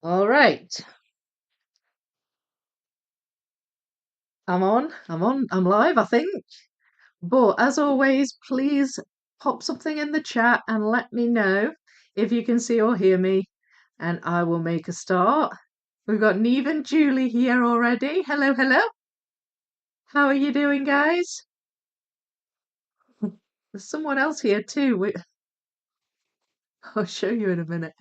All right. I'm live, I think. But as always, please pop something in the chat and let me know if you can see or hear me, and I will make a start. We've got Neve and Julie here already. Hello, hello. How are you doing, guys? There's someone else here too. I'll show you in a minute.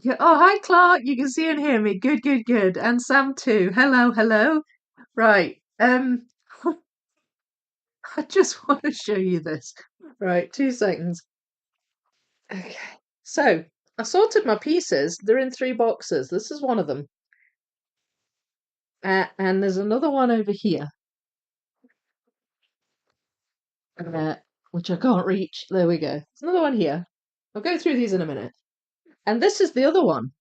Yeah. Oh, hi, Clark. You can see and hear me. Good, good, good. And Sam too. Hello, hello. Right. I just want to show you this. Right, 2 seconds. Okay. So I sorted my pieces. They're in 3 boxes. This is one of them. And there's another one over here, uh, which I can't reach. There we go. There's another one here. I'll go through these in a minute. And this is the other one.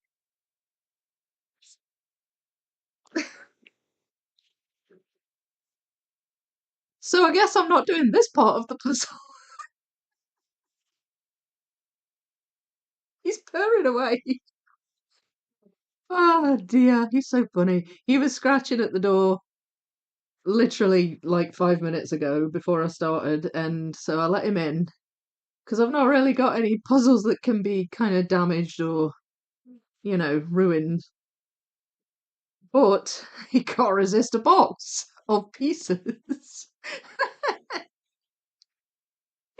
So I guess I'm not doing this part of the puzzle. He's purring away. Oh dear, he's so funny. He was scratching at the door literally like 5 minutes ago before I started, and so I let him in because I've not really got any puzzles that can be kind of damaged or, ruined. But he can't resist a box of pieces.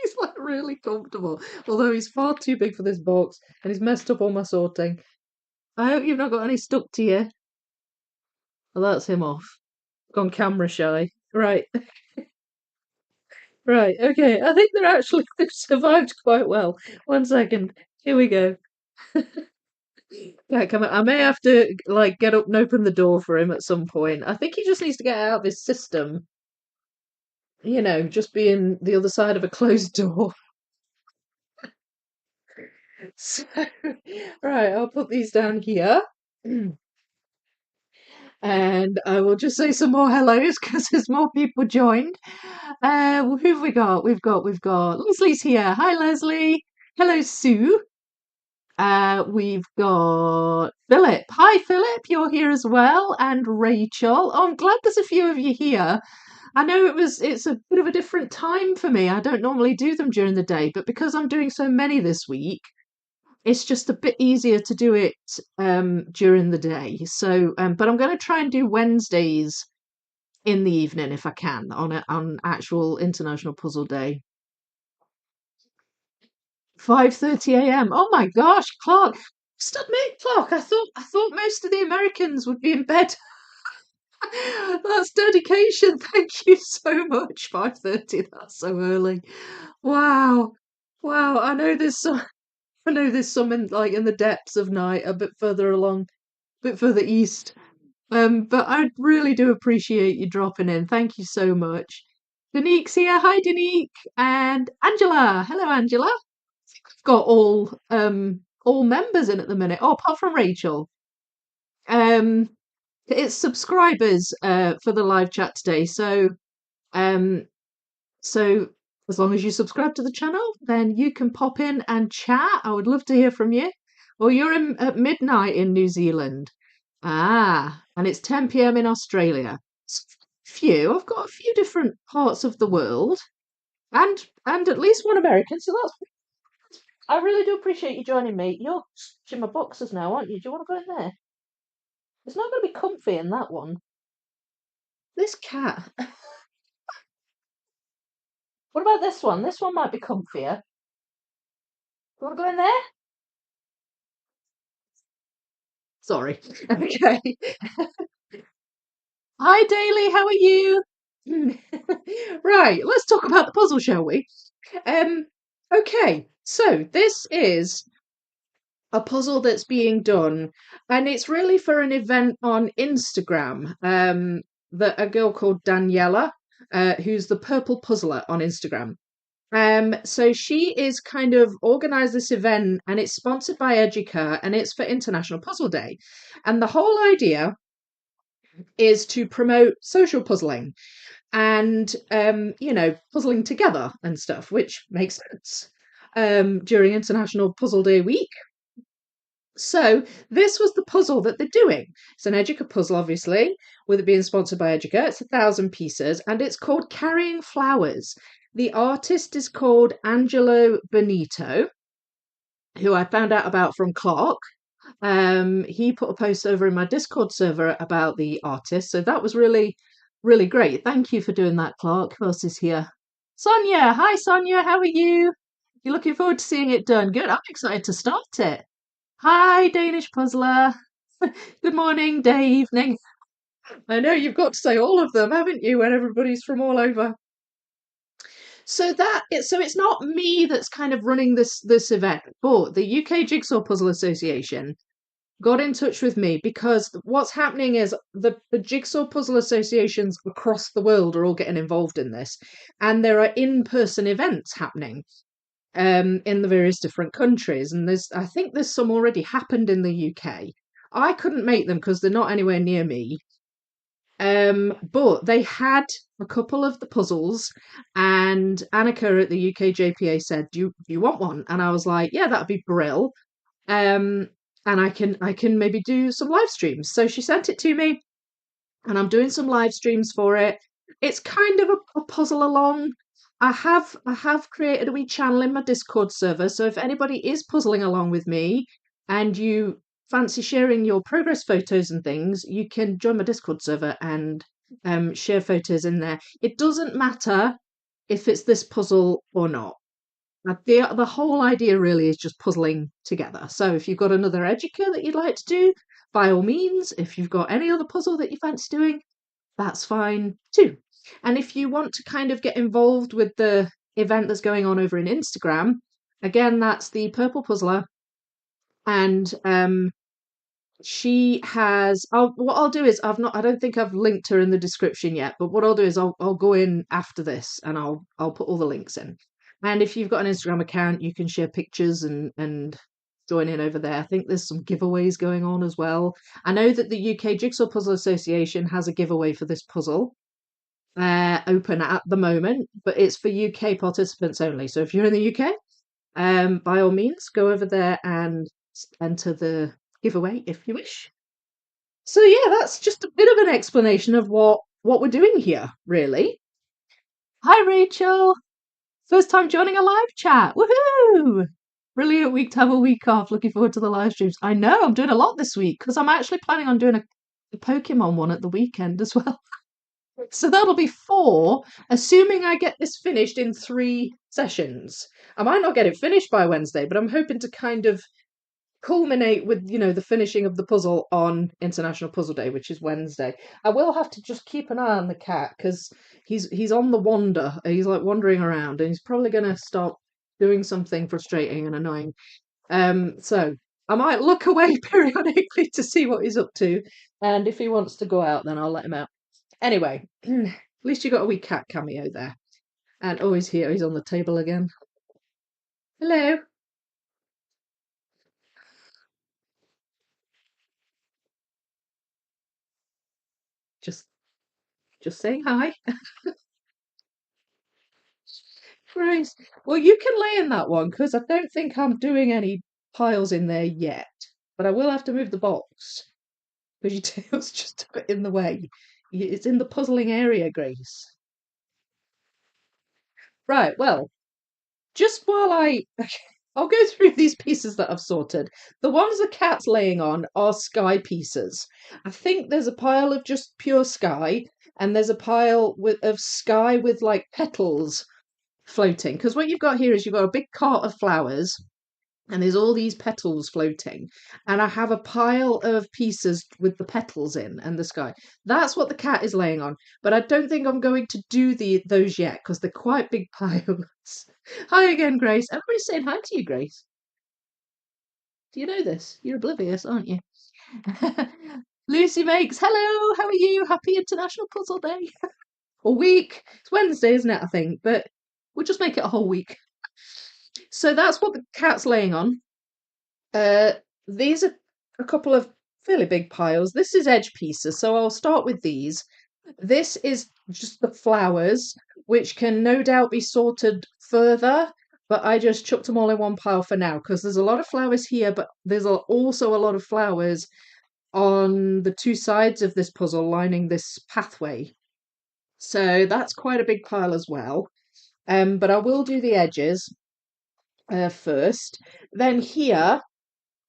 He's like really comfortable, although he's far too big for this box and he's messed up all my sorting. I hope you've not got any stuck to you. Well, that's him off. On camera, shy. Right, right, okay. I think they've survived quite well. 1 second. Here we go. Yeah, come on. I may have to like get up and open the door for him at some point. I think he just needs to get out of his system. Just being the other side of a closed door. So, right, I'll put these down here. And I will just say some more hellos because there's more people joined. Who have we got? We've got Leslie's here. Hi, Leslie. Hello, Sue. We've got Philip. Hi, Philip. You're here as well, and Rachel. Oh, I'm glad there's a few of you here. I know it's a bit of a different time for me. I don't normally do them during the day, but because I'm doing so many this week, it's just a bit easier to do it during the day. So, but I'm going to try and do Wednesdays in the evening if I can on actual International Puzzle Day. 5:30 a.m. Oh my gosh, Clark! Just admit, Clark. I thought most of the Americans would be in bed. That's dedication. Thank you so much. 5:30. That's so early. Wow, wow. I know there's some in the depths of night, a bit further along, a bit further east. But I really do appreciate you dropping in. Thank you so much. Danique's here. Hi, Danique. And Angela. Hello, Angela. We've got all members in at the minute. Oh, apart from Rachel. Um, it's subscribers for the live chat today. Um, so as long as you subscribe to the channel, then you can pop in and chat. I would love to hear from you. Well, you're at midnight in New Zealand. Ah, and it's 10 p.m. in Australia. I've got a few different parts of the world, and at least one American. So that's. I really do appreciate you joining me. You're in my boxes now, aren't you? Do you want to go in there? It's not going to be comfy in that one. This cat. What about this one? This one might be comfier. You want to go in there? Sorry. Okay. Hi, Daly. How are you? Right. Let's talk about the puzzle, shall we? Okay. So this is a puzzle that's being done, and it's really for an event on Instagram. That a girl called Daniela, who's the Purple Puzzler on Instagram. So she is kind of organized this event, and it's sponsored by Educa, and it's for International Puzzle Day. And the whole idea is to promote social puzzling and puzzling together and stuff, which makes sense. during International Puzzle Day week. So this was the puzzle that they're doing. It's an Educa puzzle, obviously, with it being sponsored by Educa. It's 1,000 pieces, and it's called Carrying Flowers. The artist is called Angelo Benito, who I found out about from Clark. He put a post over in my Discord server about the artist, so that was really, really great. Thank you for doing that, Clark. Who else is here? Sonia. Hi, Sonia. How are you? You're looking forward to seeing it done. Good. I'm excited to start it. Hi, Danish puzzler. Good morning, day, evening. I know you've got to say all of them, haven't you, when everybody's from all over. So it's not me that's kind of running this event, but the UK Jigsaw Puzzle Association got in touch with me because what's happening is the Jigsaw Puzzle Associations across the world are all getting involved in this, and there are in-person events happening in the various different countries, and I think there's some already happened in the UK. I couldn't make them because they're not anywhere near me. But they had a couple of the puzzles, and Annika at the UK JPA said, "Do you want one?" And I was like, "Yeah, that'd be brill." And I can maybe do some live streams. So she sent it to me, and I'm doing some live streams for it. It's kind of a puzzle along. I have created a wee channel in my Discord server, so if anybody is puzzling along with me and you fancy sharing your progress photos and things, you can join my Discord server and share photos in there. It doesn't matter if it's this puzzle or not. The whole idea really is just puzzling together. So if you've got another Educa that you'd like to do, by all means. If you've got any other puzzle that you fancy doing, that's fine too. And if you want to kind of get involved with the event that's going on over in Instagram, again, that's the Purple Puzzler. And she has, what I'll do is I don't think I've linked her in the description yet, but what I'll do is I'll go in after this and I'll put all the links in. And if you've got an Instagram account, you can share pictures and join in over there. I think there's some giveaways going on as well. I know that the UK Jigsaw Puzzle Association has a giveaway for this puzzle open at the moment, but it's for UK participants only. So if you're in the UK, by all means, go over there and enter the giveaway if you wish. So yeah, that's just a bit of an explanation of what we're doing here, really. Hi, Rachel. First time joining a live chat. Woohoo! Brilliant week to have a week off. Looking forward to the live streams. I know I'm doing a lot this week because I'm actually planning on doing a Pokemon one at the weekend as well. So that'll be 4, assuming I get this finished in 3 sessions. I might not get it finished by Wednesday, but I'm hoping to kind of culminate with, the finishing of the puzzle on International Puzzle Day, which is Wednesday. I will have to just keep an eye on the cat because he's on the wander. He's like wandering around, and he's probably going to start doing something frustrating and annoying. So I might look away periodically to see what he's up to, and if he wants to go out, then I'll let him out. Anyway, at least you got a wee cat cameo there. And oh, he's here. He's on the table again. Hello. Just saying hi. Grace. Well, you can lay in that one because I don't think I'm doing any piles in there yet. But I will have to move the box because your tail's just a bit in the way. It's in the puzzling area, Grace. Right, well, just while I'll go through these pieces that I've sorted. The ones the cat's laying on are sky pieces. I think there's a pile of just pure sky, and there's a pile of sky with like petals floating. Because what you've got here is you've got a big cart of flowers, and there's all these petals floating. And I have a pile of pieces with the petals in and the sky. That's what the cat is laying on. But I don't think I'm going to do those yet because they're quite big piles. Hi again, Grace. Everybody's saying hi to you, Grace. Do you know this? You're oblivious, aren't you? Lucy makes, hello, how are you? Happy International Puzzle Day. Or week. It's Wednesday, isn't it, I think? But we'll just make it a whole week. So that's what the cat's laying on. These are a couple of fairly big piles. This is edge pieces, so I'll start with these. This is just the flowers, which can no doubt be sorted further but I just chucked them all in one pile for now because there's a lot of flowers here, but there's also a lot of flowers on the two sides of this puzzle lining this pathway. So that's quite a big pile as well. But I will do the edges first. Then here,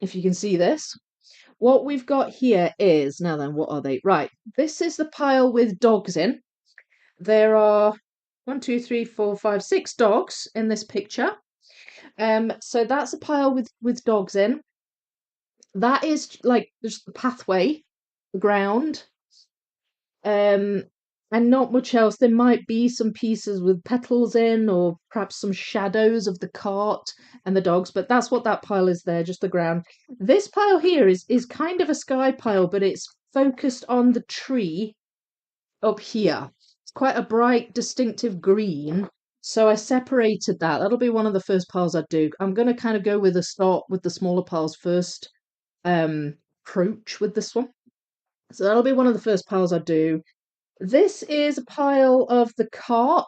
if you can see this, what we've got here is, now then, what are they? Right, this is the pile with dogs in. There are 1, 2, 3, 4, 5, 6 dogs in this picture. So that's a pile with dogs in. That is like just the pathway, the ground, and not much else. There might be some pieces with petals in, or perhaps some shadows of the cart and the dogs, but that's what that pile is there, just the ground. This pile here is kind of a sky pile, but it's focused on the tree up here. It's quite a bright, distinctive green. So I separated that. That'll be one of the first piles I do. I'm going to kind of go with a start with the smaller piles first, approach with this one. So that'll be one of the first piles I do. This is a pile of the cart,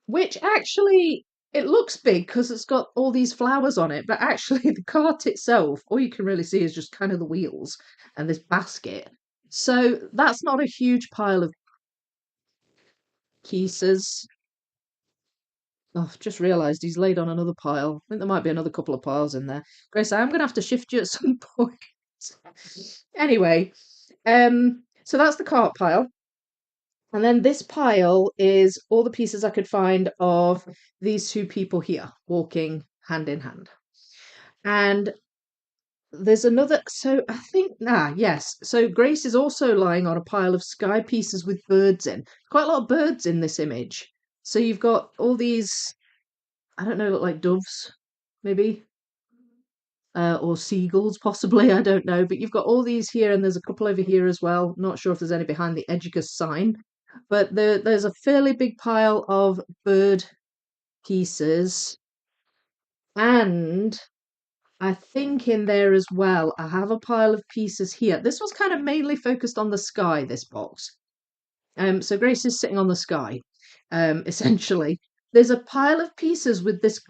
which actually it looks big because it's got all these flowers on it, but actually the cart itself, all you can really see is just kind of the wheels and this basket. So that's not a huge pile of pieces. Oh, I've just realised he's laid on another pile. I think there might be another couple of piles in there. Grace, I am going to have to shift you at some point. Anyway, so that's the cart pile. And then this pile is all the pieces I could find of these two people here walking hand in hand. And there's another, so I think, yes. So Grace is also lying on a pile of sky pieces with birds in. Quite a lot of birds in this image. So you've got all these, I don't know, look like doves, maybe, or seagulls, possibly. I don't know. But you've got all these here, and there's a couple over here as well. Not sure if there's any behind the Educa sign, but there's a fairly big pile of bird pieces, and I think in there as well, I have a pile of pieces here. This was kind of mainly focused on the sky, this box. So Grace is sitting on the sky, essentially. There's a pile of pieces with this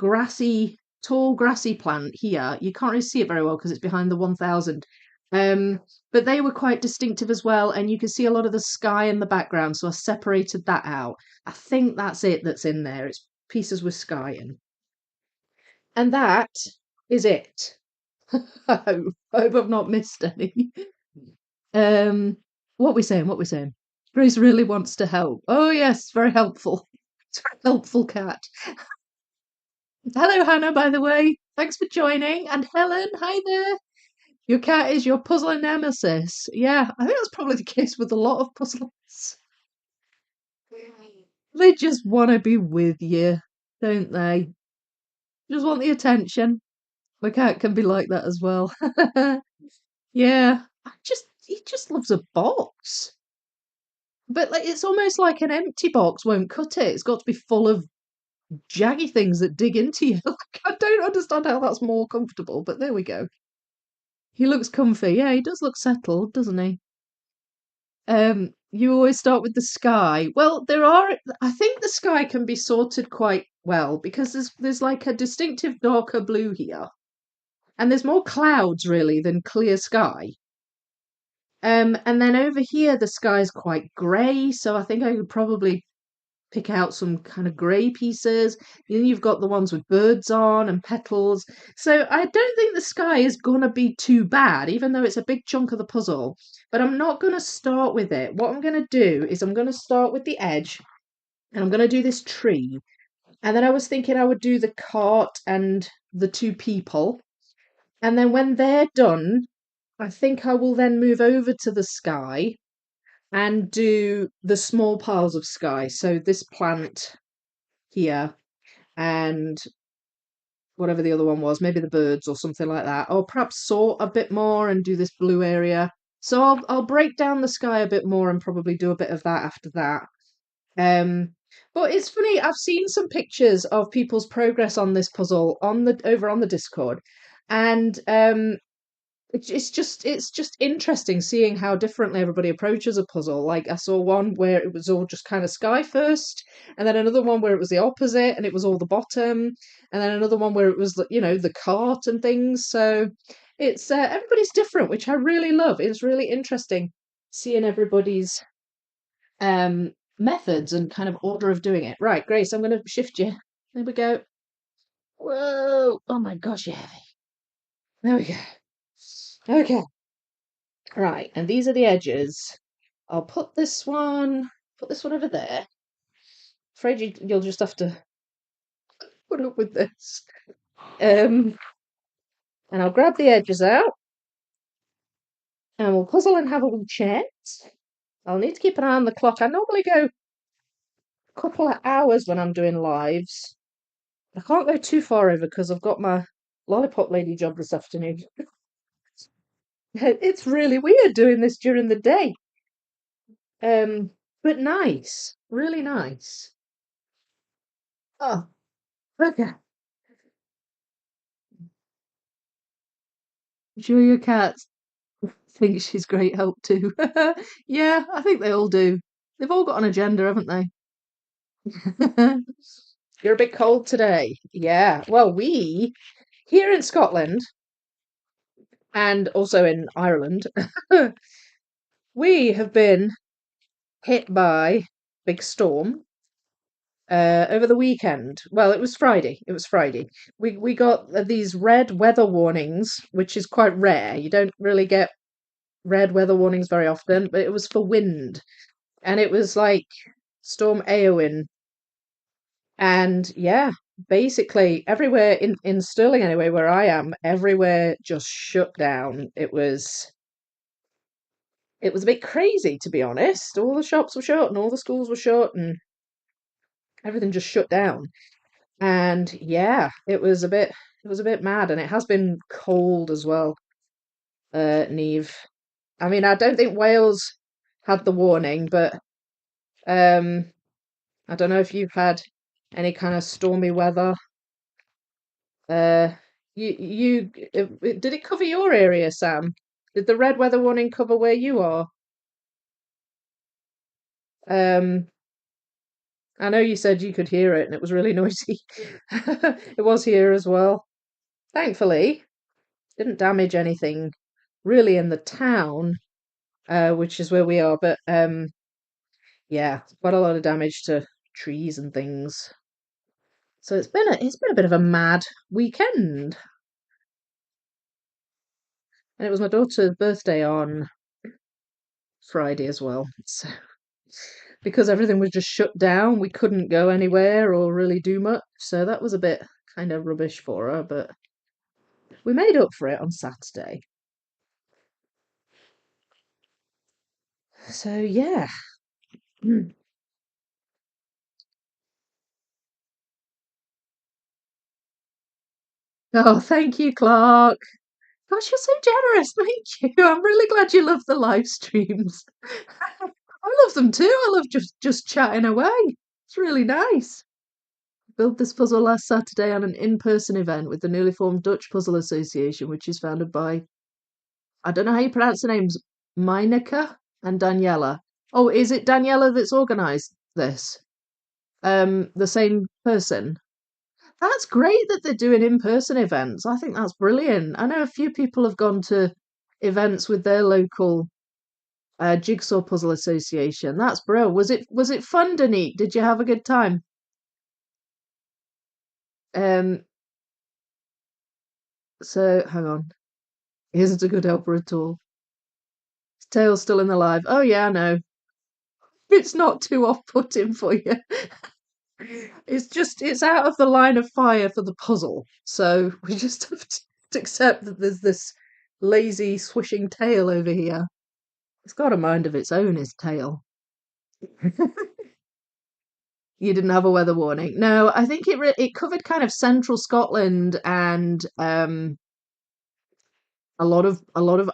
tall grassy plant here. You can't really see it very well because it's behind the 1000. But they were quite distinctive as well, and you can see a lot of the sky in the background, so I separated that out. I think that's it that's in there. It's pieces with sky in. And that is it. I hope I've not missed any. What we saying? What we saying? Grace really wants to help. Oh yes, very helpful. It's a very helpful cat. Hello, Hannah, by the way. Thanks for joining. And Helen, hi there. Your cat is your puzzler nemesis. Yeah, I think that's probably the case with a lot of puzzlers. They just want to be with you, don't they? Just want the attention. My cat can be like that as well. Yeah, he just loves a box. But like it's almost like an empty box won't cut it. It's got to be full of jaggy things that dig into you. Like, I don't understand how that's more comfortable, but there we go. He looks comfy. Yeah, he does look settled, doesn't he? You always start with the sky. Well, I think the sky can be sorted quite well because there's like a distinctive darker blue here. And there's more clouds really than clear sky. And then over here the sky's quite grey, so I think I could probably pick out some kind of grey pieces. Then you've got the ones with birds on and petals. So I don't think the sky is gonna be too bad, even though it's a big chunk of the puzzle. But I'm not gonna start with it. What I'm gonna do is I'm gonna start with the edge, and I'm gonna do this tree. And then I was thinking I would do the cart and the two people. And then when they're done, I think I will then move over to the sky and do the small piles of sky. So this plant here and whatever the other one was, maybe the birds or something like that. Or perhaps sort a bit more and do this blue area. So I'll break down the sky a bit more and probably do a bit of that after that. But it's funny, I've seen some pictures of people's progress on this puzzle over on the Discord. And it's just interesting seeing how differently everybody approaches a puzzle. Like I saw one where it was all just kind of sky first, and then another one where it was the opposite and it was all the bottom, and then another one where it was the cart and things. So it's everybody's different, which I really love. It's really interesting seeing everybody's methods and kind of order of doing it. Right, Grace, I'm going to shift you. There we go. Whoa! Oh my gosh, you're heavy. There we go. Okay. Right, and these are the edges. I'll put this one over there. Afraid you'll just have to put up with this. And I'll grab the edges out, and we'll puzzle and have a wee chat. I'll need to keep an eye on the clock. I normally go a couple of hours when I'm doing lives. I can't go too far over because I've got my lollipop lady job this afternoon. It's really weird doing this during the day. But nice, really nice. Oh, okay. Julia Cat thinks she's great help too. Yeah, I think they all do. They've all got an agenda, haven't they? You're a bit cold today. Yeah. Well, we here in Scotland and also in Ireland, we have been hit by big storm over the weekend. Well, it was Friday. It was Friday. We got these red weather warnings, which is quite rare. You don't really get red weather warnings very often, but it was for wind, and it was like Storm Eowyn, and yeah, basically everywhere in Stirling anyway, where I am, everywhere just shut down. It was a bit crazy, to be honest. All the shops were shut and all the schools were shut and everything just shut down. And yeah, it was a bit mad, and it has been cold as well, Neve. I mean, I don't think Wales had the warning, but um, I don't know if you've had any kind of stormy weather. Uh, did it cover your area, Sam? Did the red weather warning cover where you are? Um, I know you said you could hear it and it was really noisy. It was here as well. Thankfully, didn't damage anything really in the town, which is where we are, but yeah, quite a lot of damage to trees and things. So it's been a bit of a mad weekend. And it was my daughter's birthday on Friday as well. So because everything was just shut down, we couldn't go anywhere or really do much. So that was a bit kind of rubbish for her, but we made up for it on Saturday. So yeah. Oh, thank you, Clark. Gosh, you're so generous. Thank you. I'm really glad you love the live streams. I love them too. I love just chatting away. It's really nice. Built this puzzle last Saturday on an in-person event with the newly formed Dutch Puzzle Association, which is founded by, I don't know how you pronounce the names, Meineke and Daniela. Oh, is it Daniela that's organised this? The same person. That's great that they're doing in-person events. I think that's brilliant. I know a few people have gone to events with their local Jigsaw Puzzle Association. That's bro. Was it fun, Danique? Did you have a good time? Um, so hang on. He isn't a good helper at all. His tail's still in the live. Oh yeah, I know. It's not too off-putting for you. It's out of the line of fire for the puzzle. So we just have to accept that there's this lazy swishing tail over here. It's got a mind of its own, his tail. You didn't have a weather warning. No, I think it covered kind of central Scotland and a lot of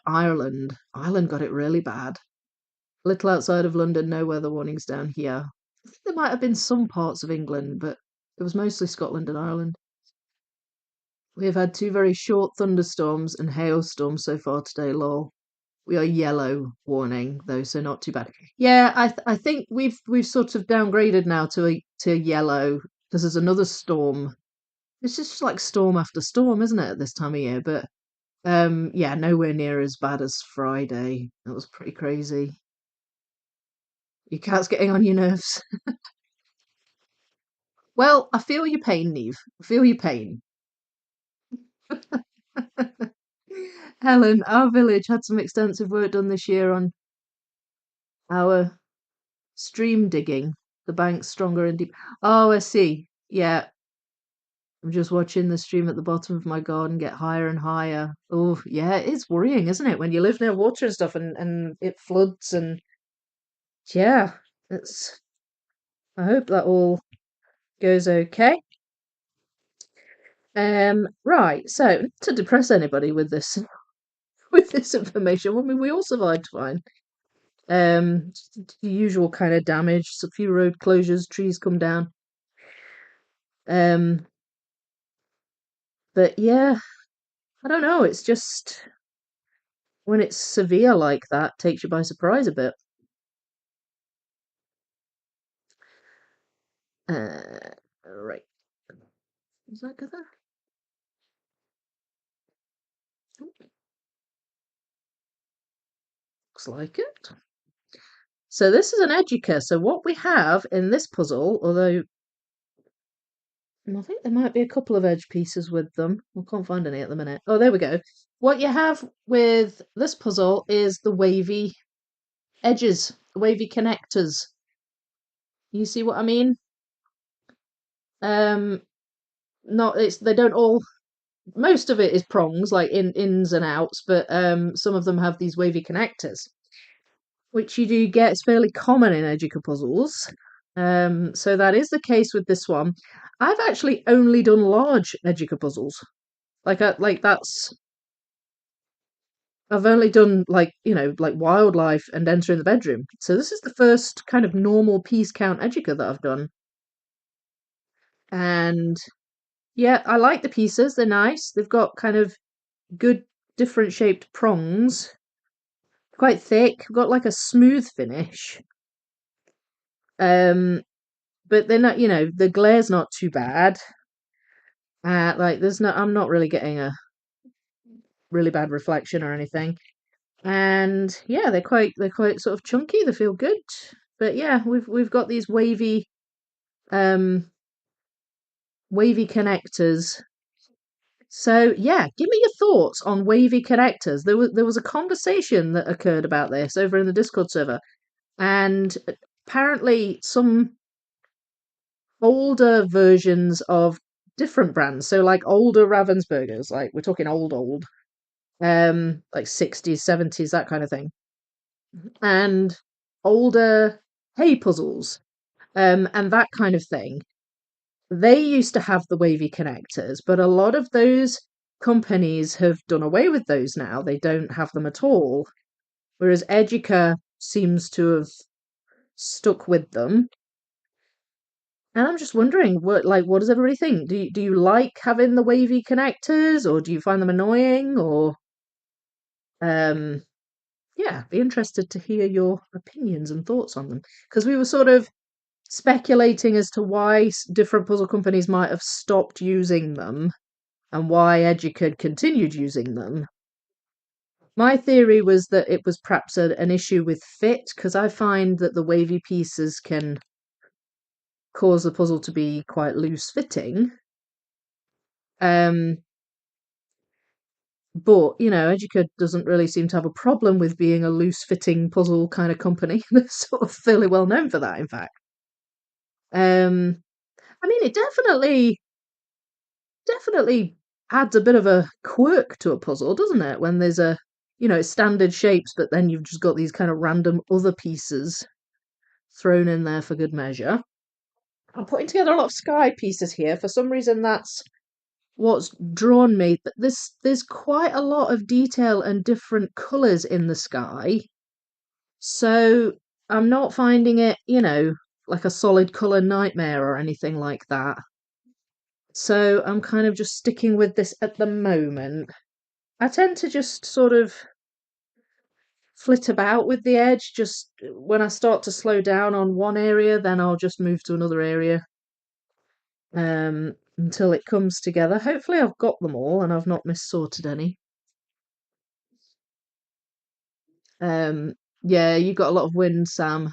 Ireland. Ireland got it really bad. Little outside of London, no weather warnings down here. I think there might have been some parts of England, but it was mostly Scotland and Ireland. We've had two very short thunderstorms and hailstorms so far today, lol. We are yellow warning though, so not too bad. Yeah, I think we've sort of downgraded now to yellow because there's another storm. It's just like storm after storm, isn't it, at this time of year? But yeah, nowhere near as bad as Friday. That was pretty crazy. Your cat's getting on your nerves. Well, I feel your pain, Neve. I feel your pain. Helen, our village had some extensive work done this year on our stream digging. The banks stronger and deep. Oh, I see. Yeah, I'm just watching the stream at the bottom of my garden get higher and higher. Oh, yeah, it's worrying, isn't it? When you live near water and stuff and it floods and yeah, it's I hope that all goes okay. Right, so not to depress anybody with this with this information. I mean, we all survived fine. Just the usual kind of damage, a few road closures, trees come down. Um, but yeah, I don't know. It's just when it's severe like that, takes you by surprise a bit. Right. Is that good there? Looks like it. So this is an Educa. So what we have in this puzzle, although I think there might be a couple of edge pieces with them. I can't find any at the minute. Oh, there we go. What you have with this puzzle is the wavy edges, the wavy connectors. You see what I mean? Um, not it's they don't all. Most of it is prongs, like ins and outs, but some of them have these wavy connectors, which you do get. It's fairly common in Educa puzzles. So that is the case with this one. I've actually only done large Educa puzzles. Like that's I've only done like wildlife and entering the bedroom. So this is the first kind of normal piece count Educa that I've done. And yeah, I like the pieces. They're nice. They've got kind of good different shaped prongs. Quite thick. Got like a smooth finish. Um, but they're not, the glare's not too bad. Like I'm not really getting a really bad reflection or anything. And yeah, they're quite sort of chunky. They feel good. But yeah, we've got these um wavy connectors. So yeah, give me your thoughts on wavy connectors. There was a conversation that occurred about this over in the Discord server, and apparently some older versions of different brands. So like older Ravensburgers, like we're talking old, like 60s, 70s, that kind of thing, and older hay puzzles, and that kind of thing. They used to have the wavy connectors, but a lot of those companies have done away with those now. They don't have them at all. Whereas Educa seems to have stuck with them. And I'm just wondering, what does everybody think? Do you like having the wavy connectors, or do you find them annoying, or um, yeah, be interested to hear your opinions and thoughts on them because we were sort of speculating as to why different puzzle companies might have stopped using them and why Educa continued using them. My theory was that it was perhaps an issue with fit because I find that the wavy pieces can cause the puzzle to be quite loose fitting. Um, but Educa doesn't really seem to have a problem with being a loose fitting puzzle kind of company. They're sort of fairly well known for that, in fact. I mean, it definitely adds a bit of a quirk to a puzzle, doesn't it? When there's standard shapes, but then you've just got these kind of random other pieces thrown in there for good measure. I'm putting together a lot of sky pieces here. For some reason, that's what's drawn me. But there's quite a lot of detail and different colours in the sky. So I'm not finding it, like a solid colour nightmare or anything like that. So I'm kind of just sticking with this at the moment. I tend to just sort of flit about with the edge. Just when I start to slow down on one area, then I'll just move to another area until it comes together. Hopefully, I've got them all and I've not missorted any. Um, yeah, you got a lot of wind, Sam.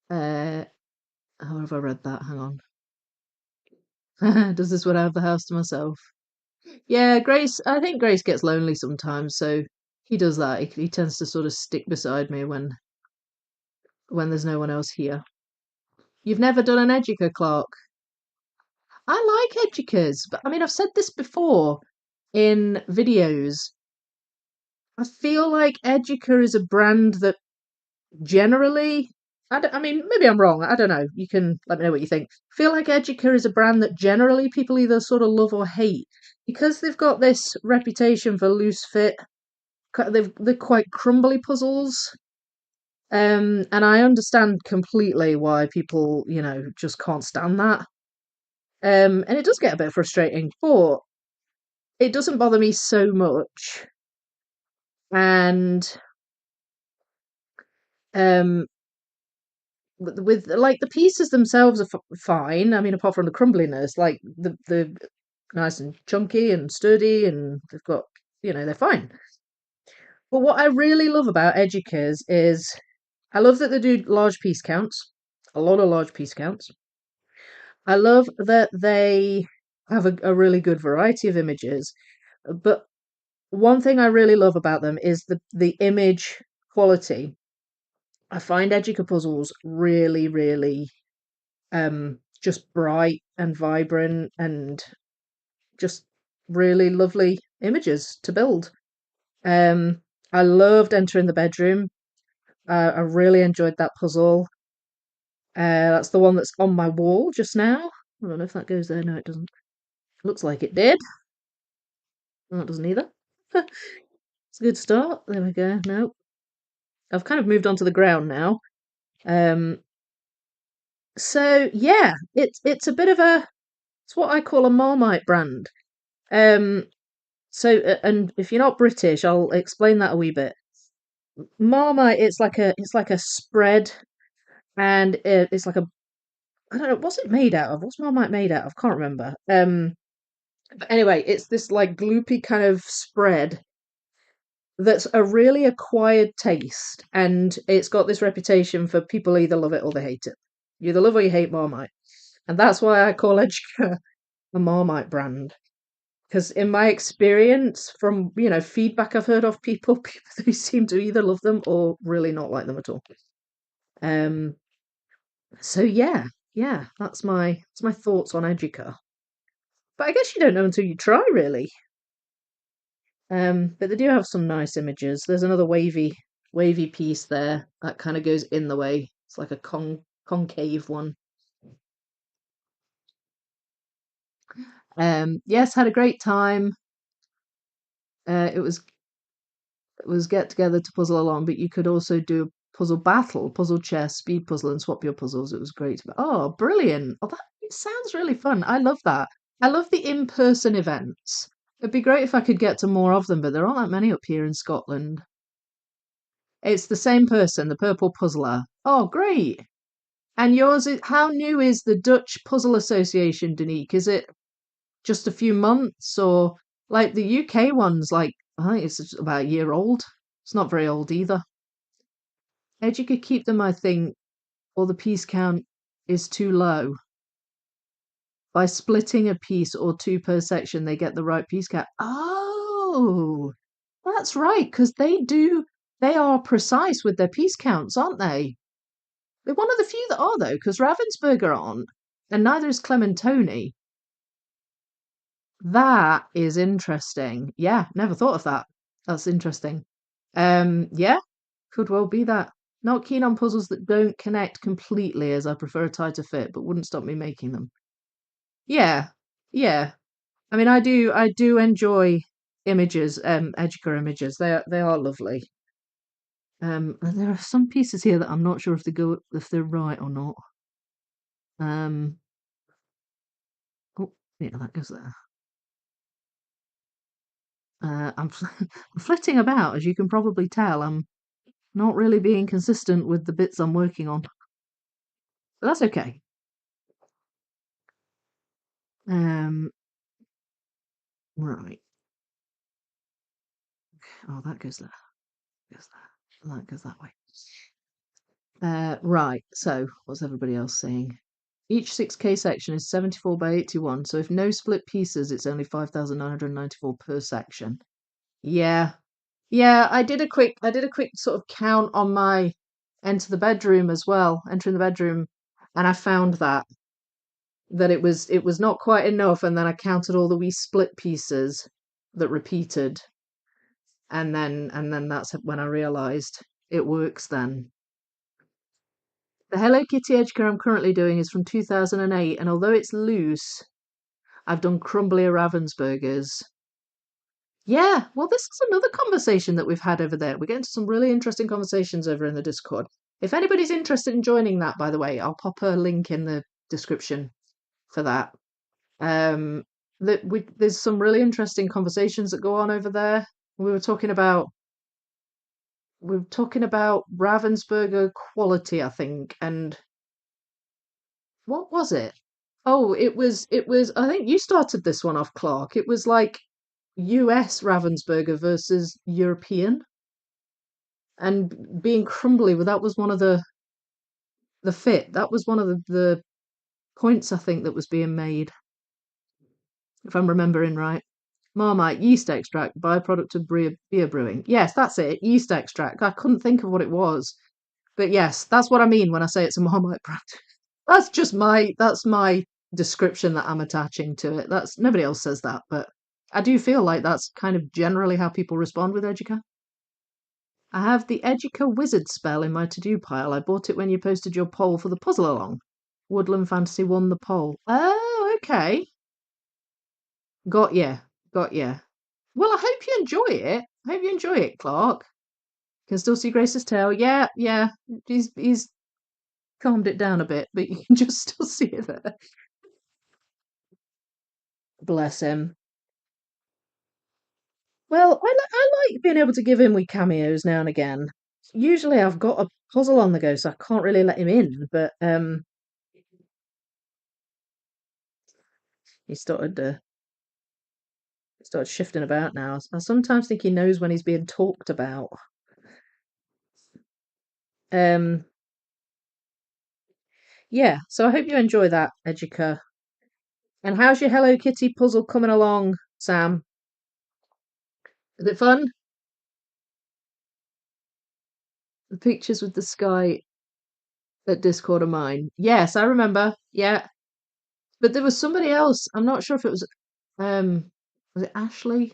Uh, how have I read that? Hang on. Does this one have the house to myself? Yeah, Grace. I think Grace gets lonely sometimes, so he does that. He tends to sort of stick beside me when there's no one else here. You've never done an Educa, Clark? I like Educas, but I mean, I've said this before in videos. I feel like Educa is a brand that generally, I mean, maybe I'm wrong. I don't know. You can let me know what you think. I feel like Educa is a brand that generally people either sort of love or hate because they've got this reputation for loose fit. They're quite crumbly puzzles. And I understand completely why people, just can't stand that. And it does get a bit frustrating, but it doesn't bother me so much. And um, with like the pieces themselves are fine. I mean, apart from the crumbliness, like the nice and chunky and sturdy, and they've got, they're fine. But what I really love about Educas is I love that they do large piece counts, a lot of large piece counts. I love that they have a really good variety of images, but one thing I really love about them is the image quality. I find Educa puzzles really, really just bright and vibrant and just really lovely images to build. Um, I loved entering the bedroom. I really enjoyed that puzzle. That's the one that's on my wall just now. I don't know if that goes there. No, it doesn't. Looks like it did. No, it doesn't either. It's a good start. There we go. No, I've kind of moved on to the ground now. Um, so yeah, it's a bit of it's what I call a Marmite brand. Um, and if you're not British, I'll explain that a wee bit. Marmite, it's like a spread, and it's like a I don't know what's it made out of. What's Marmite made out of? Can't remember. But anyway, it's this like gloopy kind of spread that's a really acquired taste, and it's got this reputation for people either love it or they hate it. You either love or you hate Marmite, and that's why I call Educa a Marmite brand. Because in my experience, from feedback I've heard of people, people who seem to either love them or really not like them at all. Um, so yeah, that's my thoughts on Educa. But I guess you don't know until you try, really. But they do have some nice images. There's another wavy piece there that kind of goes in the way. It's like a concave one. Yes, had a great time. It was get together to puzzle along, but you could also do a puzzle battle, puzzle chess, speed puzzle, and swap your puzzles. It was great. Oh, brilliant! Oh, that it sounds really fun. I love that. I love the in-person events. It'd be great if I could get to more of them, but there aren't that many up here in Scotland. It's the same person, the purple puzzler. Oh, great! And yours is how new is the Dutch Puzzle Association, Danique? Is it just a few months or like the UK ones? Like I think it's about a year old. It's not very old either. Ed, you could keep them, I think, or the piece count is too low. By splitting a piece or two per section, they get the right piece count. Oh, that's right, because they are precise with their piece counts, aren't they? They're one of the few that are, though, because Ravensburger aren't, and neither is Clementoni. That is interesting. Yeah, never thought of that. That's interesting. Yeah, could well be that. Not keen on puzzles that don't connect completely, as I prefer a tighter fit, but wouldn't stop me making them. Yeah, yeah. I mean, I do enjoy images, Educa images. They are lovely. And there are some pieces here that I'm not sure if they're right or not. Um, Yeah, that goes there. I'm I'm flitting about, as you can probably tell. I'm not really being consistent with the bits I'm working on, but that's okay. Right. Oh, that goes there. Goes there. That goes that way. Right. So, what's everybody else saying? Each 6K section is 74 by 81, so if no split pieces, it's only 5,994 per section. Yeah. Yeah, I did a quick sort of count on my enter the bedroom as well, entering the bedroom, and I found that it was not quite enough, and then I counted all the wee split pieces that repeated, and then that's when I realized it works then. The Hello Kitty Educa I'm currently doing is from 2008, and although it's loose, I've done crumblier Ravensburgers. Yeah, well, this is another conversation that we've had over there. We're getting to some really interesting conversations over in the Discord. If anybody's interested in joining that, by the way, I'll pop a link in the description for that. Um, there's some really interesting conversations that go on over there. We were talking about Ravensburger quality, I think, and what was it? Oh, it was. I think you started this one off, Clark. It was like US Ravensburger versus European, and being crumbly. Well, that was one of the fit. That was one of the points I think that was being made, if I'm remembering right. Marmite yeast extract, byproduct of beer brewing. Yes, that's it. Yeast extract. I couldn't think of what it was, but yes, that's what I mean when I say it's a Marmite brand. That's my description that I'm attaching to it. That's nobody else says that, but I do feel like that's kind of generally how people respond with Educa. I have the Educa Wizard spell in my to-do pile. I bought it when you posted your poll for the puzzle along. Woodland Fantasy won the poll. Oh, okay. Got ya. Got ya. Well, I hope you enjoy it. I hope you enjoy it, Clark. Can still see Grace's tail. Yeah, yeah. He's calmed it down a bit, but you can just still see it there. Bless him. Well, I like being able to give him wee cameos now and again. Usually I've got a puzzle on the go, so I can't really let him in, but he started shifting about now. I sometimes think he knows when he's being talked about. Um yeah, so I hope you enjoy that, Educa. And how's your Hello Kitty puzzle coming along, Sam? Is it fun? The pictures with the sky at Discord are mine. Yes, I remember. Yeah. But there was somebody else. I'm not sure if it was it Ashley?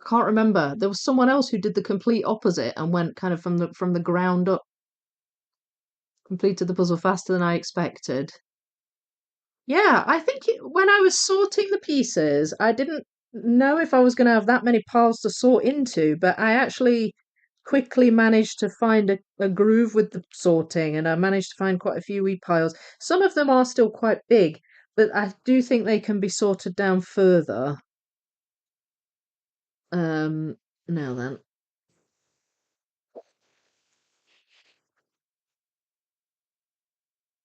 I can't remember. There was someone else who did the complete opposite and went kind of from the ground up, completed the puzzle faster than I expected. Yeah, I think when I was sorting the pieces, I didn't know if I was going to have that many piles to sort into, but I actually quickly managed to find a groove with the sorting, and I managed to find quite a few wee piles. Some of them are still quite big, but I do think they can be sorted down further. Um, Now then,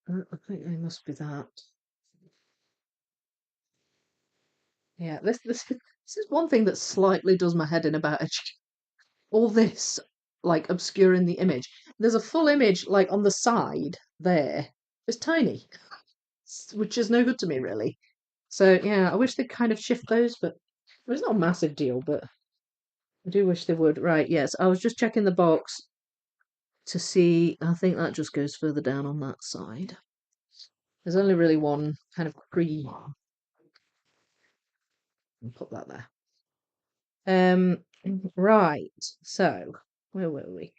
I think they must be that. Yeah, this is one thing that slightly does my head in about education. All this like obscuring the image. There's a full image like on the side there. It's tiny, which is no good to me really. So yeah, I wish they'd kind of shift those, but it's not a massive deal, but I do wish they would. Right, yes. I was just checking the box to see. I think that just goes further down on that side. There's only really one kind of cream. I'll put that there. Right. So where were we?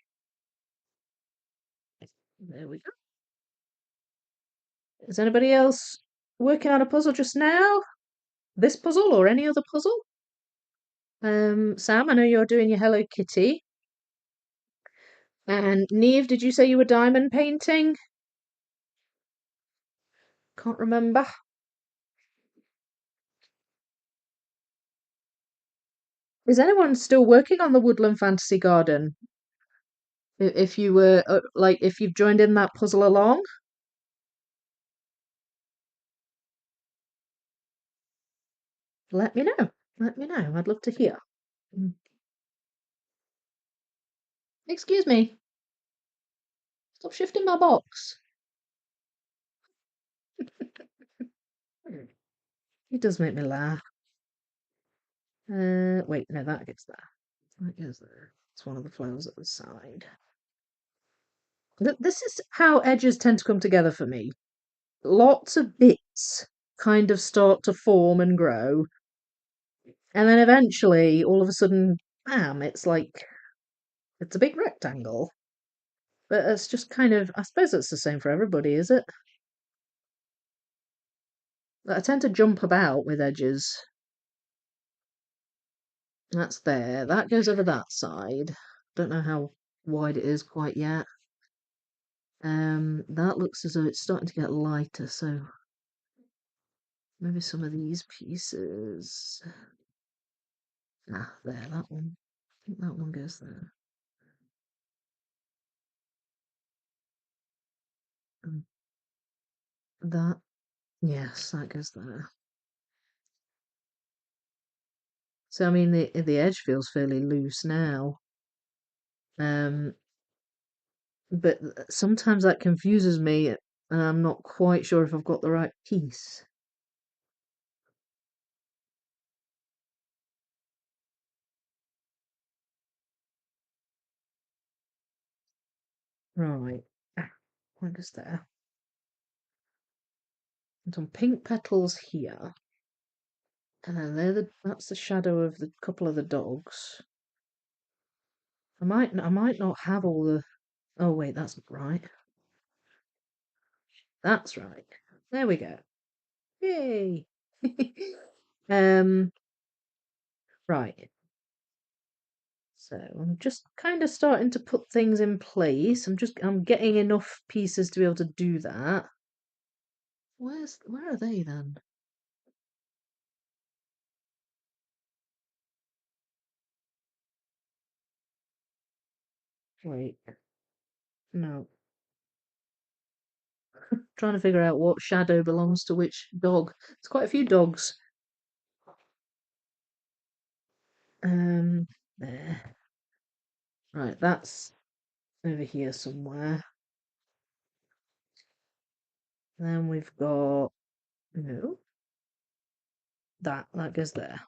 There we go. Is anybody else working on a puzzle just now? This puzzle or any other puzzle? Sam, I know you're doing your Hello Kitty. And Neve, did you say you were diamond painting? Can't remember. Is anyone still working on the Woodland Fantasy Garden? If you were like, if you've joined in that puzzle along, let me know. Let me know. I'd love to hear. Mm. Excuse me. Stop shifting my box. It does make me laugh. Wait, no, that gets there. That goes there. It's one of the flowers at the side. This is how edges tend to come together for me. Lots of bits kind of start to form and grow, and then eventually, all of a sudden, bam, it's like it's a big rectangle. But it's just kind of, I suppose it's the same for everybody, is it? I tend to jump about with edges. That's there. That goes over that side. Don't know how wide it is quite yet. That looks as though it's starting to get lighter, so maybe some of these pieces. Ah, there, that one. I think that one goes there. And that, yes, that goes there. So I mean, the edge feels fairly loose now. Um, but sometimes that confuses me, and I'm not quite sure if I've got the right piece. Right. Ah, what goes there? And some pink petals here. And then that's the shadow of the couple of the dogs. I might not have all the. Oh wait, that's not right. That's right. There we go. Yay. um. Right. So I'm just kind of starting to put things in place. I'm getting enough pieces to be able to do that. Where are they then? Wait. No. Trying to figure out what shadow belongs to which dog. It's quite a few dogs. Um, there. Right, that's over here somewhere. Then we've got no, that goes there.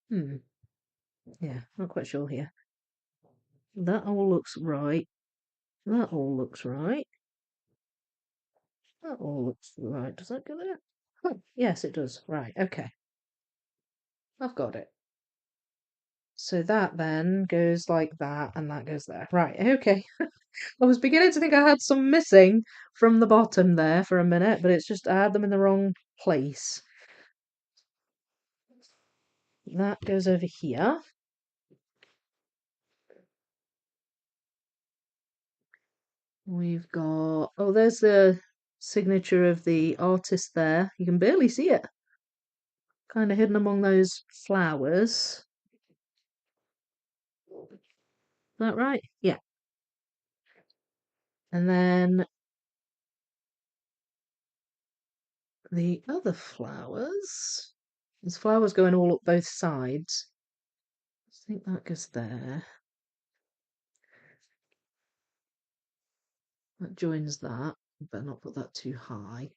Hmm. Yeah, not quite sure here. That all looks right. That all looks right. That all looks right. Does that go there? Oh, yes, it does. Right, okay. I've got it. So that then goes like that, and that goes there. Right, okay. I was beginning to think I had some missing from the bottom there for a minute, but it's just I had them in the wrong place. That goes over here. We've got, oh, there's the signature of the artist there. You can barely see it. Kind of hidden among those flowers. Is that right? Yeah. And then the other flowers. There's flowers going all up both sides. I think that goes there. That joins that. Better not put that too high.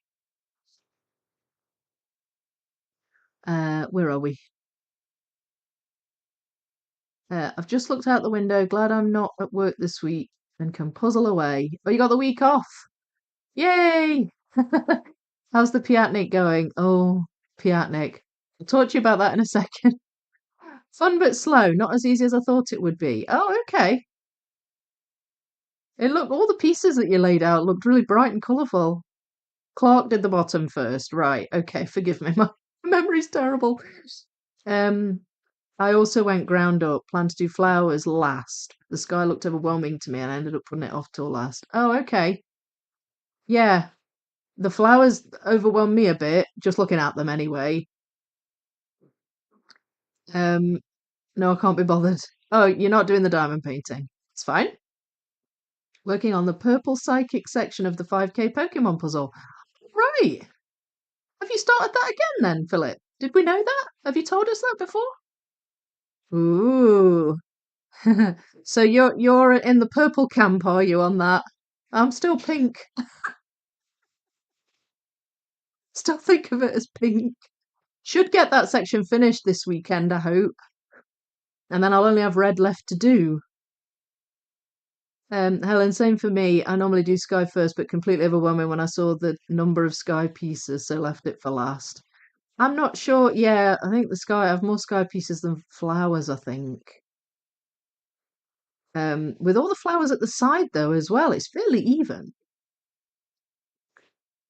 Where are we? I've just looked out the window. Glad I'm not at work this week and can puzzle away. Oh, you got the week off. Yay! How's the Piatnik going? Oh, Piatnik. I'll talk to you about that in a second. Fun but slow, not as easy as I thought it would be. Oh, okay. All the pieces that you laid out looked really bright and colourful. Clark did the bottom first. Right, okay, forgive me. My memory's terrible. Um, I also went ground up, planned to do flowers last. The sky looked overwhelming to me and I ended up putting it off till last. Oh, okay. Yeah, the flowers overwhelm me a bit, just looking at them anyway. Um, no, I can't be bothered. Oh, you're not doing the diamond painting. It's fine. Working on the purple psychic section of the 5K Pokemon puzzle. Right. Have you started that again then, Philip? Did we know that? Have you told us that before? Ooh. So you're in the purple camp, are you, on that? I'm still pink. Still think of it as pink. Should get that section finished this weekend, I hope. And then I'll only have red left to do. Helen, same for me. I normally do sky first, but completely overwhelming when I saw the number of sky pieces, so left it for last. I'm not sure. Yeah, I think the sky, I have more sky pieces than flowers, I think. With all the flowers at the side, though, as well, it's fairly even.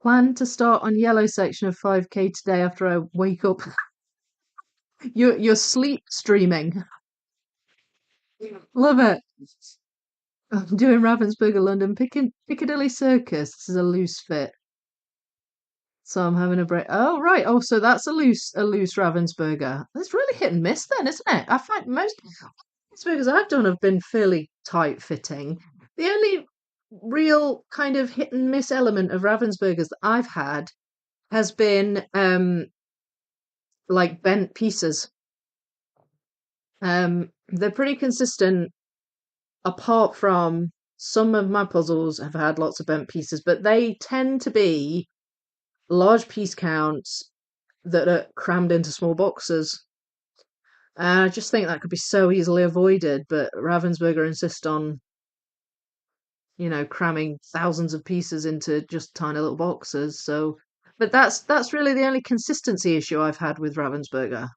Plan to start on yellow section of 5K today after I wake up. You're sleep streaming. Love it. I'm doing Ravensburger, London, Piccadilly Circus. This is a loose fit. So I'm having a break. Oh, right. Oh, so that's a loose Ravensburger. It's really hit and miss then, isn't it? I find most Ravensburgers I've done have been fairly tight fitting. The only real kind of hit and miss element of Ravensburgers that I've had has been like bent pieces. They're pretty consistent apart from some of my puzzles have had lots of bent pieces, but they tend to be large piece counts that are crammed into small boxes. I just think that could be so easily avoided, but Ravensburger insist on, cramming thousands of pieces into just tiny little boxes. So, but that's really the only consistency issue I've had with Ravensburger,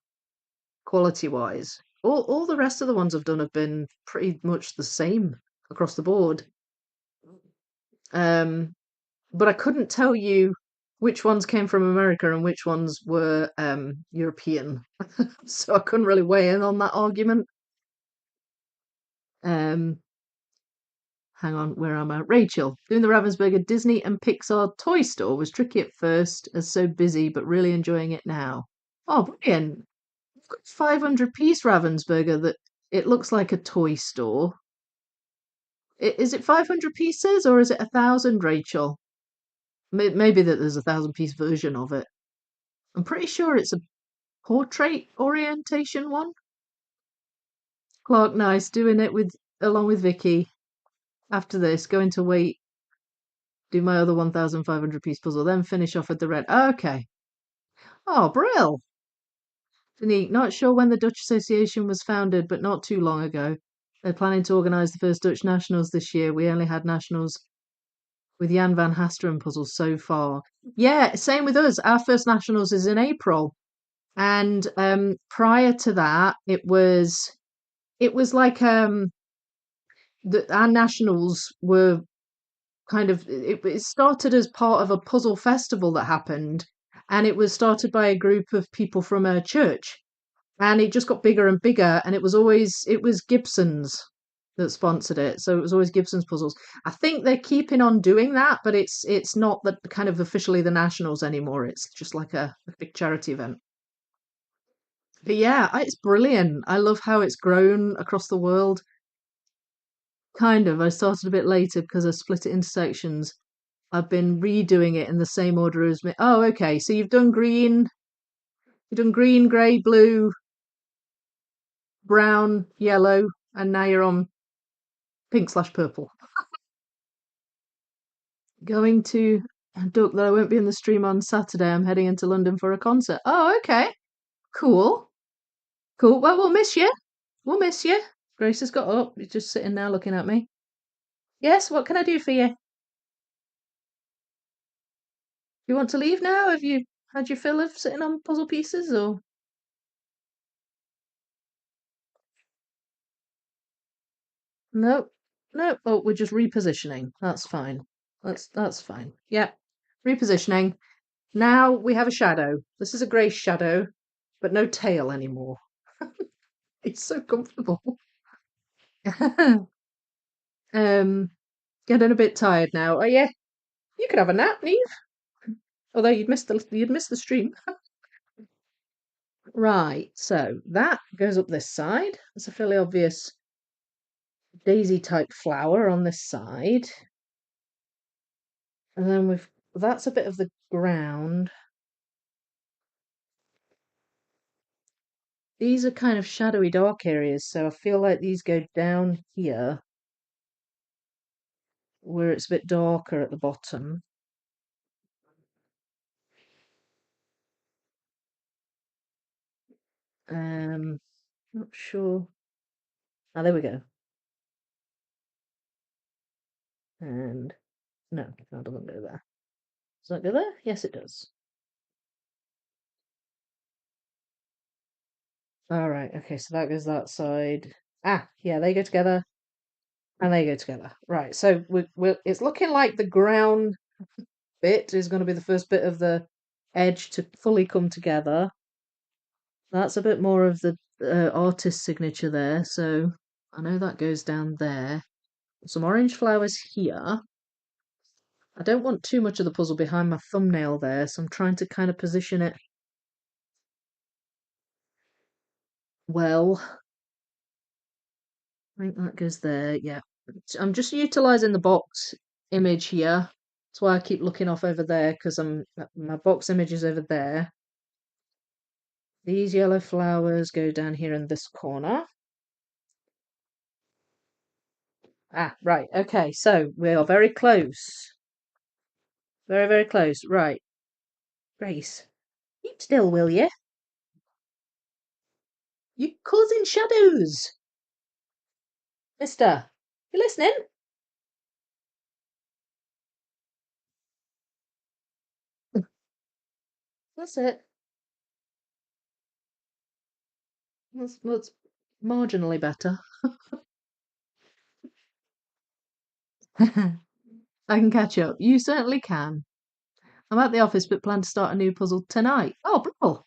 quality wise. All the rest of the ones I've done have been pretty much the same across the board. Um, but I couldn't tell you which ones came from America and which ones were European, so I couldn't really weigh in on that argument. Um, hang on, where am I? Rachel, doing the Ravensburger Disney and Pixar toy store was tricky at first, as so busy, but really enjoying it now. Oh, brilliant! I've got 500-piece Ravensburger that it looks like a toy store. Is it 500 pieces or is it 1,000, Rachel? Maybe that there's a 1,000-piece version of it. I'm pretty sure it's a portrait orientation one. Clark, nice, doing it with along with Vicky. After this, going to wait, do my other 1,500-piece puzzle, then finish off with the red. Okay. Oh, Brill. Danique, not sure when the Dutch Association was founded, but not too long ago. They're planning to organise the first Dutch Nationals this year. We only had Nationals with Jan van Hasteren puzzles so far. Yeah, same with us. Our first Nationals is in April. And prior to that, it was like our nationals were kind of it started as part of a puzzle festival that happened, and it was started by a group of people from a church, and it just got bigger and bigger, and it was Gibson's that sponsored it, so it was always Gibson's puzzles. I think they're keeping on doing that, but it's not that kind of officially the nationals anymore. It's just like a big charity event. But yeah, it's brilliant. I love how it's grown across the world. Kind of. I started a bit later because I split it into sections. I've been redoing it in the same order as me. Oh, okay. So you've done green, grey, blue, brown, yellow, and now you're on pink/purple. Going to Duck that I won't be in the stream on Saturday. I'm heading into London for a concert. Oh, okay. Cool. Cool. Well, we'll miss you. We'll miss you. Grace has got up. He's just sitting there looking at me. Yes, what can I do for you? You want to leave now? Have you had your fill of sitting on puzzle pieces or? Nope. Nope. Oh, we're just repositioning. That's fine. That's fine. Yep. Repositioning. Now we have a shadow. This is a grey shadow, but no tail anymore. It's so comfortable. um, getting a bit tired now. Oh yeah. You could have a nap, Neve. Although you'd miss the stream. Right, so that goes up this side. It's a fairly obvious daisy type flower on this side. And then that's a bit of the ground. These are kind of shadowy dark areas, so I feel like these go down here where it's a bit darker at the bottom. Not sure. Ah, there we go. And no, that doesn't go there. Does that go there? Yes, it does. All right. Okay, so that goes that side. Ah, yeah, they go together, and they go together. Right. So it's looking like the ground bit is going to be the first bit of the edge to fully come together. That's a bit more of the artist signature there. So I know that goes down there. Some orange flowers here. I don't want too much of the puzzle behind my thumbnail there, so I'm trying to kind of position it well. I think that goes there, yeah. I'm just utilising the box image here. That's why I keep looking off over there, because my box image is over there. These yellow flowers go down here in this corner. Ah, right, okay, so we are very close. Very, very close. Right. Grace, keep still, will you? You're causing shadows. Mister, you listening? That's it. That's marginally better. I can catch up. You certainly can. I'm at the office, but plan to start a new puzzle tonight. Oh, bro.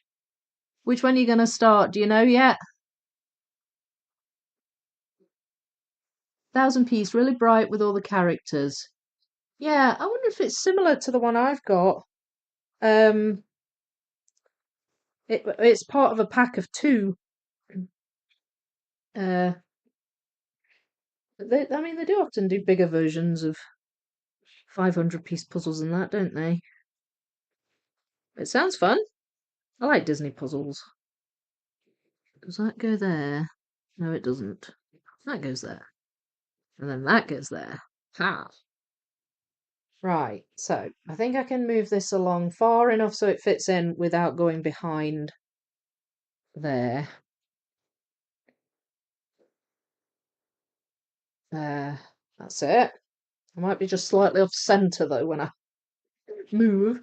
Which one are you going to start? Do you know yet? 1000 piece, really bright with all the characters. Yeah, I wonder if it's similar to the one I've got. Um, it's part of a pack of two. I mean, they do often do bigger versions of 500-piece puzzles and that, don't they? It sounds fun. I like Disney puzzles. Does that go there? No, it doesn't. That goes there. And then that goes there. Ha! Right, so I think I can move this along far enough so it fits in without going behind there. That's it. I might be just slightly off center though when I move.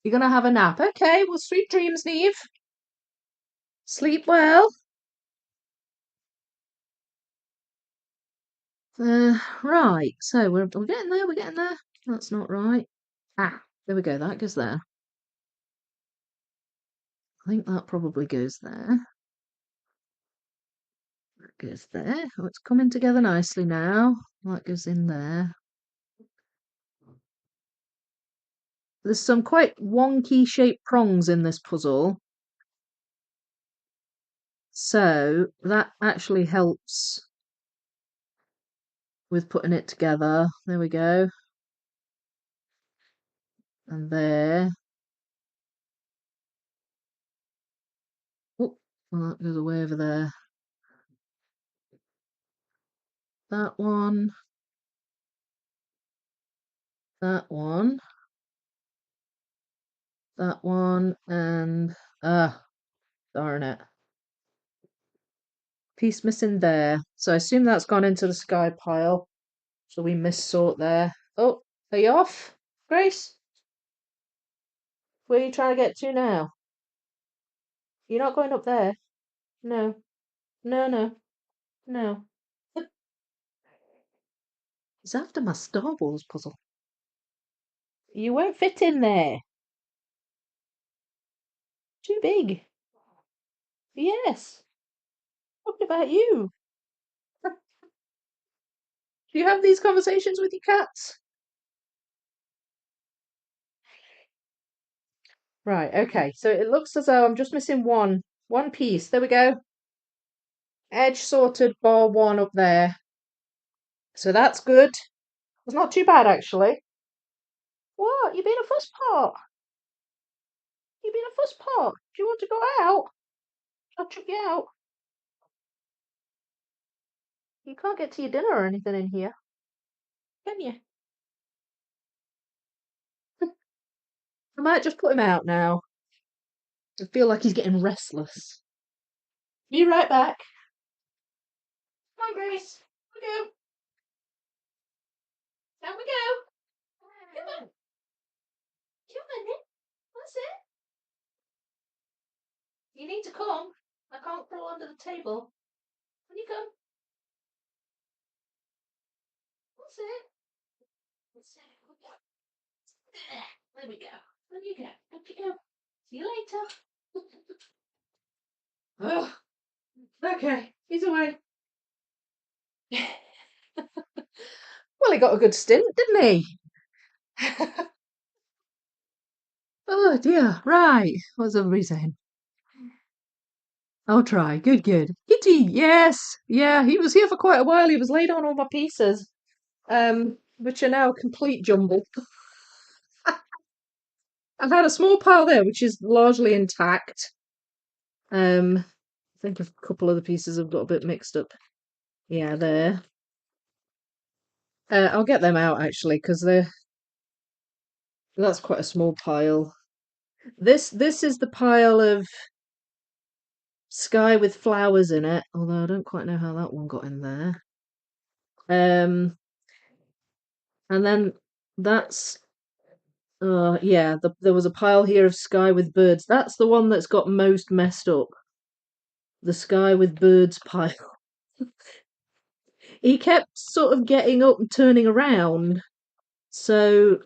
You're gonna have a nap. Okay, well, sweet dreams, Neve. Sleep well. Right, so we're getting there, we're getting there. That's not right. Ah, there we go, that goes there. I think that probably goes there. That goes there. Oh, it's coming together nicely now. That goes in there. There's some quite wonky shaped prongs in this puzzle. So that actually helps with putting it together. There we go. And there. Oh, well, that goes away over there. That one. That one. That one. And darn it. Piece missing there. So I assume that's gone into the sky pile. So we missort there. Oh, are you off, Grace? Where are you trying to get to now? You're not going up there. No. No, no, no. It's after my Star Wars puzzle. You won't fit in there. Too big. Yes. What about you? Do you have these conversations with your cats? Right, okay. So it looks as though I'm just missing one piece. There we go. Edge sorted bar one up there. So that's good. It's not too bad actually. What? You being a fuss pot? You being a fuss pot? Do you want to go out? I'll chuck you out. You can't get to your dinner or anything in here, can you? I might just put him out now. I feel like he's getting restless. Be right back. Come on, Grace. We go. Down we go. Come on. Come on then. That's it. You need to come. I can't crawl under the table. When you come. That's it. That's it. There we go. There you go. Up you go. See you later. Oh, okay. He's away. Well, he got a good stint, didn't he? Oh dear. Right. What's everybody saying? I'll try. Good, good. Kitty, yes. Yeah, he was here for quite a while. He was laid on all my pieces, which are now a complete jumble. I've had a small pile there, which is largely intact. I think a couple of the pieces have got a bit mixed up. Yeah, there. I'll get them out actually, because that's quite a small pile. This is the pile of sky with flowers in it, although I don't quite know how that one got in there. And then that's yeah, there was a pile here of sky with birds. That's the one that's got most messed up. The sky with birds pile. He kept sort of getting up and turning around, so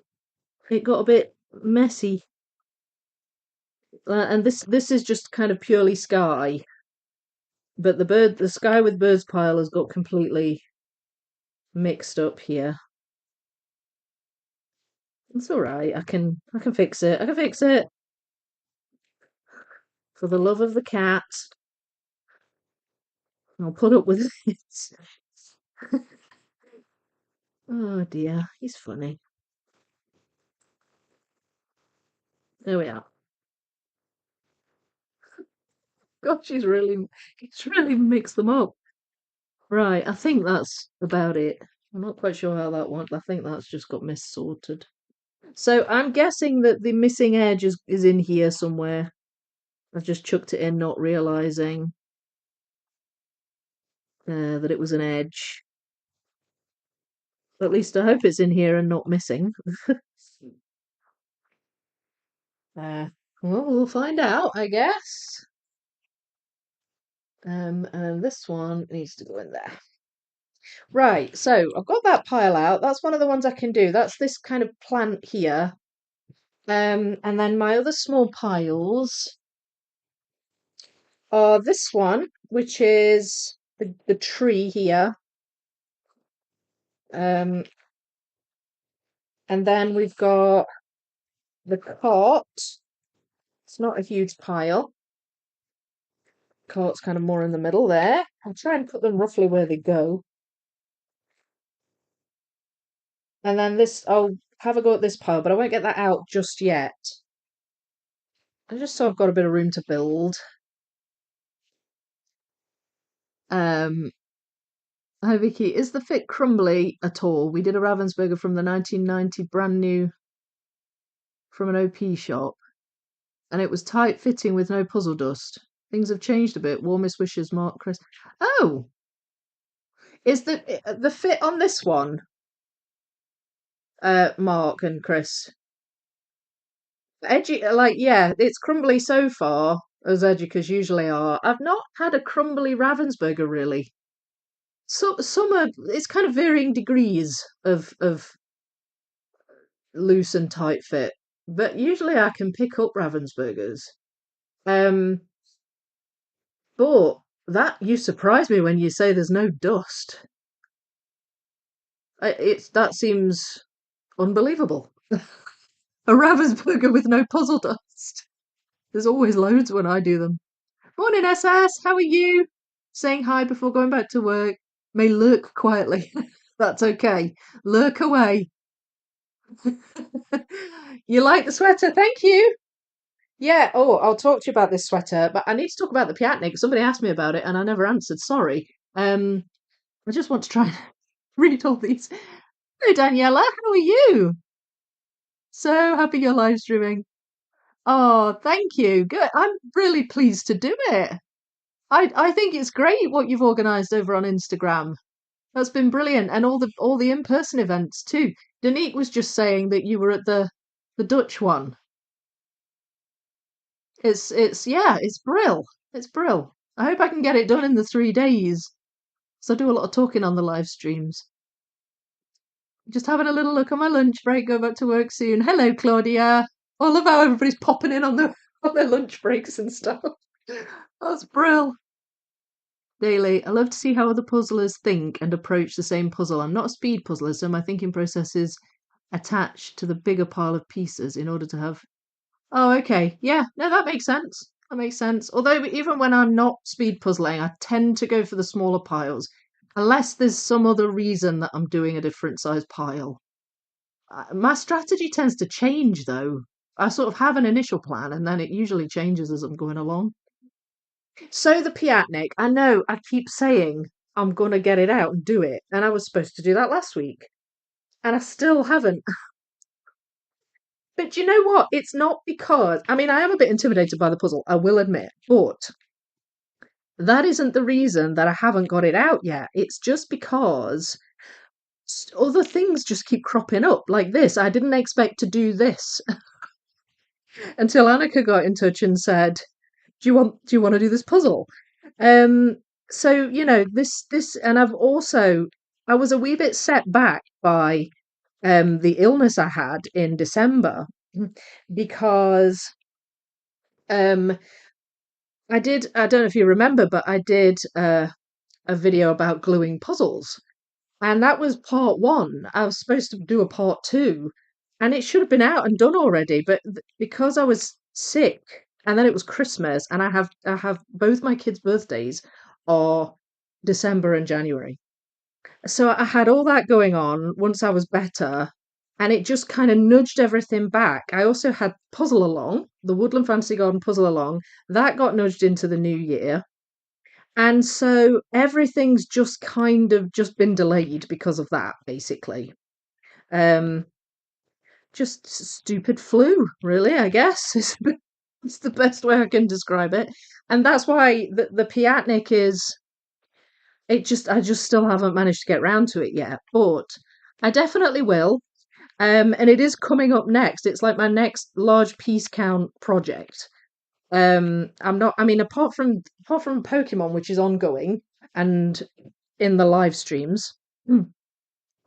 it got a bit messy. And this is just kind of purely sky, but the sky with birds pile has got completely mixed up here. It's all right. I can fix it. I can fix it. For the love of the cat, I'll put up with it. Oh dear, he's funny. There we are. Gosh, he's really mixed them up. Right, I think that's about it. I'm not quite sure how that went. I think that's just got mis-sorted. So I'm guessing that the missing edge is in here somewhere. I've just chucked it in, not realizing that it was an edge. At least I hope it's in here and not missing. uh, well, we'll find out, I guess. And this one needs to go in there. Right, so I've got that pile out. That's one of the ones I can do. That's this kind of plant here. And then my other small piles are this one, which is the tree here. And then we've got the cot. It's not a huge pile. Cot's kind of more in the middle there. I'll try and put them roughly where they go. And then I'll have a go at this pile, but I won't get that out just yet. Just so I've got a bit of room to build. Hi Vicky, is the fit crumbly at all? We did a Ravensburger from the 1990 brand new from an OP shop, and it was tight fitting with no puzzle dust. Things have changed a bit. Warmest wishes, Mark, Chris. Oh, is the fit on this one, Mark and Chris? Edgy, like yeah, it's crumbly so far, as Educas usually are. I've not had a crumbly Ravensburger really. So some are, it's kind of varying degrees of loose and tight fit, but usually I can pick up Ravensburgers. Um, but that you surprise me when you say there's no dust. That seems unbelievable. A Ravensburger with no puzzle dust. There's always loads when I do them. Morning, SS. How are you? Saying hi before going back to work. May lurk quietly. That's okay. Lurk away. You like the sweater? Thank you. Yeah. Oh, I'll talk to you about this sweater, but I need to talk about the Piatnik. Somebody asked me about it, and I never answered. Sorry. I just want to try and read all these. Hello, Daniela. How are you? So happy you're live streaming. Oh, thank you. Good. I'm really pleased to do it. I think it's great what you've organised over on Instagram. That's been brilliant, and all the in-person events too. Danique was just saying that you were at the Dutch one. It's yeah, it's brill. It's brill. I hope I can get it done in the 3 days. So I do a lot of talking on the live streams. Just having a little look on my lunch break. Go back to work soon. Hello, Claudia. I love how everybody's popping in on on their lunch breaks and stuff. That's brill. Daily, I love to see how other puzzlers think and approach the same puzzle. I'm not a speed puzzler, so my thinking process is attached to the bigger pile of pieces in order to have. Oh, okay. Yeah, no, that makes sense. That makes sense. Although, even when I'm not speed puzzling, I tend to go for the smaller piles, unless there's some other reason that I'm doing a different size pile. My strategy tends to change, though. I sort of have an initial plan, and then it usually changes as I'm going along. So the Piatnik, I know I keep saying I'm gonna get it out and do it, and I was supposed to do that last week, and I still haven't. But you know what? It's not because I mean I am a bit intimidated by the puzzle, I will admit, but that isn't the reason that I haven't got it out yet. It's just because other things just keep cropping up, like this. I didn't expect to do this until Annika got in touch and said, "Do you want to do this puzzle?" Um, so this, and I was a wee bit set back by the illness I had in December because um I don't know if you remember, but I did a video about gluing puzzles, and that was part one. I was supposed to do a part two, and it should have been out and done already, but because I was sick, and then it was Christmas, and I have both my kids' birthdays are December and January. So I had all that going on once I was better, and it just kind of nudged everything back. I also had Puzzle Along, the Woodland Fantasy Garden Puzzle Along, that got nudged into the new year. And so everything's just kind of just been delayed because of that, basically. Um, just stupid flu, really, I guess. It's the best way I can describe it. And that's why the Piatnik is I just still haven't managed to get round to it yet, but I definitely will. And it is coming up next. It's like my next large piece count project. I'm not. I mean, apart from Pokemon, which is ongoing and in the live streams,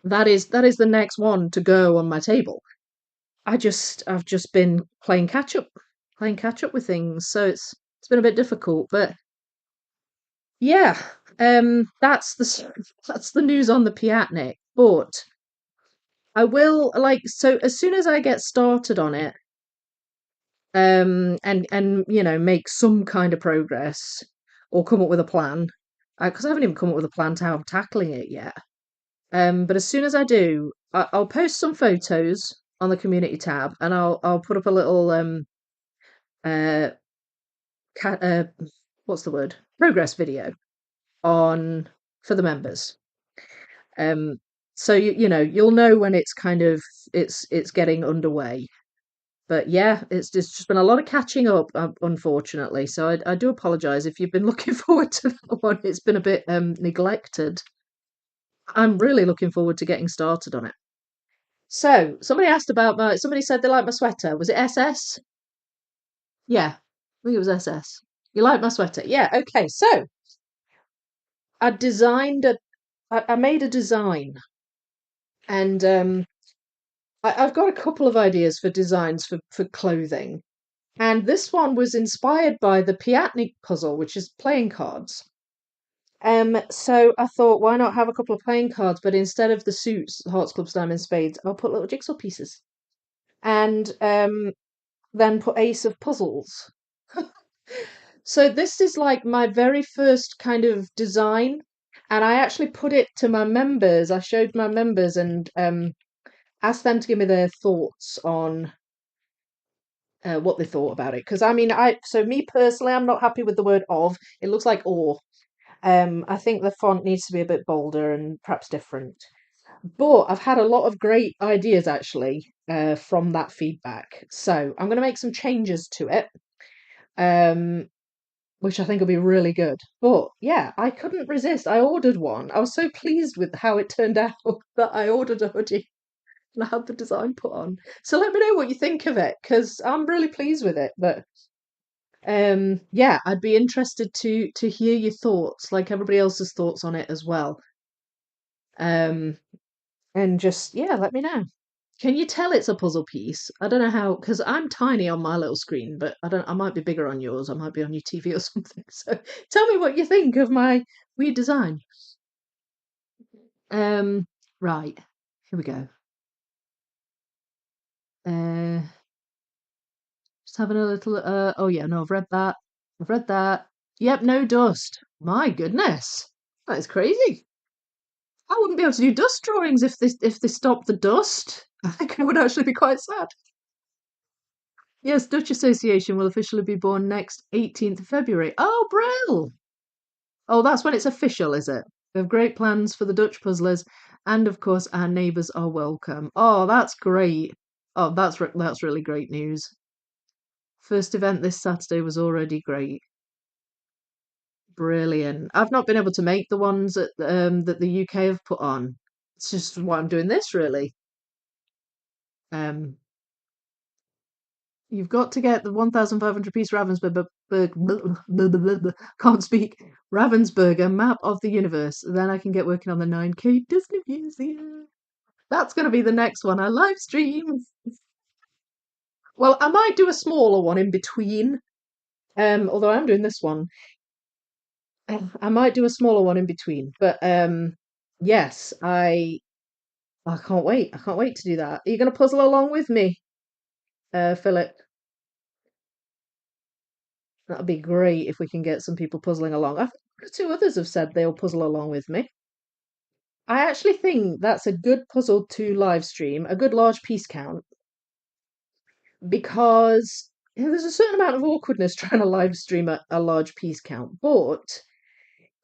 that is the next one to go on my table. I've just been playing catch up with things, so it's been a bit difficult, but yeah, that's the news on the Piatnik. But I will so as soon as I get started on it, and make some kind of progress or come up with a plan, because I haven't even come up with a plan to how I'm tackling it yet. But as soon as I do, I'll post some photos on the community tab, and I'll put up a little uh, ca- uh what's the word progress video on for the members. Um, so you'll know when it's kind of it's getting underway. But yeah, it's just been a lot of catching up, unfortunately. So I do apologise if you've been looking forward to that one. It's been a bit neglected. I'm really looking forward to getting started on it. So somebody said they liked my sweater. Was it SS? Yeah, I think it was SS. You like my sweater? Yeah. Okay. So I designed I made a design, and I've got a couple of ideas for designs for clothing. And this one was inspired by the Piatnik puzzle, which is playing cards. So I thought, why not have a couple of playing cards, but instead of the suits, hearts, clubs, diamonds, spades, I'll put little jigsaw pieces, and then put ace of puzzles. So this is like my very first kind of design, and I actually put it to my members. I showed my members and asked them to give me their thoughts on what they thought about it. Because I mean, so me personally, I'm not happy with the word of. It looks like or. I think the font needs to be a bit bolder and perhaps different. But I've had a lot of great ideas actually from that feedback. So I'm going to make some changes to it, um, which I think will be really good. But yeah, I couldn't resist. I ordered one. I was so pleased with how it turned out that I ordered a hoodie and I had the design put on. So let me know what you think of it because I'm really pleased with it. But yeah, I'd be interested to hear your thoughts, like everybody else's thoughts on it as well. Um, and just yeah, let me know. Can you tell it's a puzzle piece? I don't know how, because I'm tiny on my little screen, but I don't. I might be bigger on yours. I might be on your TV or something. So tell me what you think of my weird design. Um, right, here we go. Uh, just having a little. Oh yeah, no, I've read that. I've read that. Yep, no dust. My goodness, that is crazy. I wouldn't be able to do dust drawings if they stopped the dust. I think I would actually be quite sad. Yes, Dutch Association will officially be born next 18th of February. Oh, Brill! Oh, that's when it's official, is it? We have great plans for the Dutch puzzlers, and of course, our neighbours are welcome. Oh, that's great. Oh, that's really great news. First event this Saturday was already great. Brilliant. I've not been able to make the ones that the UK have put on. It's just why I'm doing this, really. Um, You've got to get the 1,500 piece Ravensburger can't speak Ravensburger map of the universe. Then I can get working on the 9K Disney Museum. That's going to be the next one I live stream. Well, I might do a smaller one in between. Although I'm doing this one, I might do a smaller one in between. But yes, I can't wait. I can't wait to do that. Are you going to puzzle along with me, Philip? That'd be great if we can get some people puzzling along. I think two others have said they'll puzzle along with me. I actually think that's a good puzzle to live stream, a good large piece count, because there's a certain amount of awkwardness trying to live stream a large piece count, but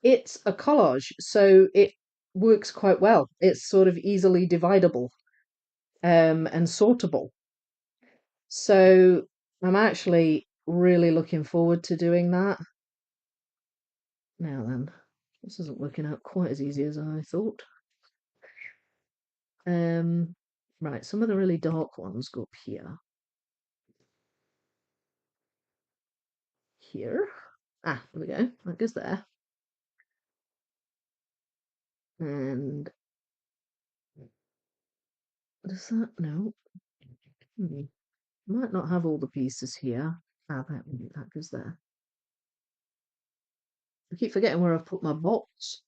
it's a collage, so it works quite well. It's sort of easily dividable and sortable. So I'm actually really looking forward to doing that. Now then, this isn't working out quite as easy as I thought. Um, right, some of the really dark ones go up here. Here. Ah, there we go. That goes there. And does that? No. Might not have all the pieces here. Ah, that goes there. I keep forgetting where I've put my box.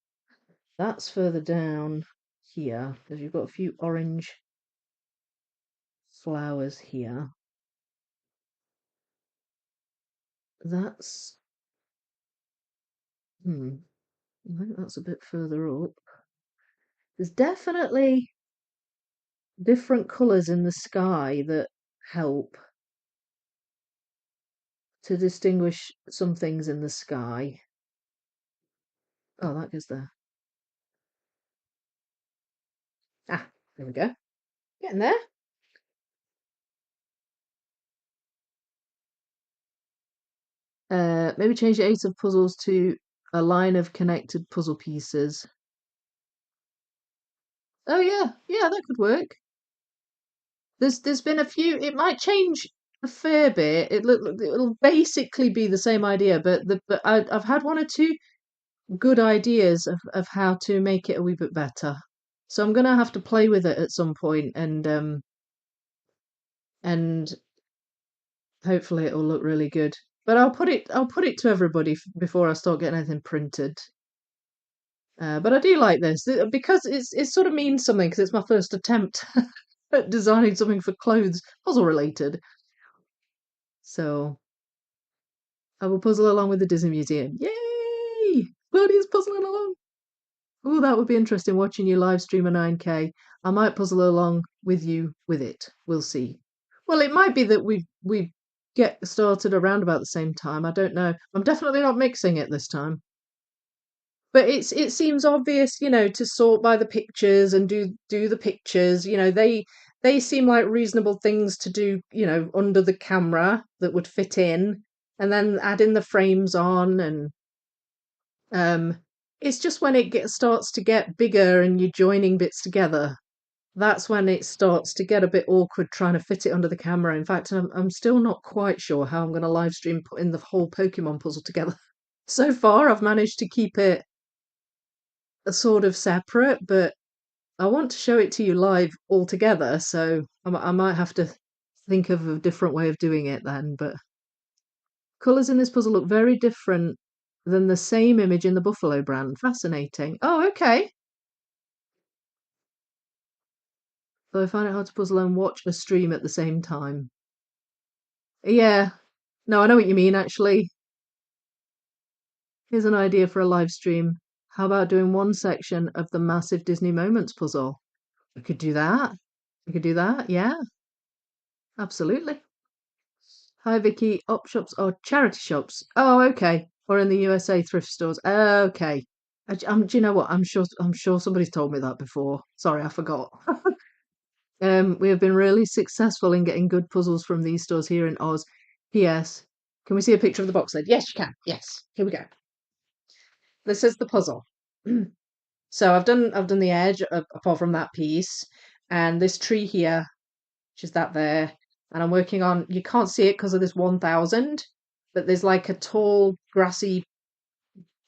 That's further down here because you've got a few orange flowers here. That's I think that's a bit further up. There's definitely different colours in the sky that help to distinguish some things in the sky. Oh, that goes there. Ah, there we go. Getting there. Maybe change the eight of puzzles to a line of connected puzzle pieces. Oh yeah, yeah, that could work. There's been a few. It might change a fair bit. It'll basically be the same idea, but I've had one or two good ideas of how to make it a wee bit better. So I'm gonna have to play with it at some point and hopefully it'll look really good. But I'll put it to everybody before I start getting anything printed. But I do like this because it sort of means something because it's my first attempt at designing something for clothes, puzzle related. So I will puzzle along with the Disney Museum. Yay! Claudia's puzzling along. Oh, that would be interesting watching you live stream a 9K. I might puzzle along with you with it. We'll see. Well, it might be that we get started around about the same time. I don't know. I'm definitely not mixing it this time. But it seems obvious, to sort by the pictures and do the pictures. They seem like reasonable things to do, under the camera that would fit in, and then adding the frames on, and it's just when starts to get bigger and you're joining bits together. That's when it starts to get a bit awkward trying to fit it under the camera. In fact, I'm still not quite sure how I'm going to live stream putting the whole Pokemon puzzle together. So far, I've managed to keep it sort of separate, but I want to show it to you live all together, so I might have to think of a different way of doing it then. But colours in this puzzle look very different than the same image in the Buffalo brand. Fascinating. Oh, okay. So I find it hard to puzzle and watch a stream at the same time. Yeah. No, I know what you mean, actually. Here's an idea for a live stream. How about doing one section of the massive Disney Moments puzzle? We could do that. We could do that, yeah. Absolutely. Hi, Vicky. Op shops are charity shops. Oh, okay. Or in the USA, thrift stores. Okay. Do you know what? I'm sure somebody's told me that before. Sorry, I forgot. We have been really successful in getting good puzzles from these stores here in Oz. P.S. Can we see a picture of the box lid? Yes, you can. Yes. Here we go. This is the puzzle. So I've done the edge apart from that piece, and this tree here, which is that there, and I'm working on. You can't see it because of this 1000, but there's like a tall grassy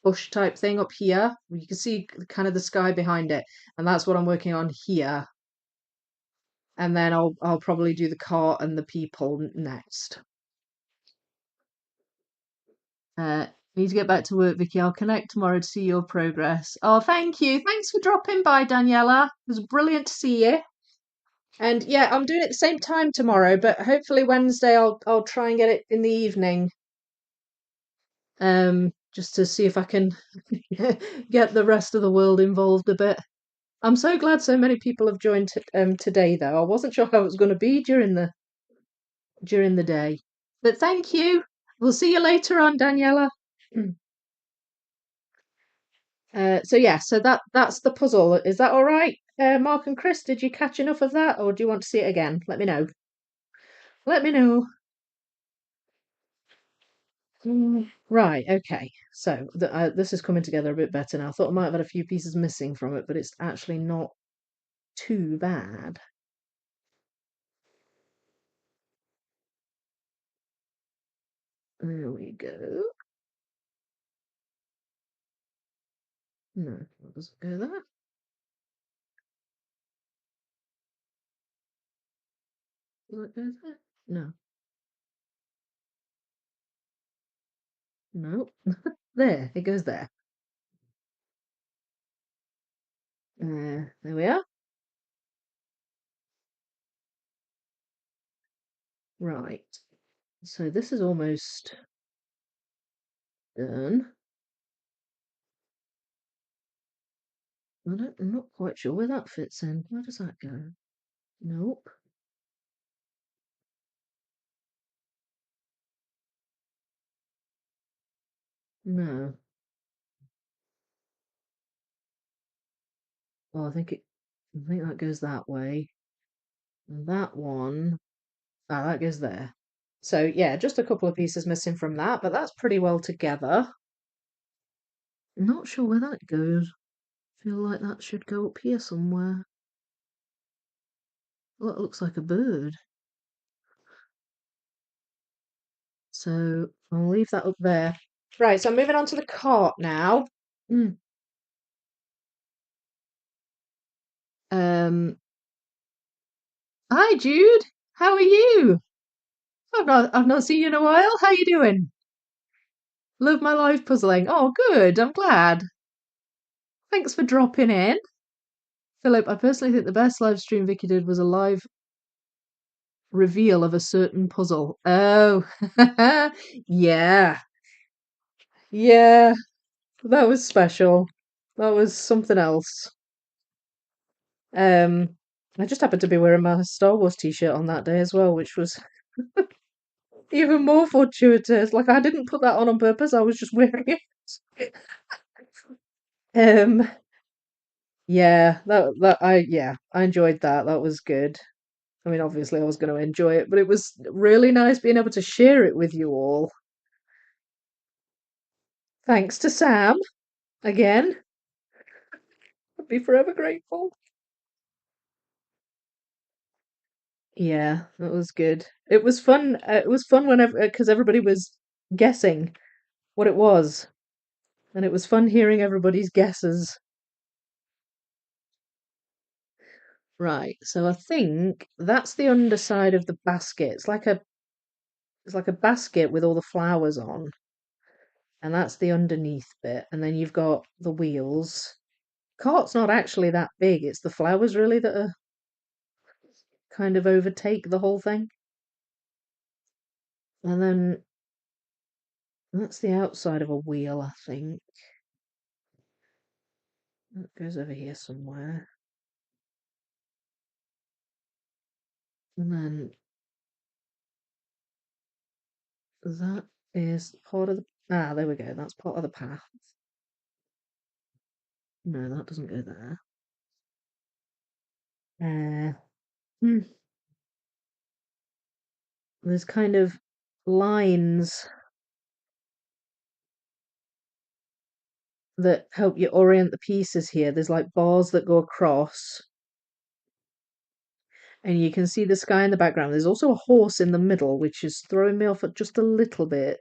bush type thing up here. You can see kind of the sky behind it, and that's what I'm working on here. And then I'll probably do the cart and the people next. Need to get back to work, Vicky. I'll connect tomorrow to see your progress. Oh, thank you. Thanks for dropping by, Daniela. It was brilliant to see you. And yeah, I'm doing it at the same time tomorrow, but hopefully Wednesday I'll try and get it in the evening. Just to see if I can get the rest of the world involved a bit. I'm so glad so many people have joined today, though. I wasn't sure how it was going to be during the day. But thank you. We'll see you later on, Daniela. So yeah, so that's the puzzle. Is that all right? Mark and Chris, did you catch enough of that, or do you want to see it again? Let me know. Let me know. Right, okay. So this is coming together a bit better now. I thought I might have had a few pieces missing from it, but it's actually not too bad. There we go. No, it doesn't go there. Does it go there? No. Nope. There, it goes there. There we are. Right. So this is almost done. I'm not quite sure where that fits in. Where does that go? Nope. No. Oh, I think that goes that way. And that one, that goes there. So yeah, just a couple of pieces missing from that, but that's pretty well together. Not sure where that goes. Feel like that should go up here somewhere. Well, it looks like a bird. So I'll leave that up there. Right, so I'm moving on to the cart now. Um, Hi Jude, how are you? I've not seen you in a while. How you doing? Love my live puzzling. Oh, good. I'm glad. Thanks for dropping in. Philip, I personally think the best live stream Vicky did was a live reveal of a certain puzzle. Oh, yeah. Yeah, that was special. That was something else. Um, I just happened to be wearing my Star Wars t-shirt on that day as well, which was even more fortuitous. Like I didn't put that on purpose. I was just wearing it. Um, yeah, I enjoyed that. That was good. I mean, obviously I was going to enjoy it, but it was really nice being able to share it with you all. Thanks to Sam again. I'll be forever grateful. Yeah, that was good. It was fun. It was fun whenever because everybody was guessing what it was, and it was fun hearing everybody's guesses. Right, so I think that's the underside of the basket. It's like a basket with all the flowers on, and that's the underneath bit. And then you've got the wheels. Cart's not actually that big. It's the flowers really that are kind of overtake the whole thing. And then that's the outside of a wheel, I think. That goes over here somewhere. And then that is part of the. Ah, there we go. That's part of the path. No, that doesn't go there. Uh, hmm, there's kind of lines that help you orient the pieces here. There's like bars that go across, and you can see the sky in the background. There's also a horse in the middle, which is throwing me off at just a little bit.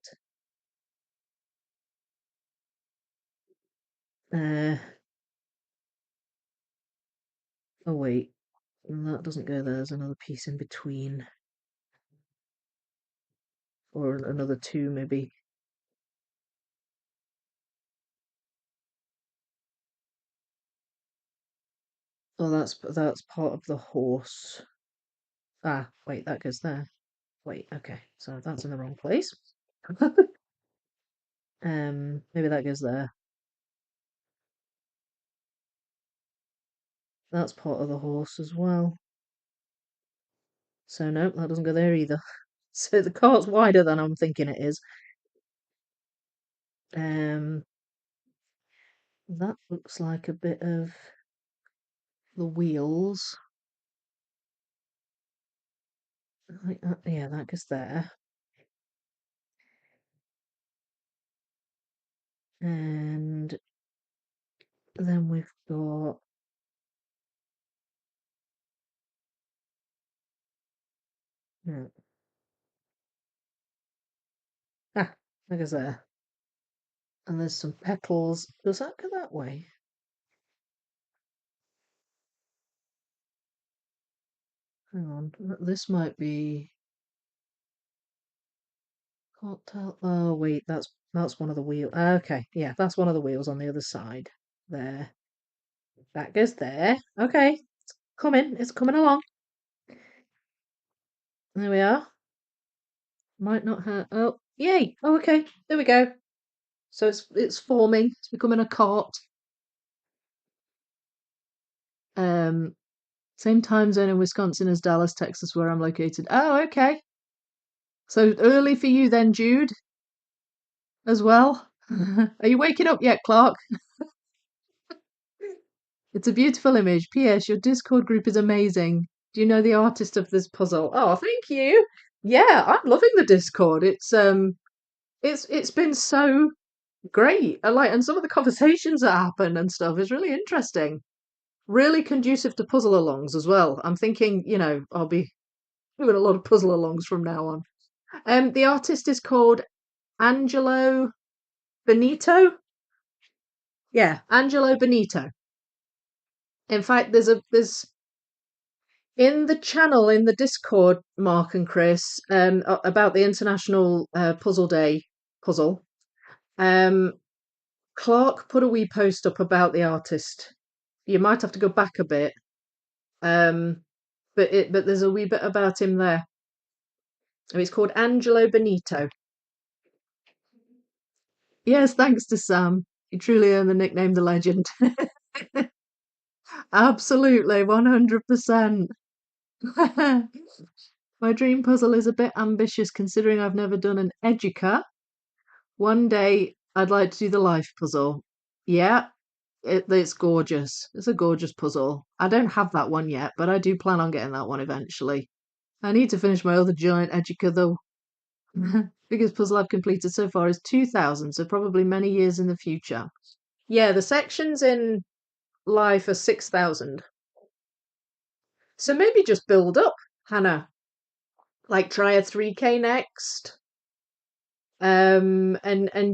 Uh, oh wait, that doesn't go there. There's another piece in between, or another two maybe. Oh, that's part of the horse. Ah, wait, that goes there. Wait, okay, so that's in the wrong place. Maybe that goes there. That's part of the horse as well. So no, that doesn't go there either. So the cart's wider than I'm thinking it is. Um, that looks like a bit of the wheels. Like that, yeah, that goes there. And then we've got no. Ah, that goes there. And there's some petals. Does that go that way? Hang on. This might be. Can't tell. Oh wait, that's one of the wheels. Okay, yeah, that's one of the wheels on the other side. There. That goes there. Okay, it's coming. It's coming along. There we are. Might not have. Oh, yay! Oh, okay. There we go. So it's forming. It's becoming a cart. Um, Same time zone in Wisconsin as Dallas, Texas, where I'm located. Oh, okay. So early for you then, Jude, as well. Are you waking up yet, Clark? It's a beautiful image. P.S. Your Discord group is amazing. Do you know the artist of this puzzle? Oh, thank you. Yeah, I'm loving the Discord. It's been so great. And some of the conversations that happen and stuff is really interesting. Really conducive to puzzle alongs as well. I'm thinking, I'll be doing a lot of puzzle alongs from now on. The artist is called Angelo Benito. Yeah, Angelo Benito. In fact, there's in the channel in the Discord, Mark and Chris, about the International Puzzle Day puzzle. Clark put a wee post up about the artist. You might have to go back a bit, um, but there's a wee bit about him there. Oh, it's called Angelo Benito. Yes, thanks to Sam. You truly earned the nickname the legend. Absolutely, 100%. My dream puzzle is a bit ambitious considering I've never done an Educa. One day I'd like to do the life puzzle. Yeah, it's gorgeous. It's a gorgeous puzzle. I don't have that one yet, but I do plan on getting that one eventually. I need to finish my other giant Educa though. Biggest puzzle I've completed so far is 2000, so probably many years in the future. Yeah, the sections in life are 6,000. So maybe just build up, Hannah. Like try a 3K next. And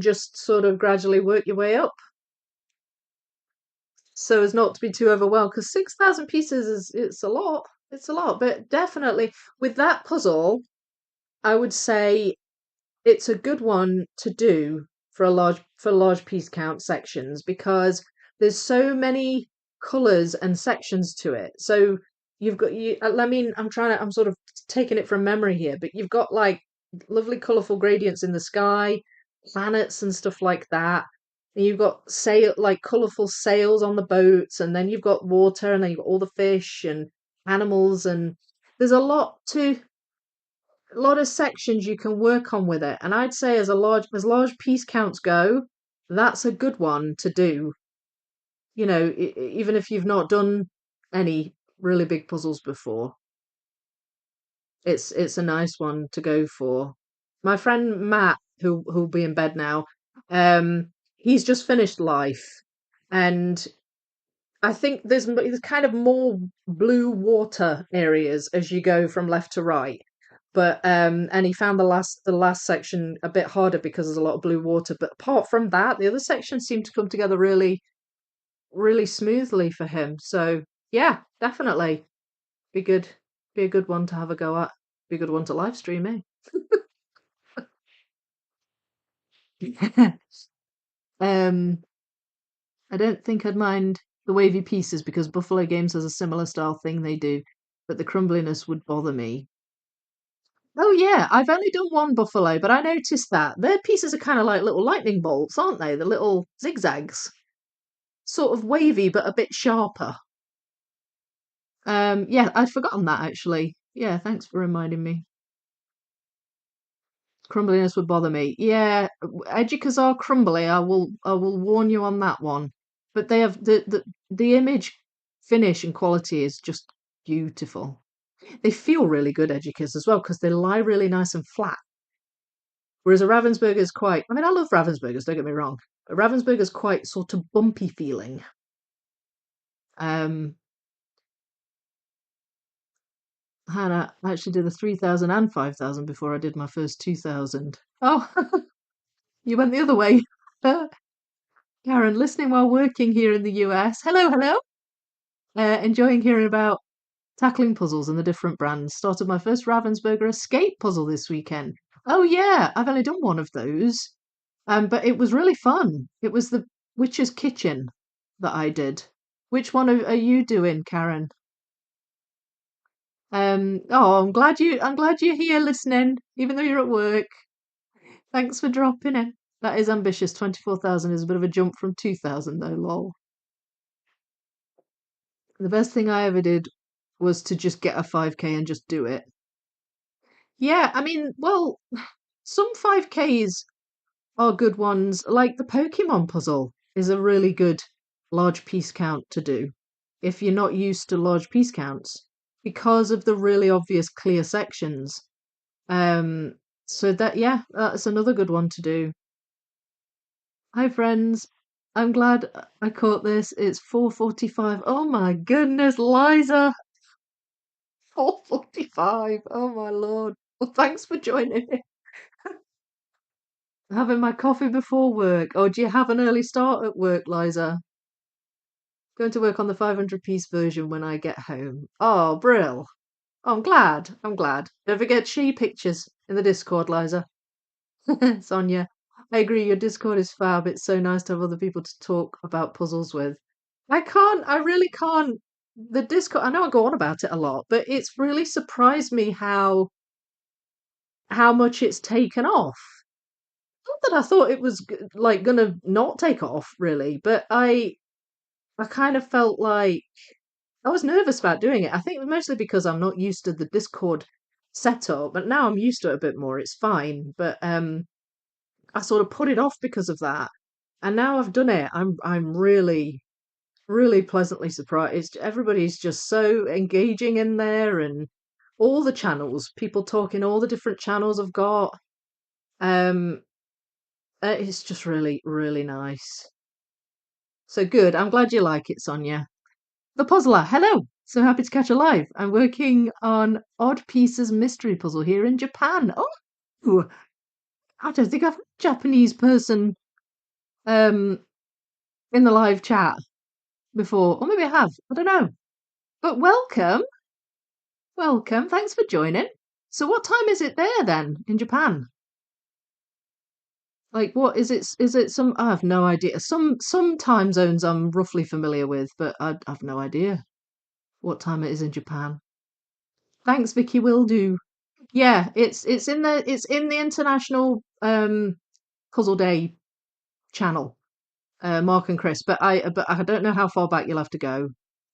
just sort of gradually work your way up so as not to be too overwhelmed because 6,000 pieces is it's a lot. It's a lot, but definitely with that puzzle, I would say it's a good one to do for large piece count sections because there's so many colors and sections to it. So you've got you I mean I'm sort of taking it from memory here, but you've got like lovely colorful gradients in the sky, planets and stuff like that. And you've got like colorful sails on the boats, and then you've got water, and then you've got all the fish and animals, and there's a lot of sections you can work on with it. And I'd say as large piece counts go, that's a good one to do. You know, even if you've not done any really big puzzles before, it's a nice one to go for. My friend Matt, who'll be in bed now, he's just finished Life, and I think there's kind of more blue water areas as you go from left to right. But and he found the last section a bit harder because there's a lot of blue water. But apart from that, the other sections seem to come together really, really smoothly for him. So yeah, definitely be good. Be a good one to have a go at. Be a good one to live stream, eh? um, I don't think I'd mind the wavy pieces because Buffalo Games has a similar style thing they do, but the crumbliness would bother me. Oh yeah, I've only done one buffalo, but I noticed that their pieces are kind of like little lightning bolts, aren't they? The little zigzags, sort of wavy but a bit sharper. Yeah, I'd forgotten that actually. Yeah, thanks for reminding me. Crumbliness would bother me. Yeah, Educas are crumbly. I will warn you on that one. But they have the image finish and quality is just beautiful. They feel really good Educas as well because they lie really nice and flat. Whereas a Ravensburger is quite, I mean, I love Ravensburgers, don't get me wrong. But Ravensburger is quite sort of bumpy feeling. Um, Hannah, I actually did the 3,000 and 5,000 before I did my first 2,000. Oh, you went the other way. Karen, listening while working here in the US. Hello, hello. Enjoying hearing about tackling puzzles and the different brands. Started my first Ravensburger escape puzzle this weekend. Oh yeah, I've only done one of those. But it was really fun. It was the Witch's Kitchen that I did. Which one are you doing, Karen? Oh, I'm glad you're here listening, even though you're at work. Thanks for dropping in. That is ambitious. 24,000 is a bit of a jump from 2,000 though, lol. The best thing I ever did was to just get a 5K and just do it. Yeah, I mean, well, some 5Ks are good ones. Like the Pokemon puzzle is a really good large piece count to do if you're not used to large piece counts because of the really obvious clear sections. Um, so that yeah, that's another good one to do. Hi friends. I'm glad I caught this. It's 4:45. Oh my goodness, Liza. 4:45. Oh my lord. Well, thanks for joining me. Having my coffee before work. Or do you have an early start at work, Liza? Going to work on the 500-piece version when I get home. Oh, Brill. Oh, I'm glad. I'm glad. Don't forget she pictures in the Discord, Liza. Sonia. I agree, your Discord is fab. It's so nice to have other people to talk about puzzles with. I really can't. The Discord, I know I go on about it a lot, but it's really surprised me how much it's taken off. not that I thought it was like gonna not take off really, but I kind of felt like I was nervous about doing it. I think mostly because I'm not used to the Discord setup, but now I'm used to it a bit more. It's fine, but I sort of put it off because of that. And now I've done it. I'm really really pleasantly surprised. Everybody's just so engaging in there and all the channels, people talking all the different channels I've got. Um it's just really really nice. So good. I'm glad you like it, Sonia. The Puzzler, hello! So happy to catch you live. I'm working on Odd Pieces Mystery Puzzle here in Japan. Oh, I don't think I've had a Japanese person um, in the live chat before. Or maybe I have. I don't know. But welcome. Welcome. Thanks for joining. So what time is it there then in Japan? Like what is it? Is it some? I have no idea. Some time zones I'm roughly familiar with, but I've no idea what time it is in Japan. Thanks, Vicky. Will do. Yeah, it's in the international Puzzle Day channel, Mark and Chris. But I don't know how far back you'll have to go.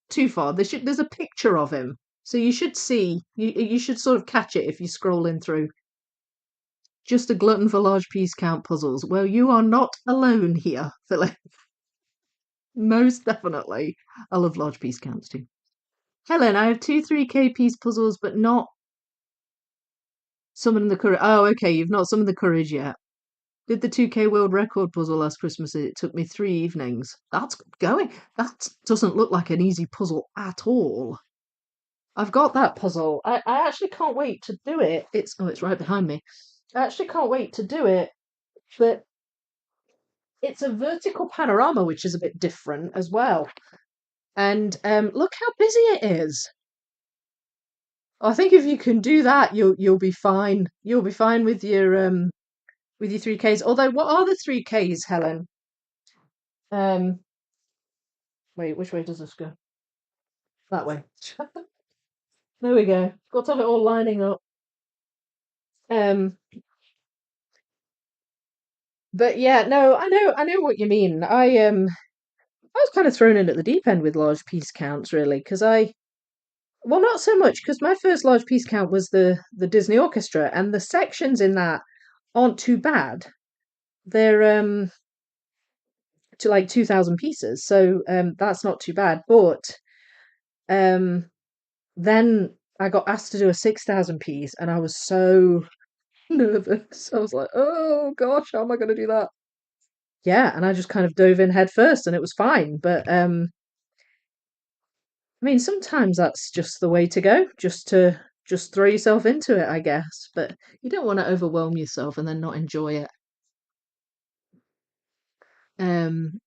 Too far. There's a picture of him, so you should see. You should sort of catch it if you scroll in through. Just a glutton for large piece count puzzles. Well, you are not alone here, Philip. Most definitely. I love large piece counts too. Helen, I have two 3K piece puzzles, but not summoning the courage. Oh, okay, you've not summoned the courage yet. Did the 2K world record puzzle last Christmas. It took me 3 evenings. That's going. That doesn't look like an easy puzzle at all. I've got that puzzle. I actually can't wait to do it. It's right behind me. I actually can't wait to do it. But it's a vertical panorama, which is a bit different as well. And look how busy it is. I think if you can do that, you'll be fine. You'll be fine with your 3Ks. Although, what are the 3Ks, Helen? Um, Wait, which way does this go? That way. There we go. Got to have it all lining up. Um, but yeah, no, I know what you mean. I was kind of thrown in at the deep end with large piece counts, really, because well, not so much, because my first large piece count was the Disney Orchestra, and the sections in that aren't too bad. They're to like 2,000 pieces, so that's not too bad. But um, then I got asked to do a 6,000 piece, and I was so nervous. I was like, oh gosh, how am I going to do that? Yeah, and I just kind of dove in head first, and it was fine. But I mean, sometimes that's just the way to go, just throw yourself into it, I guess. But you don't want to overwhelm yourself and then not enjoy it. Um,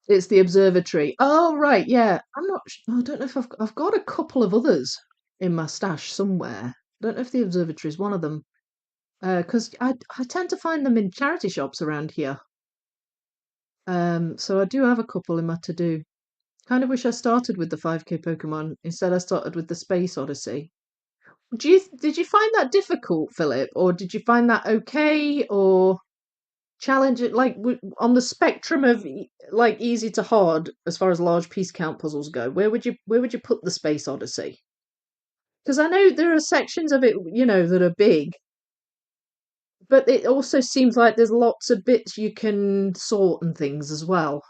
it's the observatory. Oh right, yeah. I'm not. I don't know if I've got a couple of others in my stash somewhere. I don't know if the observatory is one of them. Because I tend to find them in charity shops around here. So I do have a couple in my to do. Kind of wish I started with the 5K Pokemon. Instead, I started with the Space Odyssey. Did you find that difficult, Philip, or did you find that okay, or challenging? Like on the spectrum of like easy to hard as far as large piece count puzzles go, where would you put the Space Odyssey? Because I know there are sections of it, that are big, but it also seems like there's lots of bits you can sort and things as well.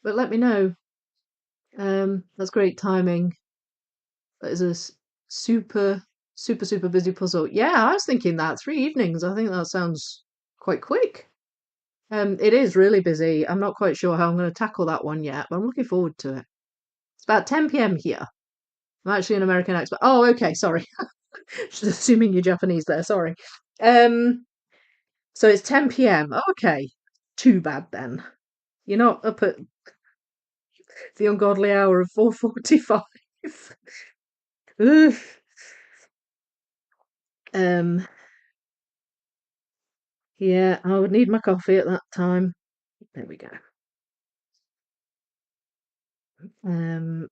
But let me know. That's great timing. That is a super, super, super busy puzzle. Yeah, I was thinking that 3 evenings. I think that sounds quite quick. It is really busy. I'm not quite sure how I'm going to tackle that one yet, but I'm looking forward to it. It's about 10 p.m. here. I'm actually an American expert. Oh, okay, sorry. Just assuming you're Japanese there. Sorry. Um, so it's 10 p.m. Okay, too bad then. You're not up at the ungodly hour of 4:45. Ugh. Um, yeah, I would need my coffee at that time. There we go. Um,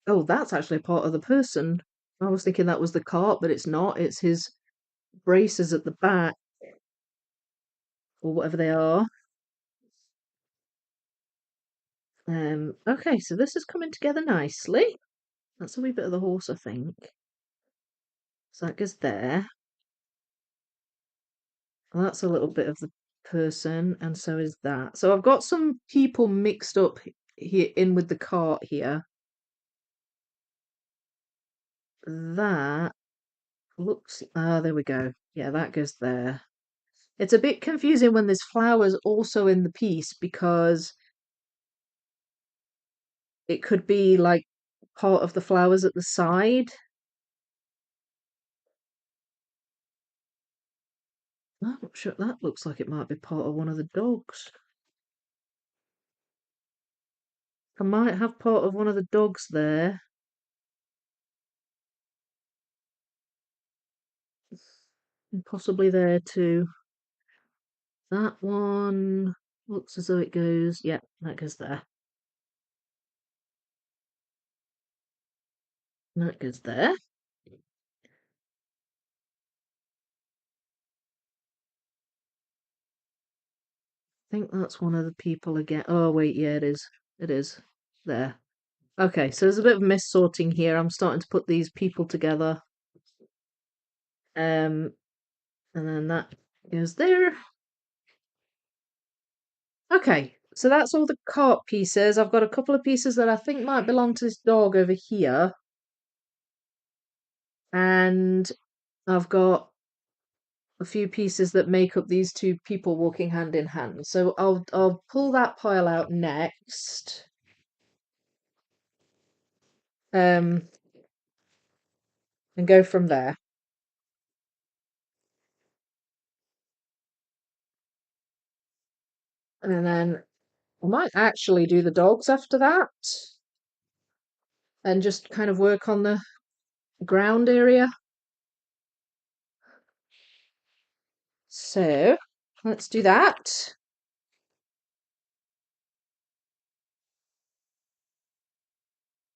oh, that's actually a part of the person. I was thinking that was the cart, but it's not. It's his braces at the back. or whatever they are. Okay, so this is coming together nicely. That's a wee bit of the horse, I think. So that goes there. And that's a little bit of the person, and so is that. So I've got some people mixed up here in with the cart here. That looks, there we go. Yeah, that goes there. It's a bit confusing when there's flowers also in the piece because it could be like part of the flowers at the side. I'm not sure. That looks like it might be part of one of the dogs. I might have part of one of the dogs there. And possibly there too. That one looks as though it goes. Yeah, that goes there. That goes there. I think that's one of the people again. Oh, wait, yeah, it is. It is. There. Okay, so there's a bit of mis-sorting here. I'm starting to put these people together. And then that goes there. Okay, so that's all the cart pieces. I've got a couple of pieces that I think might belong to this dog over here. And I've got a few pieces that make up these two people walking hand in hand. So I'll pull that pile out next. And go from there. And then I might actually do the dogs after that and just kind of work on the ground area. So let's do that.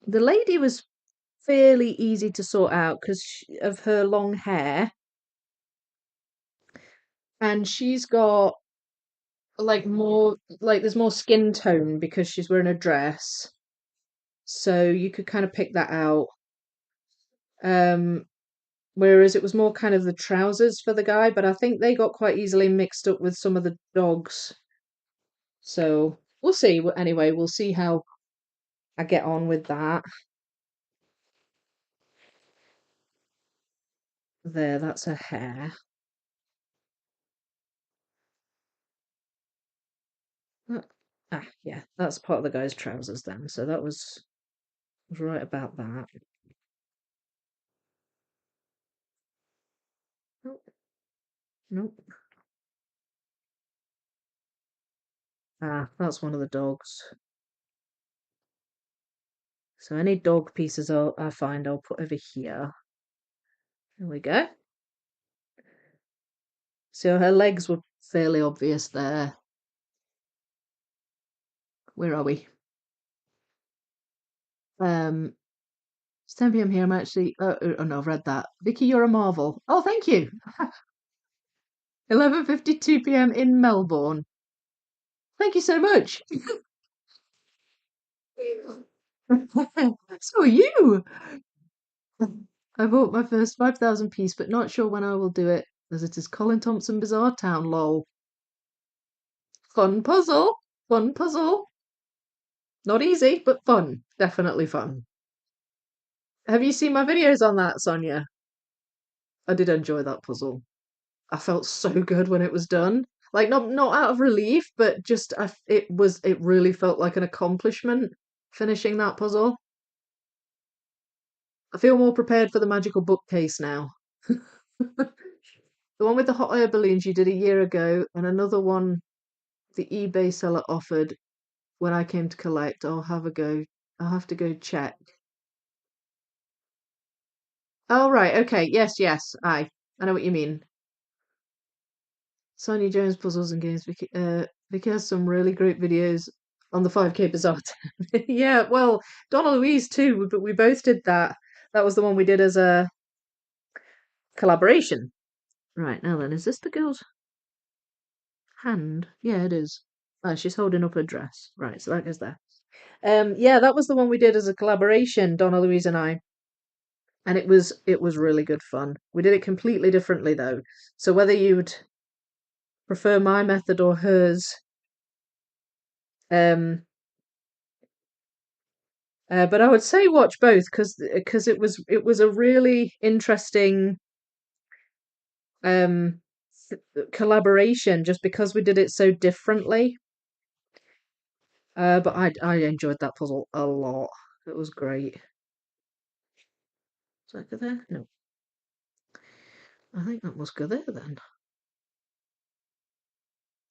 The lady was fairly easy to sort out because of her long hair. And she's got like more, like there's more skin tone because she's wearing a dress. So you could kind of pick that out. Um, Whereas it was more kind of the trousers for the guy, but I think they got quite easily mixed up with some of the dogs. So we'll see. Anyway, we'll see how I get on with that. There, that's her hair. Yeah, that's part of the guy's trousers then. So that was right about that. Nope, nope. That's one of the dogs. So any dog pieces I find, I'll put over here. There we go. So her legs were fairly obvious there. Where are we? It's 10 p.m. here. I'm actually. Oh no, I've read that. Vicky, you're a marvel. Oh, thank you. 11:52 p.m. in Melbourne. Thank you so much. So are you. I bought my first 5,000 piece, but not sure when I will do it, as it is Colin Thompson Bizarre Town. Lol. Fun puzzle. Fun puzzle. Not easy, but fun. Definitely fun. Have you seen my videos on that, Sonia? I did enjoy that puzzle. I felt so good when it was done. Like not out of relief, but just it really felt like an accomplishment finishing that puzzle. I feel more prepared for the magical bookcase now. The one with the hot air balloons you did a year ago, and another one the eBay seller offered when I came to collect. I'll have a go. I'll have to go check. Oh right, okay, yes. I know what you mean. Sonia Jones puzzles and games. Vicky has some really great videos on the 5K Bazaar. Yeah, well, Donna Louise too, but we both did that. That was the one we did as a collaboration. Right, now then, is this the girls? hand. Yeah, it is. Oh, she's holding up her dress. Right, so that goes there. Yeah, that was the one we did as a collaboration, Donna Louise and I, and it was really good fun. We did it completely differently though. So whether you'd prefer my method or hers, um, but I would say watch both because it was a really interesting um collaboration just because we did it so differently. But I enjoyed that puzzle a lot. It was great. Does that go there? No, I think that must go there then.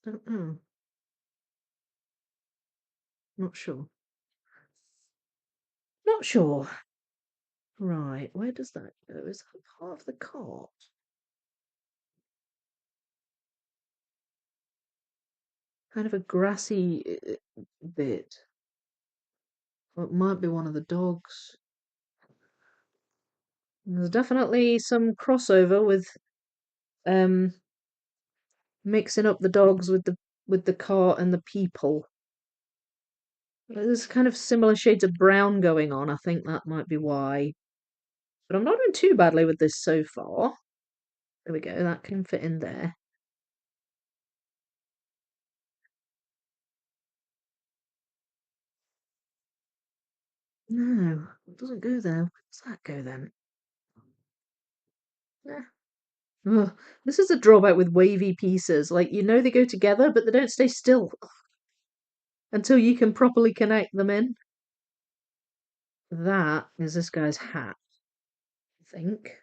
Don't know. Not sure. Not sure. Right, where does that go? Is that part of the cart? Kind of a grassy bit. Or it might be one of the dogs. There's definitely some crossover with um mixing up the dogs with the cart and the people. There's kind of similar shades of brown going on. I think that might be why. But I'm not doing too badly with this so far. There we go, that can fit in there. No, it doesn't go there. Where does that go then? Eh. Ugh, this is a drawback with wavy pieces. Like, they go together, but they don't stay still until you can properly connect them in. That is this guy's hat, I think.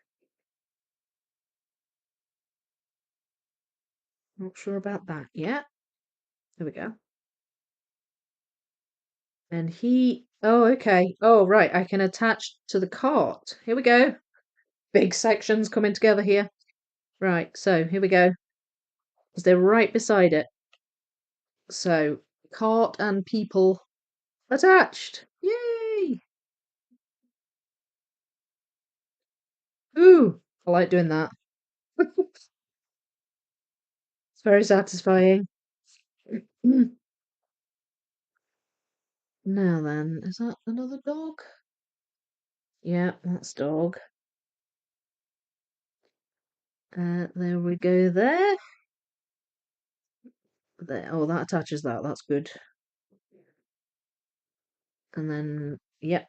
Not sure about that yet. There we go. And oh, okay. Oh, right. I can attach to the cart. Here we go. Big sections coming together here. Right. So here we go. 'Cause they're right beside it. So cart and people attached. Yay! Ooh, I like doing that. It's very satisfying. Now then, is that another dog? Yeah, that's dog. There we go there. There. Oh, that attaches that. That's good. And then, yep,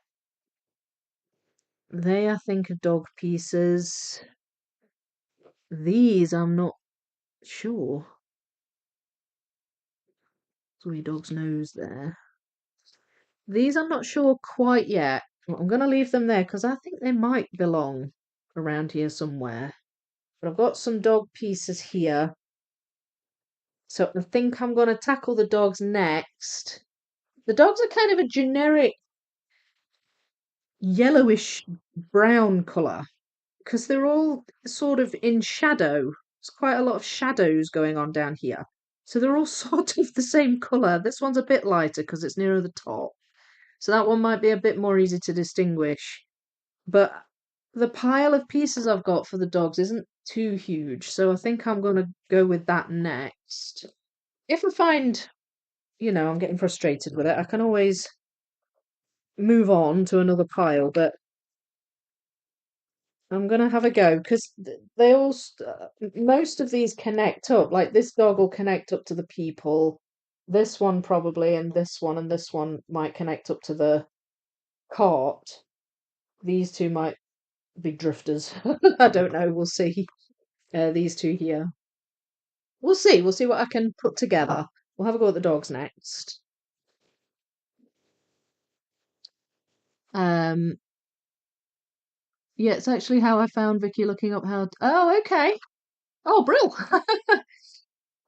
they I think are dog pieces. These I'm not sure. Three dog's nose there. These I'm not sure quite yet. Well, I'm going to leave them there because I think they might belong around here somewhere. But I've got some dog pieces here. So I think I'm going to tackle the dogs next. The dogs are kind of a generic yellowish brown colour because they're all sort of in shadow. There's quite a lot of shadows going on down here. So they're all sort of the same colour. This one's a bit lighter because it's nearer the top. So that one might be a bit more easy to distinguish. But the pile of pieces I've got for the dogs isn't too huge. So I think I'm going to go with that next. If I find, I'm getting frustrated with it, I can always move on to another pile. But I'm gonna have a go because they all most of these connect up. Like this dog will connect up to the people, this one probably, and this one might connect up to the cart. These two might be drifters. I don't know. We'll see. These two here. We'll see. We'll see what I can put together. We'll have a go at the dogs next. Um, yeah, it's actually how I found Vicky looking up how. Oh, okay. Oh, brill.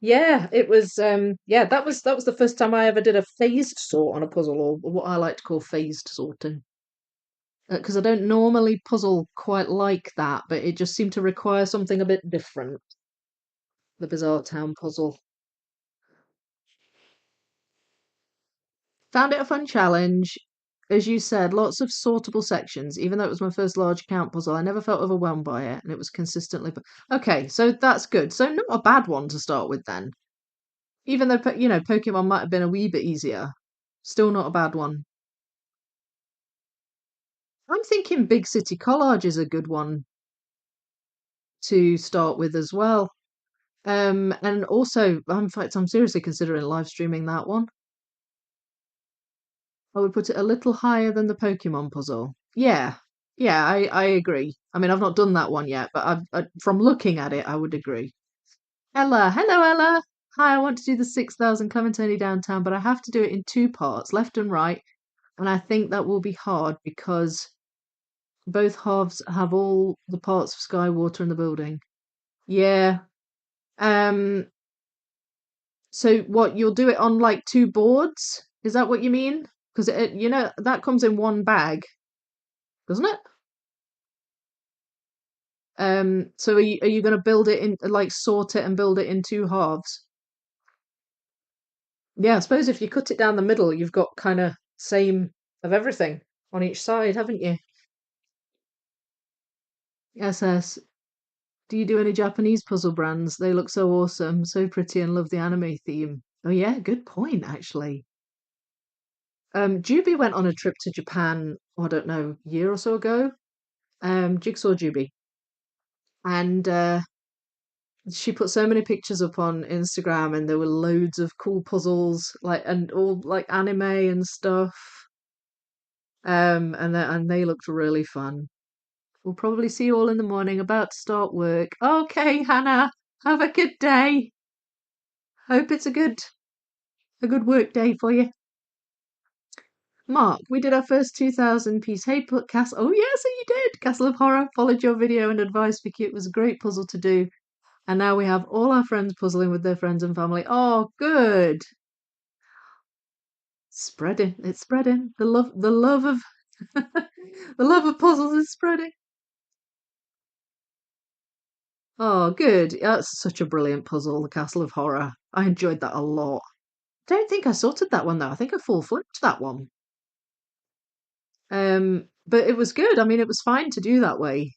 Yeah, it was yeah, that was the first time I ever did a phased sort on a puzzle, or what I like to call phased sorting. Because I don't normally puzzle quite like that, but it just seemed to require something a bit different. The Bizarre Town puzzle. Found it a fun challenge. As you said, lots of sortable sections. Even though it was my first large count puzzle, I never felt overwhelmed by it, and it was consistently. Okay, so that's good. So not a bad one to start with then. Even though, you know, Pokemon might have been a wee bit easier, still not a bad one. I'm thinking Big City Collage is a good one to start with as well. And also, in fact, I'm seriously considering live streaming that one. I would put it a little higher than the Pokemon puzzle. Yeah, yeah, I agree. I mean, I've not done that one yet, but from looking at it, I would agree. Ella, hello, Ella. Hi, I want to do the 6,000 Clementine downtown, but I have to do it in two parts, left and right, and I think that will be hard because both halves have all the parts of sky, water, and the building. Yeah. Um. So what? You'll do it on like two boards? Is that what you mean? Because you know, that comes in one bag, doesn't it? So are you going to build it in, like, sort it and build it in two halves? Yeah, I suppose if you cut it down the middle, you've got kind of same of everything on each side, haven't you? SS. Do you do any Japanese puzzle brands? They look so awesome, so pretty, and love the anime theme. Oh yeah, good point, actually. Juby went on a trip to Japan, I don't know, a year or so ago. Jigsaw Juby. And she put so many pictures up on Instagram, and there were loads of cool puzzles, like, and all like anime and stuff. And they looked really fun. We'll probably see you all in the morning, about to start work. Okay, Hannah, have a good day. Hope it's a good work day for you. Mark, we did our first 2,000 piece Hayput Castle. Oh, yeah, so you did. Castle of Horror. Followed your video and advice, Vicky. It was a great puzzle to do. And now we have all our friends puzzling with their friends and family. Oh, good. Spreading. It's spreading. The love of the love of puzzles is spreading. Oh, good. That's such a brilliant puzzle, the Castle of Horror. I enjoyed that a lot. Don't think I sorted that one though. I think I full flipped that one. But it was good. I mean, it was fine to do that way,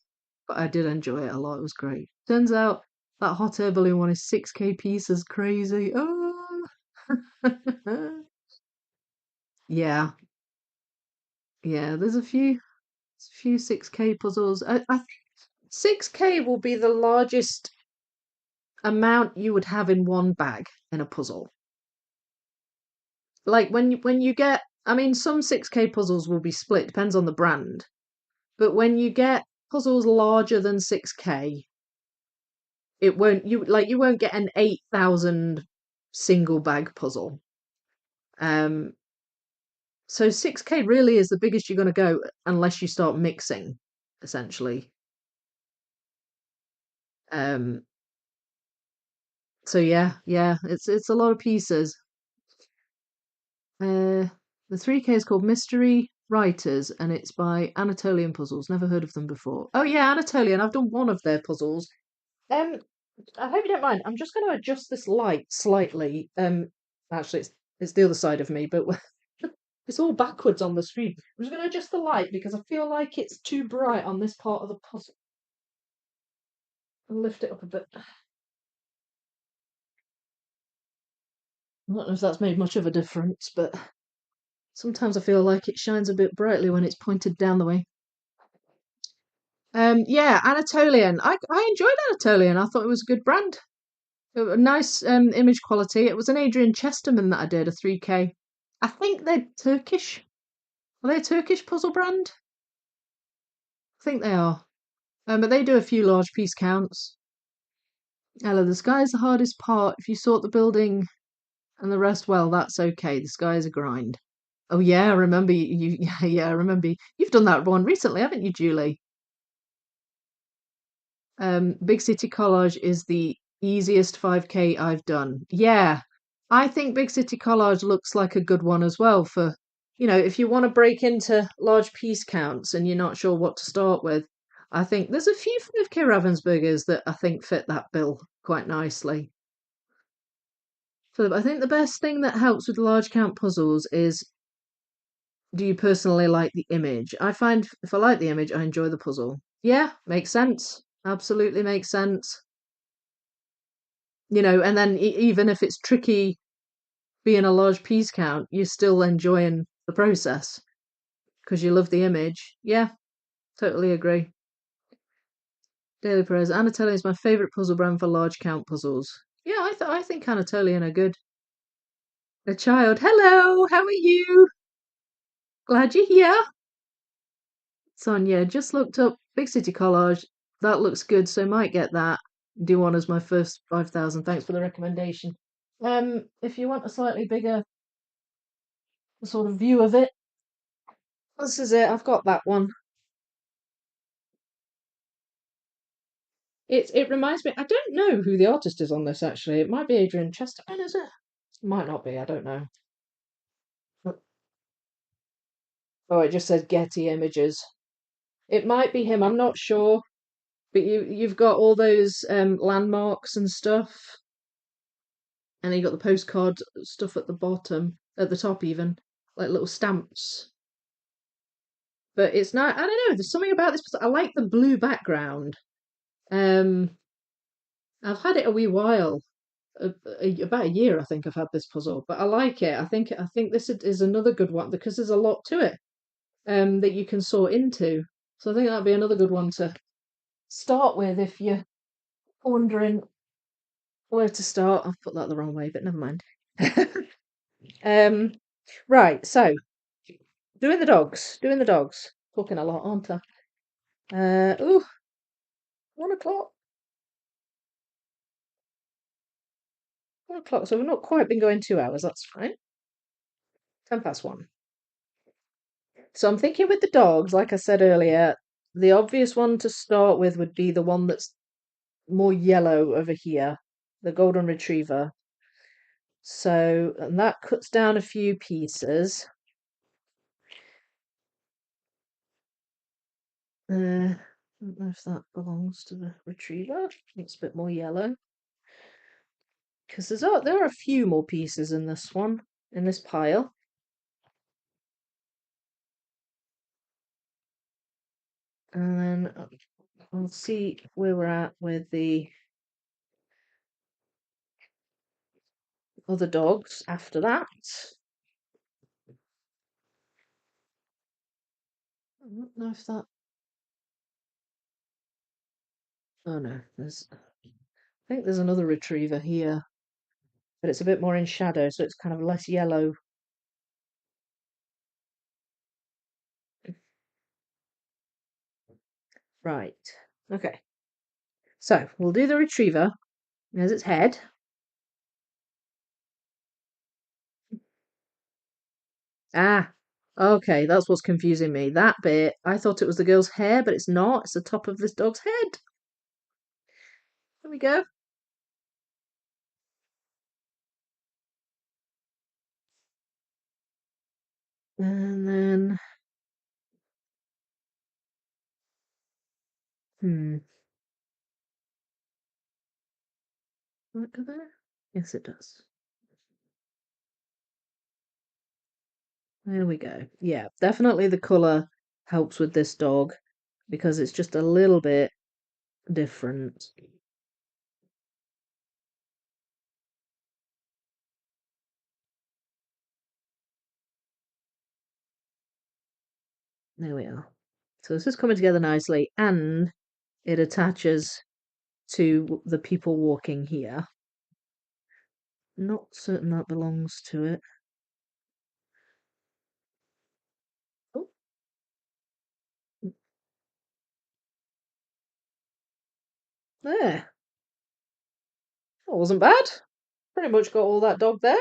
but I did enjoy it a lot. It was great. Turns out that hot air balloon one is 6K pieces. Crazy. Oh, yeah, yeah. There's a few 6K puzzles. I think 6K will be the largest amount you would have in one bag in a puzzle. Like when you get, I mean, some 6K puzzles will be split, depends on the brand. But when you get puzzles larger than 6K, you won't get an 8,000 single bag puzzle. Um, so 6K really is the biggest you're going to go unless you start mixing, essentially. Um, so yeah, it's a lot of pieces. The 3K is called Mystery Writers, and it's by Anatolian Puzzles. Never heard of them before. Oh yeah, Anatolian. I've done one of their puzzles. Um, I hope you don't mind. I'm just going to adjust this light slightly. Actually, it's the other side of me, but it's all backwards on the screen. I'm just going to adjust the light because I feel like it's too bright on this part of the puzzle. I'll lift it up a bit. I don't know if that's made much of a difference, but sometimes I feel like it shines a bit brightly when it's pointed down the way. Yeah, Anatolian. I enjoyed Anatolian. I thought it was a good brand. A nice image quality. It was an Adrian Chesterman that I did, a 3K. I think they're Turkish. Are they a Turkish puzzle brand? I think they are. But they do a few large piece counts. Ella, the sky is the hardest part. If you sort the building and the rest well, that's okay. The sky is a grind. Oh yeah, I remember you. Yeah, I remember you've done that one recently, haven't you, Julie? Big City Collage is the easiest 5K I've done. Yeah, I think Big City Collage looks like a good one as well for, if you want to break into large piece counts and you're not sure what to start with. I think there's a few 5K Ravensburgers that I think fit that bill quite nicely. Philip, I think the best thing that helps with large count puzzles is, do you personally like the image? I find if I like the image, I enjoy the puzzle. Yeah, makes sense. Absolutely makes sense. and then even if it's tricky being a large piece count, you're still enjoying the process because you love the image. Yeah, totally agree. Daily Prayers. Anatolian is my favourite puzzle brand for large count puzzles. Yeah, I think Anatolian are good. A child. Hello, how are you? Glad you're here. Sonia, just looked up Big City Collage. That looks good, so might get that. Do one as my first 5,000. Thanks for the recommendation. If you want a slightly bigger sort of view of it, this is it. I've got that one. It reminds me. I don't know who the artist is on this actually. It might be Adrian Chesterton, is it? Might not be. I don't know. Oh, it just says Getty Images. It might be him. I'm not sure. But you've got all those landmarks and stuff, and then you got the postcard stuff at the bottom, at the top even, like little stamps. But it's not. I don't know. There's something about this. I like the blue background. Um, I've had it a wee while, about a year, I think I've had this puzzle, but I like it. I think this is another good one because there's a lot to it, that you can sort into. So I think that'd be another good one to start with if you're wondering where to start. I've put that the wrong way, but never mind. Right, so doing the dogs. Talking a lot, aren't I? 1 o'clock. 1 o'clock. So we've not quite been going 2 hours. That's fine. 1:10. So I'm thinking with the dogs, like I said earlier, the obvious one to start with would be the one that's more yellow over here, the golden retriever. So, and that cuts down a few pieces. I don't know if that belongs to the retriever. It's a bit more yellow. Because there are a few more pieces in this one, in this pile. And then we'll see where we're at with the other dogs after that. I don't know if that. Oh no, I think there's another retriever here, but it's a bit more in shadow, so it's kind of less yellow. Right. Okay. So we'll do the retriever. There's its head. Ah, okay, that's what's confusing me. That bit, I thought it was the girl's hair, but it's not. It's the top of this dog's head. There we go. And then, does that go there? Yes, it does. There we go. Yeah, definitely the colour helps with this dog because it's just a little bit different. There we are. So this is coming together nicely and it attaches to the people walking here. Not certain that belongs to it. Oh. There. That wasn't bad. Pretty much got all that dog there.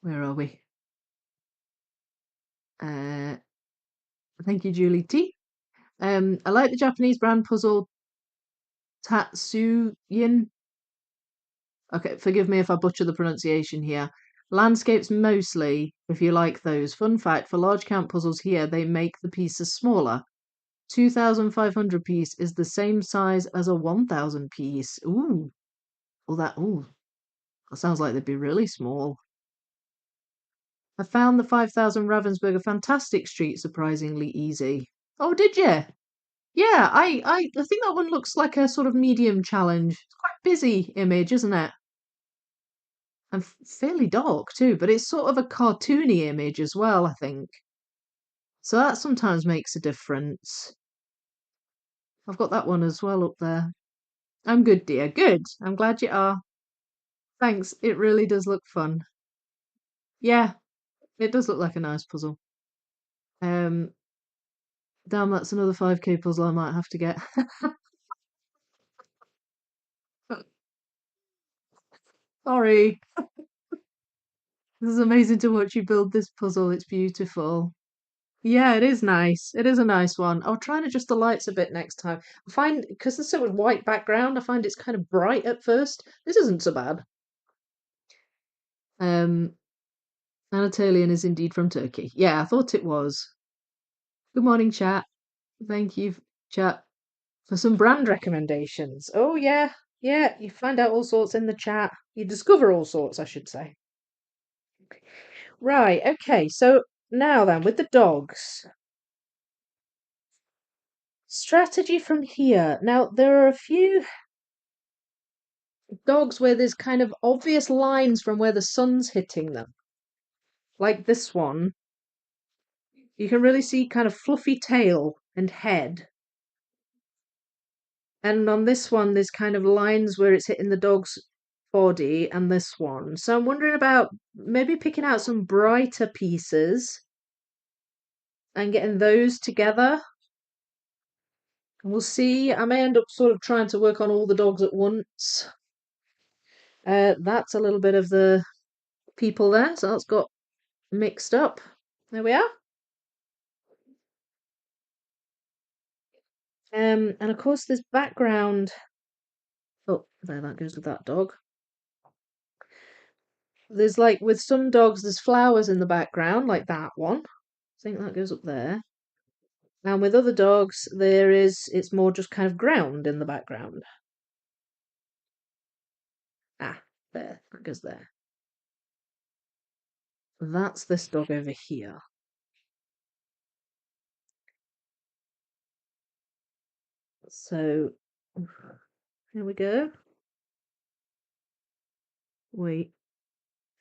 Where are we? Thank you, Julie T. I like the Japanese brand puzzle Tatsuyin. Okay, forgive me if I butcher the pronunciation here. Landscapes mostly, if you like those. Fun fact, for large count puzzles here, they make the pieces smaller. 2,500 piece is the same size as a 1,000 piece. Ooh. That sounds like they'd be really small. I found the 5,000 Ravensburg a fantastic street, surprisingly easy. Oh, did you? Yeah, I think that one looks like a sort of medium challenge. It's quite a busy image, isn't it? And fairly dark too, but it's sort of a cartoony image as well, I think. So that sometimes makes a difference. I've got that one as well up there. I'm good, dear. Good. I'm glad you are. Thanks. It really does look fun. Yeah, it does look like a nice puzzle. Um, Damn, that's another 5K puzzle I might have to get. Sorry. This is amazing to watch you build this puzzle. It's beautiful. Yeah, it is nice. It is a nice one. I'll try and adjust the lights a bit next time. I find because there's so much white background, I find it's kind of bright at first. This isn't so bad. Um, Anatolian is indeed from Turkey. Yeah, I thought it was. Good morning, chat. Thank you, chat, for some brand recommendations. Oh yeah, yeah. You find out all sorts in the chat. You discover all sorts, I should say. Right. Okay. So now then, with the dogs. Strategy from here. Now, there are a few dogs where there's kind of obvious lines from where the sun's hitting them. Like this one. You can really see kind of fluffy tail and head. And on this one, there's kind of lines where it's hitting the dog's body and this one. So I'm wondering about maybe picking out some brighter pieces and getting those together. And we'll see. I may end up sort of trying to work on all the dogs at once. That's a little bit of the people there, so that's got mixed up. There we are. And of course, this background. Oh, there, that goes with that dog. There's like with some dogs, there's flowers in the background, like that one. I think that goes up there. And with other dogs, it's more just kind of ground in the background. Ah, there, that goes there. That's this dog over here. So, here we go. Wait,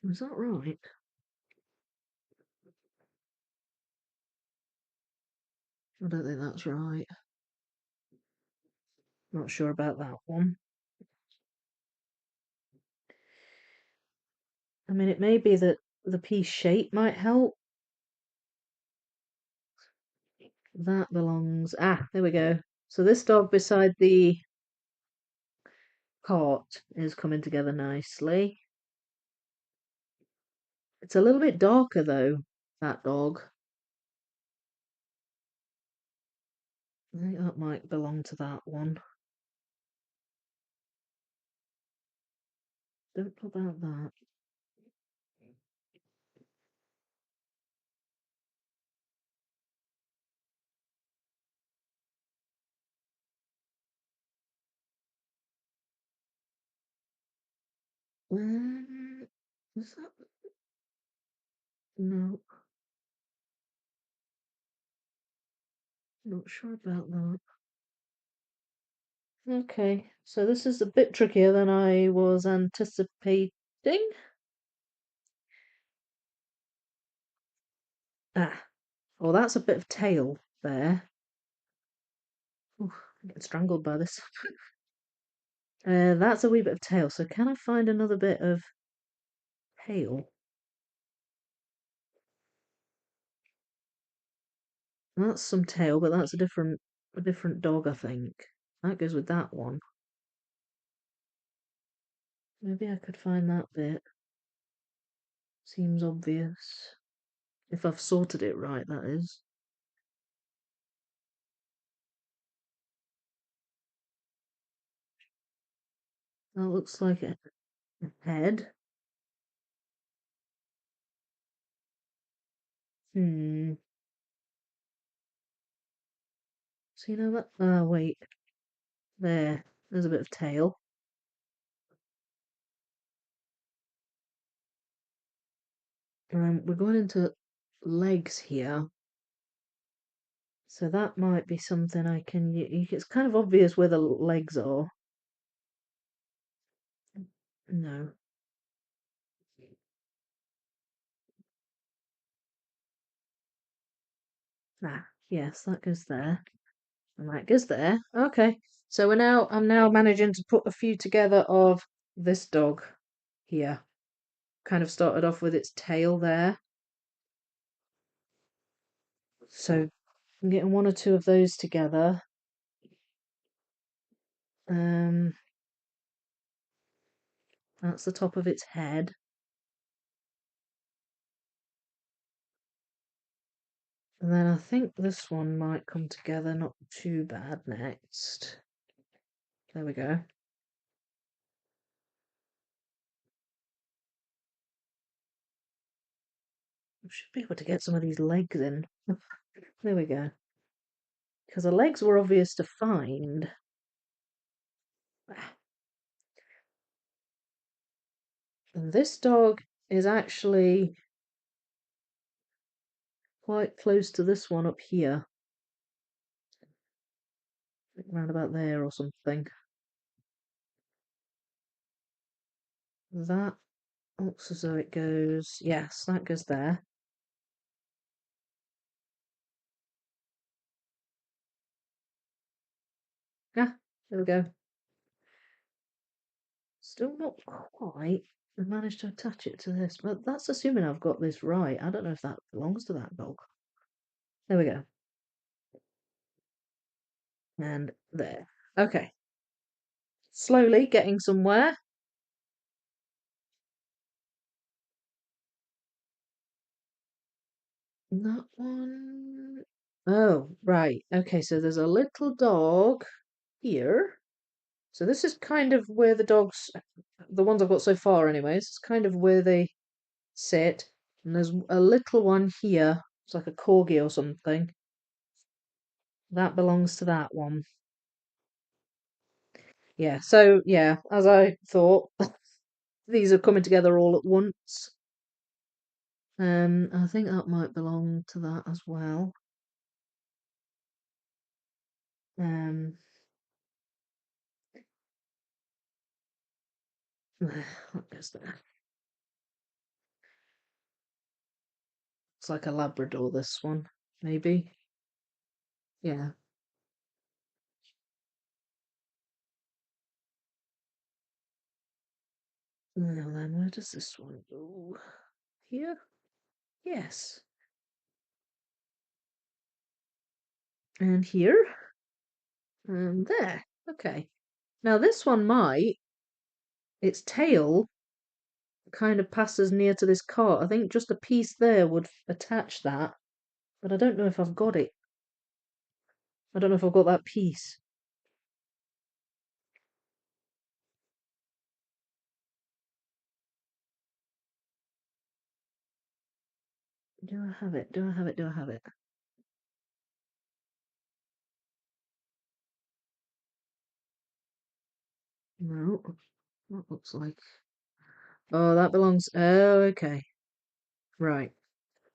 was that right? I don't think that's right. Not sure about that one. I mean, it may be that the piece shape might help. That belongs. Ah, there we go. So this dog beside the cart is coming together nicely. It's a little bit darker though, that dog. I think that might belong to that one. Don't know about that. Is that? No, not sure about that. Okay, so this is a bit trickier than I was anticipating. Ah, oh, that's a bit of tail there. Ooh, I get strangled by this. That's a wee bit of tail. So can I find another bit of tail? That's some tail, but that's a different dog, I think. That goes with that one. Maybe I could find that bit. Seems obvious. If I've sorted it right, that is. That looks like a head. Hmm. So you know that? Ah, wait. There. There's a bit of tail. We're going into legs here. So that might be something I can use. It's kind of obvious where the legs are. No. Ah, yes, that goes there. And that goes there. Okay. So I'm now managing to put a few together of this dog here. Kind of started off with its tail there. So I'm getting one or two of those together. Um, that's the top of its head. And then I think this one might come together not too bad next. There we go. I should be able to get some of these legs in. There we go. Because the legs were obvious to find. And this dog is actually quite close to this one up here. Around about there or something. That looks as though it goes. Yes, that goes there. Yeah, there we go. Still not quite. I managed to attach it to this, but that's assuming I've got this right. I don't know if that belongs to that dog. There we go. And there. Okay. Slowly getting somewhere. That one. Oh, right. Okay, so there's a little dog here. So this is kind of where the ones I've got so far anyways, it's kind of where they sit. And there's a little one here. It's like a corgi or something. That belongs to that one. Yeah, so yeah, as I thought, these are coming together all at once. I think that might belong to that as well. Um, what goes there? It's like a Labrador, this one, maybe. Yeah. Now then, where does this one go? Here? Yes. And here? And there. Okay. Now this one its tail kind of passes near to this cart. I think just a piece there would attach that, but I don't know if I've got it. I don't know if I've got that piece. Do I have it? Do I have it? Do I have it? No. That looks like. Oh, that belongs. Oh, okay. Right.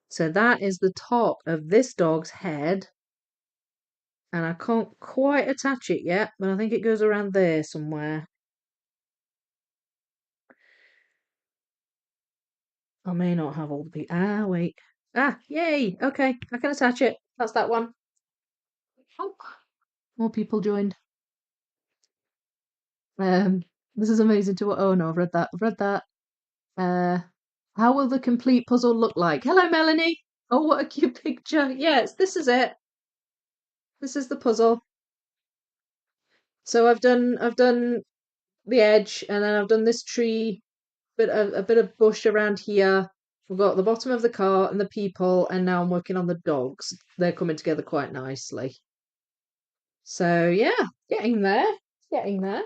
So that is the top of this dog's head, and I can't quite attach it yet, but I think it goes around there somewhere. I may not have all the pieces. Ah, wait. Ah, yay! Okay, I can attach it. That's that one. Oh, more people joined. Um, this is amazing to. Oh no, I've read that. I've read that. Uh, how will the complete puzzle look like? Hello, Melanie. Oh, what a cute picture. Yes, this is it. This is the puzzle. So I've done the edge, and then I've done this tree, a bit of bush around here. We've got the bottom of the car and the people, and now I'm working on the dogs. They're coming together quite nicely. So yeah, getting there, getting there.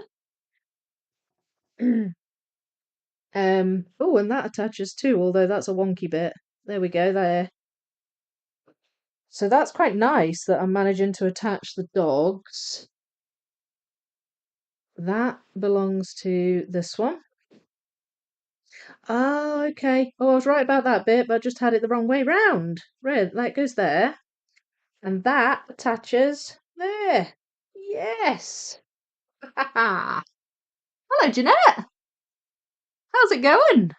Oh, and that attaches too, although that's a wonky bit. There we go, there. So that's quite nice that I'm managing to attach the dogs. That belongs to this one. Oh, okay. Oh, I was right about that bit, but I just had it the wrong way round. Red, that goes there. And that attaches there. Yes. Hello, Jeanette. How's it going?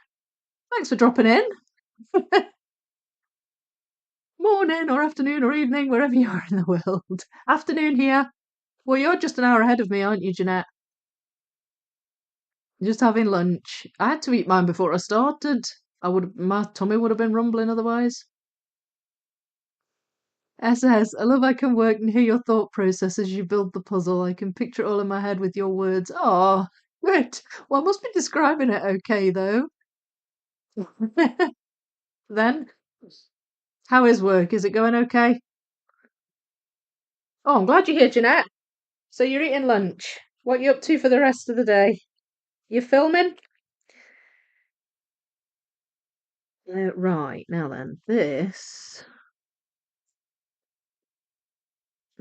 Thanks for dropping in. Morning or afternoon or evening, wherever you are in the world. Afternoon here. Well, you're just an hour ahead of me, aren't you, Jeanette? Just having lunch. I had to eat mine before I started. My tummy would have been rumbling otherwise. SS, I love I can work and hear your thought process as you build the puzzle. I can picture it all in my head with your words. Oh, good. Well, I must be describing it okay, though. Then, how is work? Is it going okay? Oh, I'm glad you're here, Jeanette. So you're eating lunch. What you up to for the rest of the day? You filming? Right, now then, this...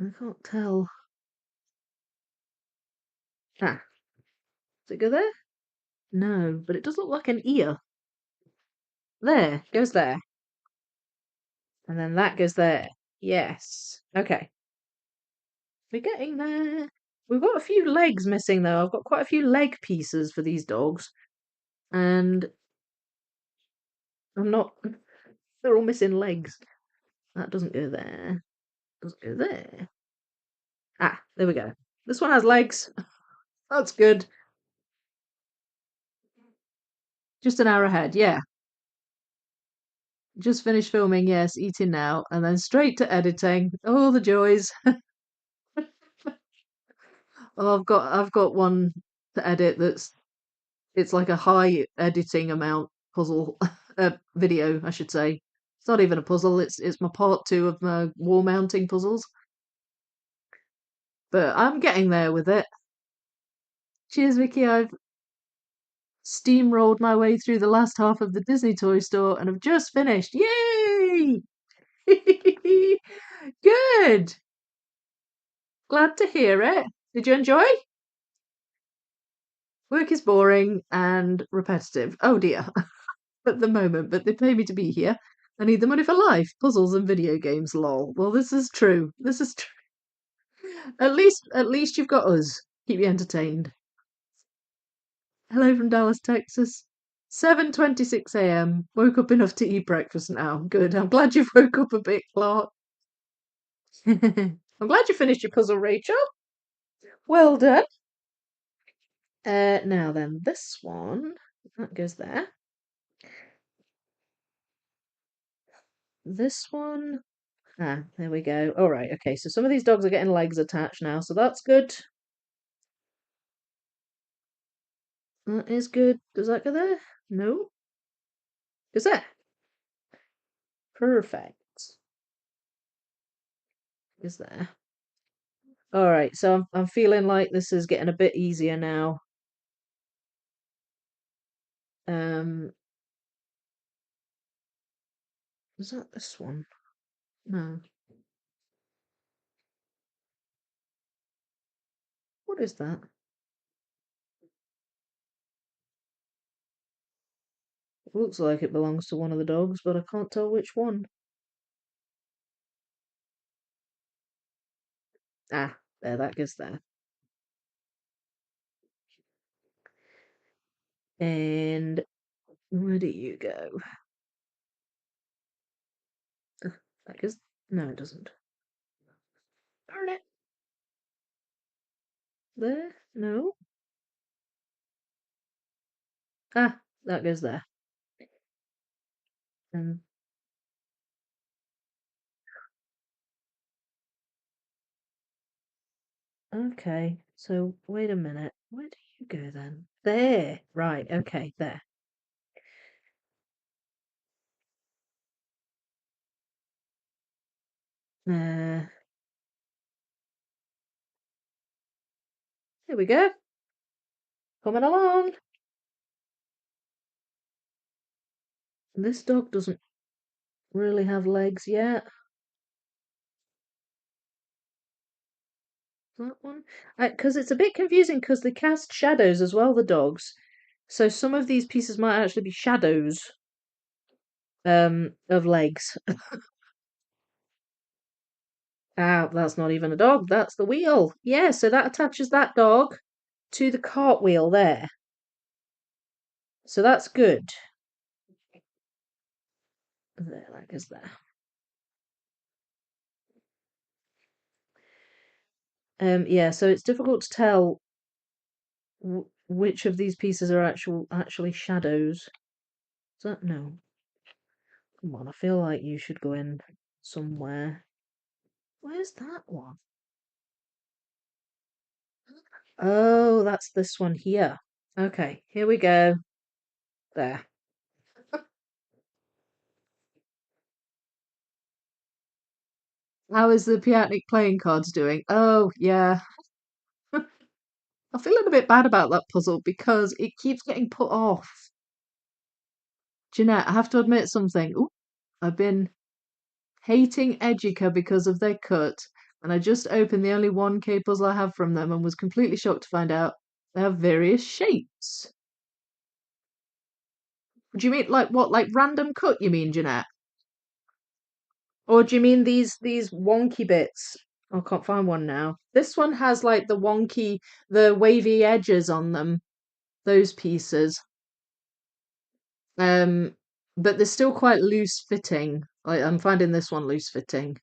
I can't tell. Ah, does it go there? No, but it does look like an ear. There, goes there. And then that goes there. Yes. Okay. We're getting there. We've got a few legs missing though. I've got quite a few leg pieces for these dogs. And I'm not... They're all missing legs. That doesn't go there. Doesn't go there. Ah, there we go. This one has legs. That's good. Just an hour ahead, yeah. Just finished filming, yes, eating now, and then straight to editing. Oh, the joys. Oh, I've got one to edit that's it's like a high editing amount puzzle video, I should say. It's not even a puzzle, it's my part two of my wall mounting puzzles. But I'm getting there with it. Cheers, Vicky. I've steamrolled my way through the last half of the Disney toy store and have just finished. Yay! Good. Glad to hear it. Did you enjoy? Work is boring and repetitive. Oh dear. At the moment, but they pay me to be here. I need the money for life, puzzles and video games, lol. Well, this is true. This is true. At least you've got us. Keep you entertained. Hello from Dallas, Texas. 7:26 a.m. Woke up enough to eat breakfast now. Good. I'm glad you woke up a bit, Clark. I'm glad you finished your puzzle, Rachel. Well done. Now then, this one that goes there. This one. Ah, there we go. All right, okay. So some of these dogs are getting legs attached now, so that's good. That is good. Does that go there? No. Goes there. Perfect. Is there. All right, so I'm feeling like this is getting a bit easier now. Um, is that this one? No. What is that? It looks like it belongs to one of the dogs, but I can't tell which one. Ah, there, that goes there. And where do you go? That goes. No, it doesn't. Darn it. There? No. Ah, that goes there. And okay, so wait a minute. Where do you go then? There. Right, okay, there. Uh, here we go. Coming along. This dog doesn't really have legs yet. That one? Because it's a bit confusing because they cast shadows as well, the dogs. So some of these pieces might actually be shadows of legs. Ah, that's not even a dog, that's the wheel. Yeah, so that attaches that dog to the cartwheel there. So that's good. There, that goes there. Yeah, so it's difficult to tell which of these pieces are actually shadows. Is that no? Come on, I feel like you should go in somewhere. Where's that one? Oh, that's this one here. Okay, here we go. There. How is the Piatnik playing cards doing? Oh, yeah. I'm feeling a bit bad about that puzzle because it keeps getting put off. Jeanette, I have to admit something. Ooh, I've been hating Educa because of their cut, and I just opened the only 1K puzzle I have from them and was completely shocked to find out they have various shapes. Do you mean like what, like random cut, you mean, Jeanette? Or do you mean these wonky bits? I can't find one now. This one has like the wavy edges on them, those pieces. Um, but they're still quite loose fitting. Like I'm finding this one loose fitting.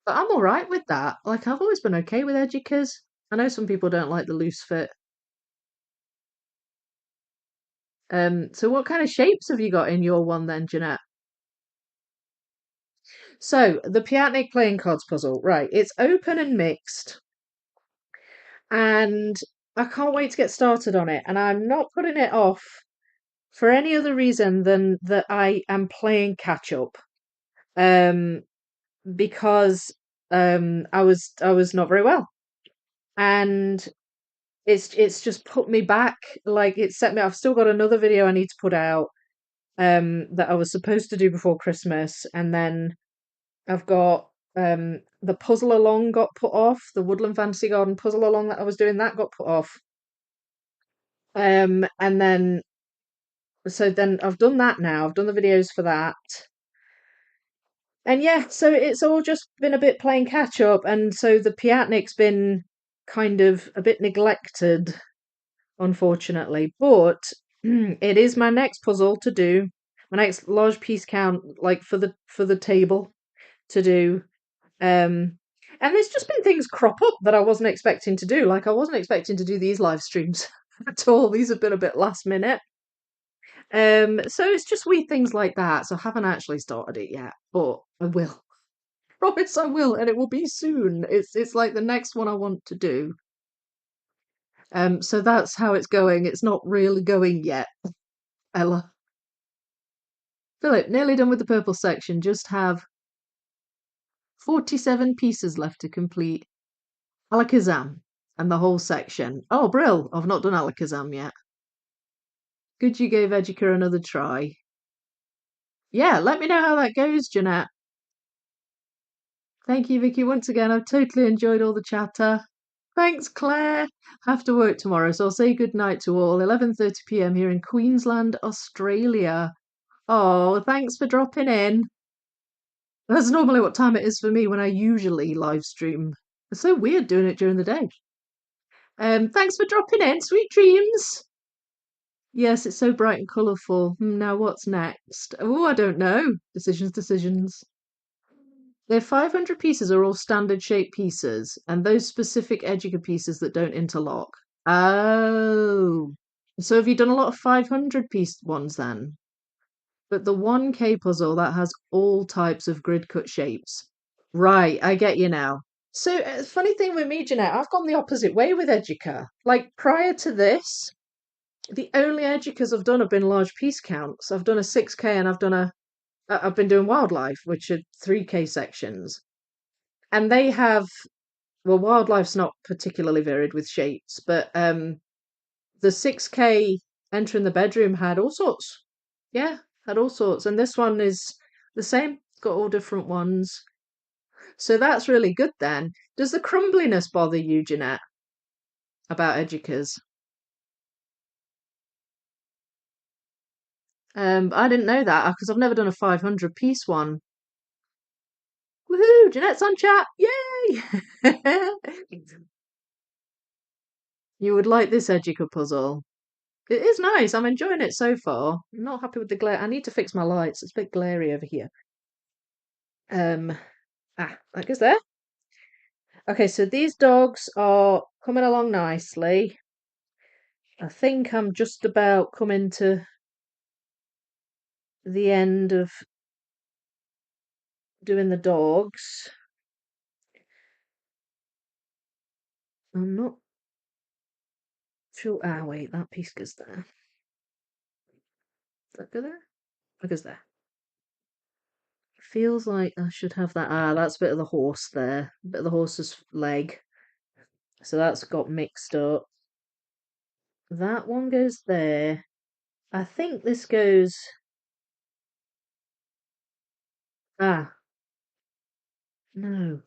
But I'm all right with that. Like I've always been okay with Educas. I know some people don't like the loose fit. So what kind of shapes have you got in your one then, Jeanette? So the Piatnik playing cards puzzle, right? It's open and mixed, and I can't wait to get started on it. And I'm not putting it off for any other reason than that I am playing catch up. Um, because I was not very well, and it's just put me back. Like it set me. I've still got another video I need to put out that I was supposed to do before Christmas, and then I've got the puzzle along got put off. The Woodland Fantasy Garden puzzle along that I was doing that got put off. And then so then I've done that now. I've done the videos for that. And yeah, so it's all just been a bit playing catch up, and so the Piatnik's been kind of a bit neglected, unfortunately. But it is my next puzzle to do, my next large piece count, like for the table to do. Um, and there's just been things crop up that I wasn't expecting to do. Like I wasn't expecting to do these live streams at all. These have been a bit last minute. So it's just wee things like that. So I haven't actually started it yet, but I will. Promise I will, and it will be soon. It's like the next one I want to do. So that's how it's going. It's not really going yet, Ella. Philip, nearly done with the purple section. Just have 47 pieces left to complete Alakazam and the whole section. Oh, Brill, I've not done Alakazam yet. Good you gave Educa another try. Yeah, let me know how that goes, Jeanette. Thank you, Vicky, once again. I've totally enjoyed all the chatter. Thanks, Claire. Have to work tomorrow, so I'll say good night to all. 11:30 p.m. here in Queensland, Australia. Oh, thanks for dropping in. That's normally what time it is for me when I usually live stream. It's so weird doing it during the day. Thanks for dropping in. Sweet dreams. Yes, it's so bright and colourful. Now what's next? Oh, I don't know. Decisions. Their 500 pieces are all standard shaped pieces, and those specific Educa pieces that don't interlock. Oh. So have you done a lot of 500 piece ones then? But the 1K puzzle, that has all types of grid cut shapes. Right, I get you now. So, funny thing with me, Jeanette, I've gone the opposite way with Educa. Like, prior to this, the only Educas I've done have been large piece counts. I've done a 6K and I've been doing wildlife, which are 3K sections. And they have, well, wildlife's not particularly varied with shapes, but the 6K entering the bedroom had all sorts. Yeah, had all sorts. And this one is the same, got all different ones. So that's really good then. Does the crumbliness bother you, Jeanette, about Educas? I didn't know that because I've never done a 500 piece one. Woohoo! Jeanette's on chat. Yay! You would like this Educa puzzle. It is nice. I'm enjoying it so far. I'm not happy with the glare. I need to fix my lights. It's a bit glary over here. That goes there. Okay, so these dogs are coming along nicely. I think I'm just about coming to the end of doing the dogs. I'm not sure. Ah, wait, that piece goes there. Does that go there? That goes there. Feels like I should have that. Ah, that's a bit of the horse there. A bit of the horse's leg. So that's got mixed up. That one goes there. I think this goes. Ah, no.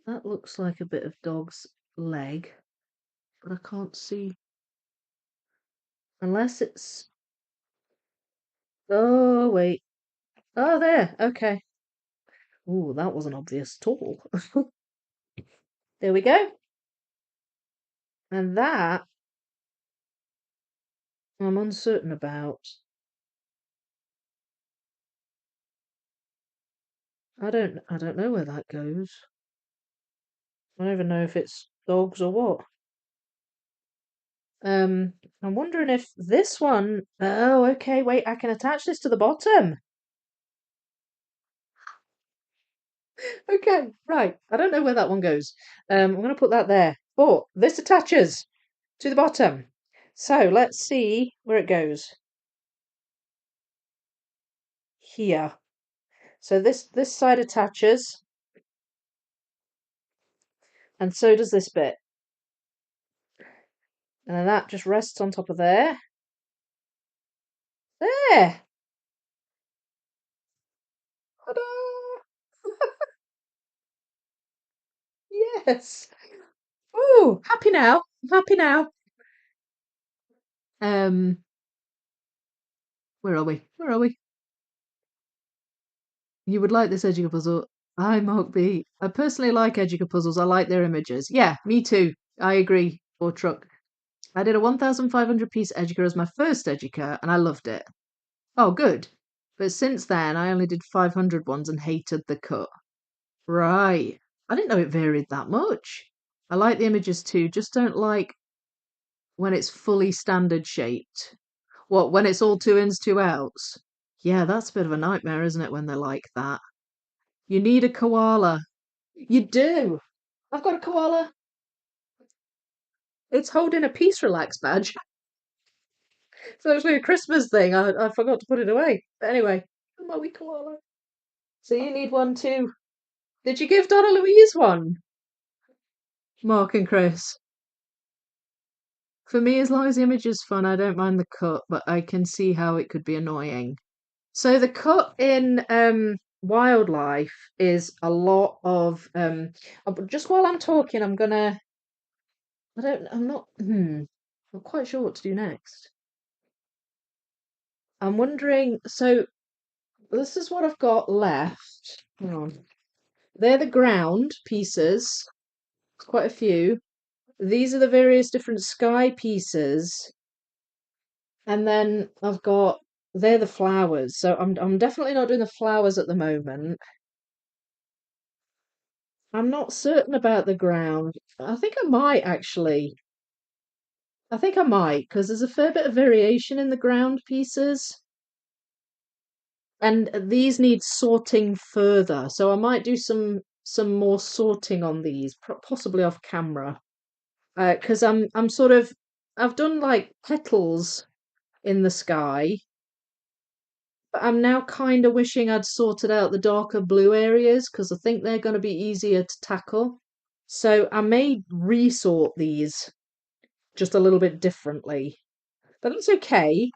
That looks like a bit of dog's leg, but I can't see. Unless it's. Oh, wait. Oh, there. Okay. Ooh, that wasn't obvious at all. There we go. And that I'm uncertain about. I don't know where that goes. I don't even know if it's dogs or what. I'm wondering if this one. Oh, okay, wait, I can attach this to the bottom. Okay, right. I don't know where that one goes. I'm gonna put that there. But this attaches to the bottom. So let's see where it goes. Here. So this side attaches, and so does this bit. And then that just rests on top of there. There! Ta-da! Yes! Ooh, happy now. I'm happy now. Um, where are we? Where are we? You would like this Educa puzzle. Hi, Mark B. I personally like Educa puzzles. I like their images. Yeah, me too. I agree. Or truck. I did a 1,500 piece Educa as my first Educa, and I loved it. Oh, good. But since then, I only did 500 ones and hated the cut. Right. I didn't know it varied that much. I like the images too, just don't like when it's fully standard shaped. What, when it's all two ins, two outs? Yeah, that's a bit of a nightmare, isn't it, when they're like that? You need a koala. You do. I've got a koala. It's holding a Peace Relax badge. It's actually a Christmas thing. I forgot to put it away. But anyway, my wee koala. So you need one too. Did you give Donna Louise one? Mark and Chris. For me, as long as the image is fun, I don't mind the cut, but I can see how it could be annoying. So the cut in wildlife is a lot of just while I'm talking, I'm not quite sure what to do next. I'm wondering, so this is what I've got left. Hang on. They're the ground pieces. Quite a few. These are the various different sky pieces. And then they're the flowers. So I'm definitely not doing the flowers at the moment. I'm not certain about the ground. I think I might actually. I think I might, because there's a fair bit of variation in the ground pieces. And these need sorting further. So I might do some more sorting on these, possibly off camera. Because I'm sort of I've done like petals in the sky, but I'm now kind of wishing I'd sorted out the darker blue areas because I think they're going to be easier to tackle. So I may resort these just a little bit differently, but that's okay.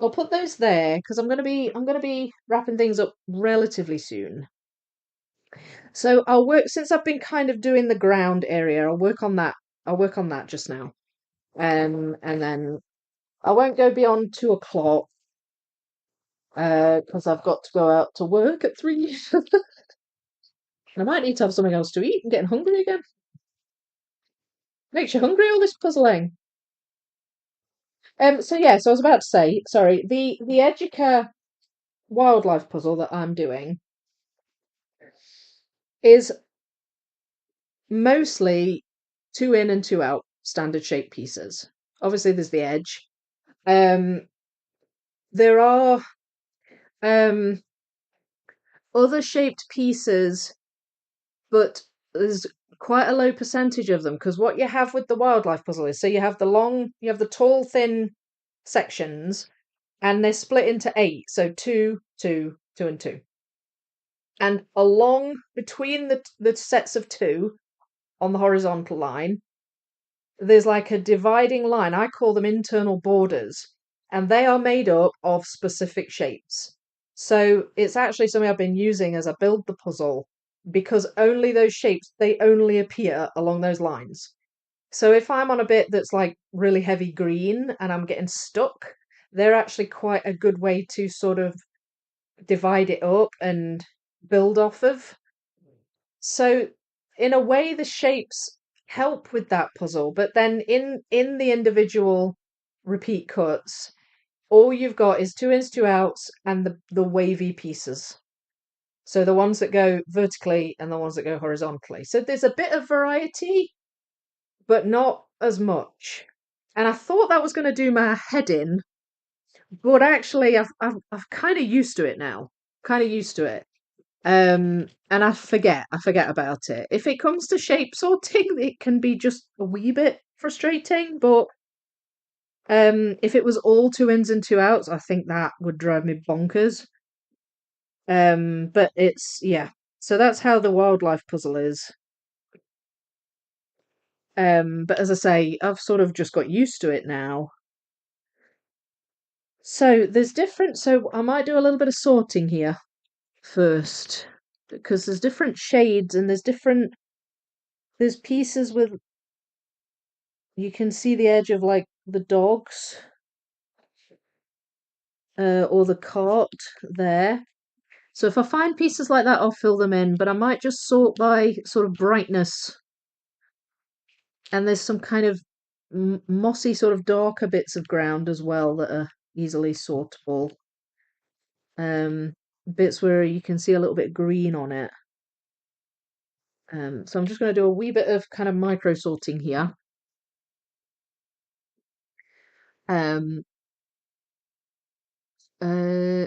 I'll put those there because I'm gonna be wrapping things up relatively soon. So I'll work since I've been kind of doing the ground area. I'll work on that. I'll work on that just now. And then I won't go beyond 2 o'clock. because I've got to go out to work at 3. And I might need to have something else to eat. I'm getting hungry again. Makes you hungry, all this puzzling. So yeah, so I was about to say, sorry, the Educa wildlife puzzle that I'm doing is mostly 2 in and 2 out standard shape pieces. Obviously, there's the edge. There are um, other shaped pieces, but there's quite a low percentage of them because what you have with the wildlife puzzle is so you have the tall, thin sections, and they're split into 8, so 2, 2, 2, and 2. And along between the sets of 2 on the horizontal line, there's like a dividing line. I call them internal borders, and they are made up of specific shapes. So it's actually something I've been using as I build the puzzle because only those shapes, they only appear along those lines. So if I'm on a bit that's like really heavy green and I'm getting stuck, they're actually quite a good way to sort of divide it up and build off of. So in a way the shapes help with that puzzle, but then in the individual repeat cuts, all you've got is 2 ins, 2 outs, and the wavy pieces. So the ones that go vertically and the ones that go horizontally. So there's a bit of variety, but not as much. And I thought that was going to do my head in, but actually I've kind of used to it now. Kind of used to it. And I forget about it. If it comes to shape sorting, it can be just a wee bit frustrating, but if it was all 2 ins and 2 outs, I think that would drive me bonkers. But it's yeah. So that's how the wildlife puzzle is. But as I say, I've sort of just got used to it now. So there's different, so I might do a little bit of sorting here first because there's different shades and there's pieces with you can see the edge of like the dogs or the cart there. So if I find pieces like that, I'll fill them in, but I might just sort by sort of brightness. And there's some kind of mossy, sort of darker bits of ground as well that are easily sortable. Bits where you can see a little bit of green on it. So I'm just going to do a wee bit of kind of micro sorting here. Um,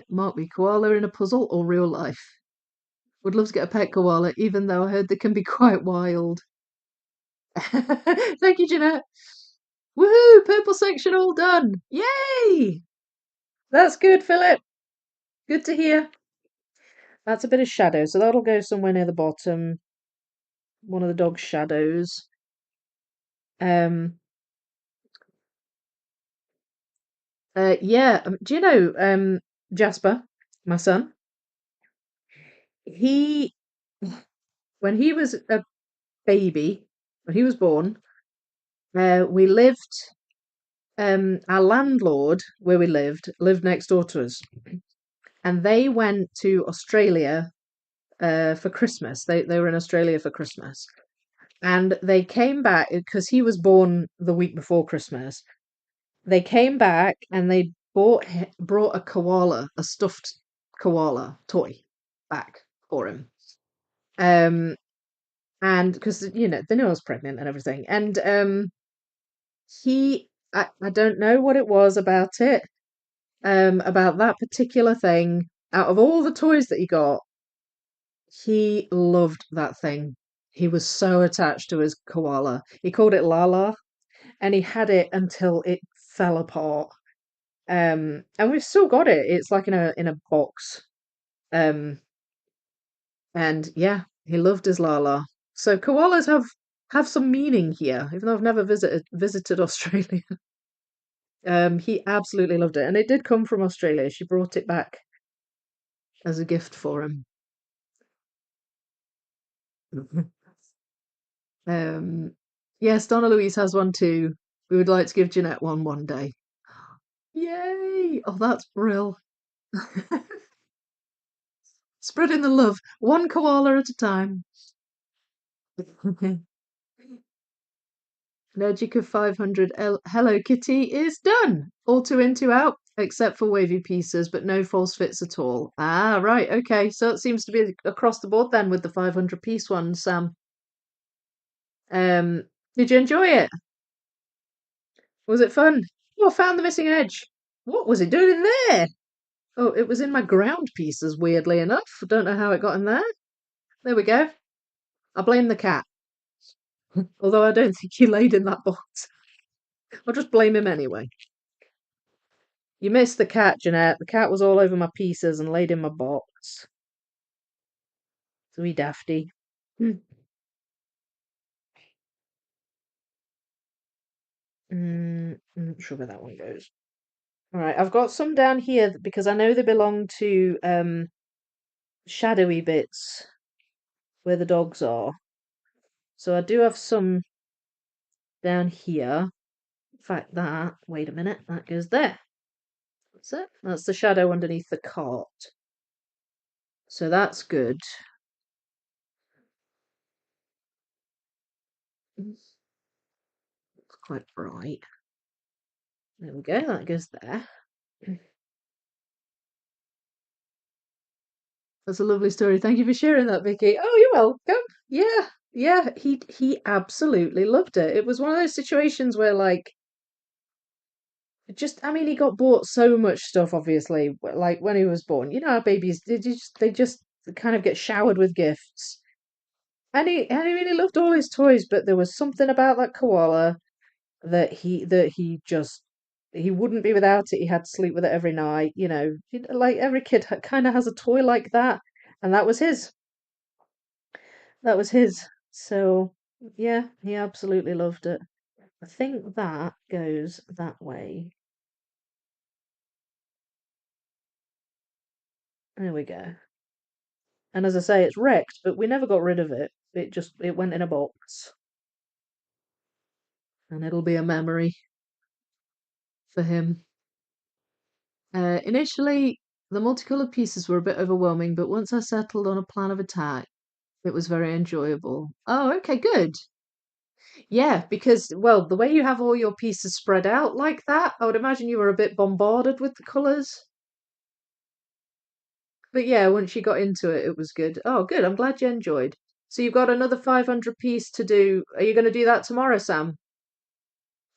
Mark me, koala in a puzzle or real life? Would love to get a pet koala, even though I heard they can be quite wild. Thank you, Jeanette. Woohoo! Purple section all done. Yay! That's good, Philip. Good to hear. That's a bit of shadow, so that'll go somewhere near the bottom. One of the dog's shadows. Um, yeah. Do you know, Jasper, my son? He, when he was a baby, when he was born, we lived. Our landlord, where we lived next door to us, and they went to Australia for Christmas. They were in Australia for Christmas, and they came back because he was born the week before Christmas. They came back and they brought a koala, a stuffed koala toy, back for him. Um, and because they knew I was pregnant and everything, and I don't know what it was about that particular thing. Out of all the toys that he got, he loved that thing. He was so attached to his koala. He called it Lala, and he had it until it fell apart. And we've still got it. It's like in a box. Um, and yeah, he loved his Lala. So koalas have some meaning here, even though I've never visited Australia. He absolutely loved it, and it did come from Australia. She brought it back as a gift for him. Yes, Donna Louise has one too. We would like to give Jeanette one day. Yay! Oh, that's brill. Spreading the love, one koala at a time. Educa 500 Hello Kitty is done. All two in, two out, except for wavy pieces, but no false fits at all. Ah, right, okay. So it seems to be across the board then with the 500 piece ones, Sam. Did you enjoy it? Was it fun? Oh, I found the missing edge. What was it doing in there? Oh, it was in my ground pieces, weirdly enough. I don't know how it got in there. There we go. I blame the cat. Although I don't think he laid in that box. I'll just blame him anyway. You missed the cat, Jeanette. The cat was all over my pieces and laid in my box. So he dafty. I'm not sure where that one goes. Alright, I've got some down here because I know they belong to shadowy bits where the dogs are. So I do have some down here. In fact, wait a minute, that goes there. That's it. That's the shadow underneath the cart. So that's good. It's quite bright. There we go, that goes there. That's a lovely story. Thank you for sharing that, Vicky. Oh, you're welcome. Yeah. He absolutely loved it. It was one of those situations where I mean, he got bought so much stuff, obviously, like when he was born. You know how babies they just kind of get showered with gifts. And he really loved all his toys, but there was something about that koala that he just he wouldn't be without it. He had to sleep with it every night. Like every kid kind of has a toy like that, and that was his. That was his. So yeah, he absolutely loved it. I think that goes that way. There we go. And as I say, it's wrecked, but we never got rid of it. It went in a box, and it'll be a memory for him. Initially, the multicolored pieces were a bit overwhelming, but once I settled on a plan of attack, it was very enjoyable. Oh, okay, good. Yeah, because, well, the way you have all your pieces spread out like that, I would imagine you were a bit bombarded with the colours. But yeah, once you got into it, it was good. Oh, good. I'm glad you enjoyed. So you've got another 500 piece to do. Are you going to do that tomorrow, Sam?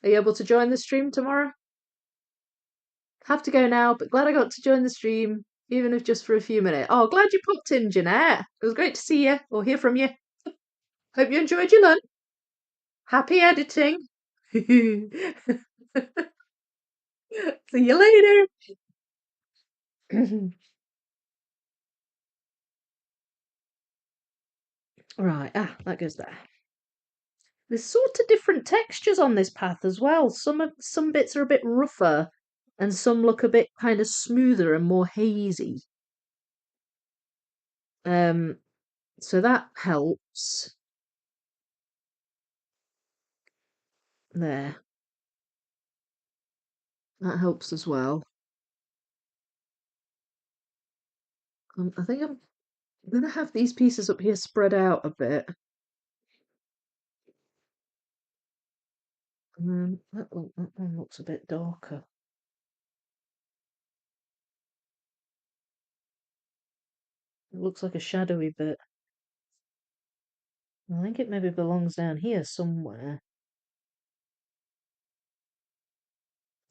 Are you able to join the stream tomorrow? Have to go now, but glad I got to join the stream, even if just for a few minutes. Oh, glad you popped in, Jeanette. It was great to see you or hear from you. Hope you enjoyed your lunch. Happy editing. See you later. Right, that goes there. There's sort of different textures on this path as well. Some bits are a bit rougher, and some look a bit kind of smoother and more hazy. So that helps. There, that helps as well. I think I'm gonna have these pieces up here spread out a bit. That one looks a bit darker. It looks like a shadowy bit. I think it maybe belongs down here somewhere.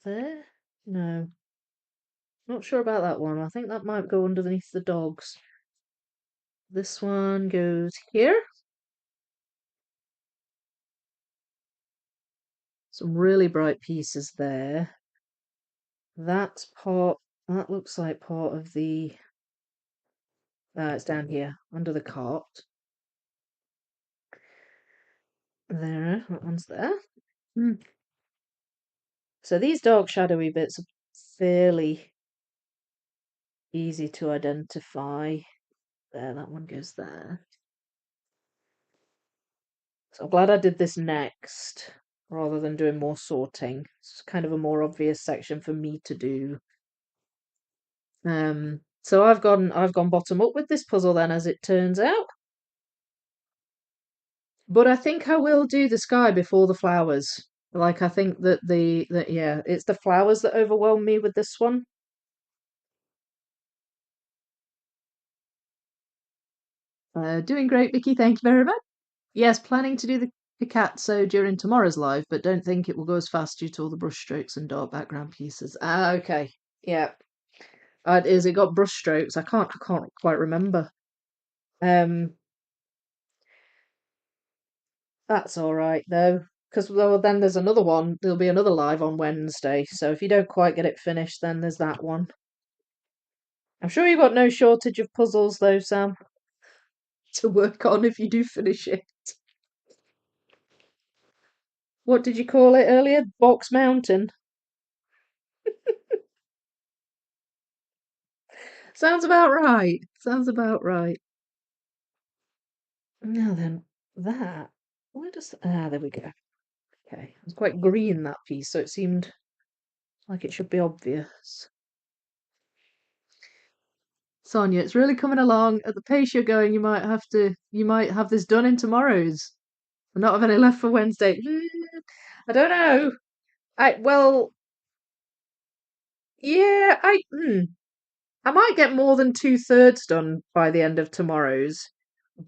There? No. Not sure about that one. I think that might go underneath the dogs. This one goes here. Some really bright pieces there. That looks like part of the, it's down here, under the cart. There, that one's there. So these dark shadowy bits are fairly easy to identify. There, that one goes there. So I'm glad I did this next, rather than doing more sorting. It's kind of a more obvious section for me to do. So I've gone bottom up with this puzzle then, as it turns out. But I think I will do the sky before the flowers. Like, I think that yeah, it's the flowers that overwhelm me with this one. Doing great, Vicky. Thank you very much. Yes, planning to do the cat so during tomorrow's live, but don't think it will go as fast due to all the brush strokes and dark background pieces. Ah, okay. Yeah. Is it got brush strokes? I can't quite remember. Um, that's all right though, because well, then there's another one. There'll be another live on Wednesday. So if you don't quite get it finished, then there's that one. I'm sure you've got no shortage of puzzles though, Sam, to work on if you do finish it. What did you call it earlier? Box Mountain. Sounds about right. Sounds about right. Now then, that. Where does there we go. Okay, it's quite green that piece, so it seemed like it should be obvious. Sonia, it's really coming along. At the pace you're going, you might have this done in tomorrow's. And not have any left for Wednesday. I don't know. Well, yeah, I might get more than 2/3 done by the end of tomorrow's,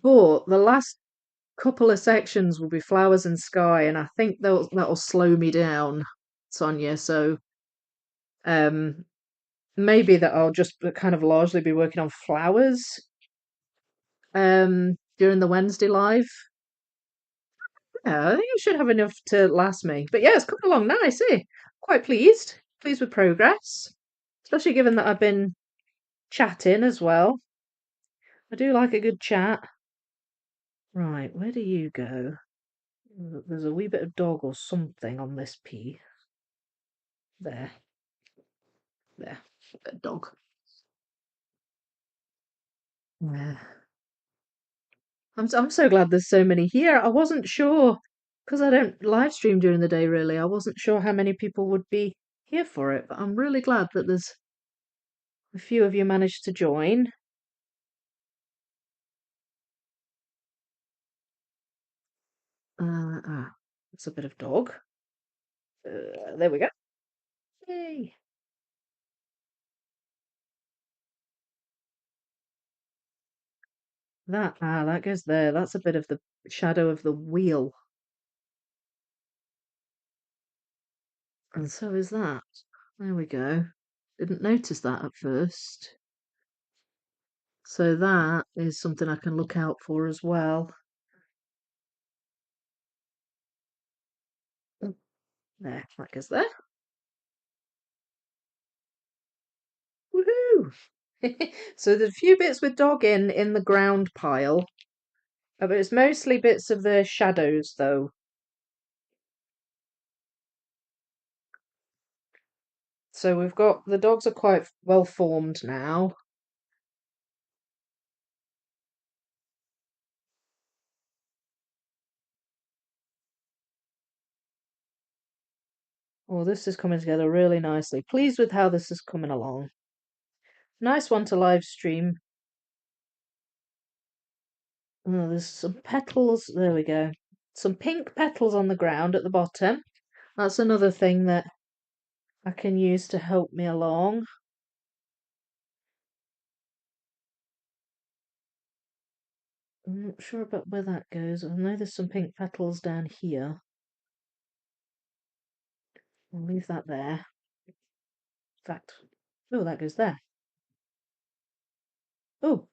but the last couple of sections will be flowers and sky, and I think that'll slow me down, Sonia. So um, maybe that I'll just kind of largely be working on flowers during the Wednesday live. Yeah, I think I should have enough to last me. But yeah, it's coming along nice, eh? Quite pleased with progress, especially given that I've been chatting as well. I do like a good chat. Right, where do you go? There's a wee bit of dog or something on this piece. There, there, a bit of dog. Yeah. I'm so glad there's so many here. I wasn't sure because I don't live stream during the day really. I wasn't sure how many people would be here for it, but I'm really glad that there's a few of you managed to join. It's a bit of dog. There we go. Yay. That goes there. That's a bit of the shadow of the wheel. And so is that. There we go. Didn't notice that at first. So that is something I can look out for as well. Oh, there, that goes there. Woohoo! So there's a few bits with dog in the ground pile, but it's mostly bits of the shadows though. So we've got the dogs are quite well formed now. Oh, this is coming together really nicely. Pleased with how this is coming along. Nice one to live stream. Oh, there's some petals. There we go. Some pink petals on the ground at the bottom. That's another thing that I can use to help me along. I'm not sure about where that goes. I know there's some pink petals down here. I'll leave that there. In fact, oh, that goes there. Oh,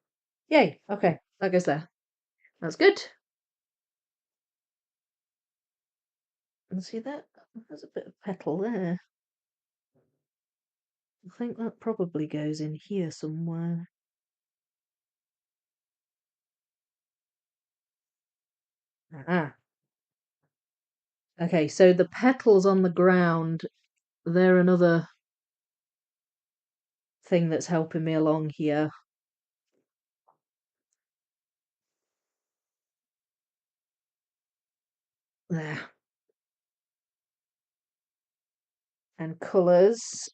yay. Okay, that goes there. That's good. And see that? There's a bit of petal there. I think that probably goes in here somewhere. Ah. Okay, so the petals on the ground, they're another thing that's helping me along here. There. And colours.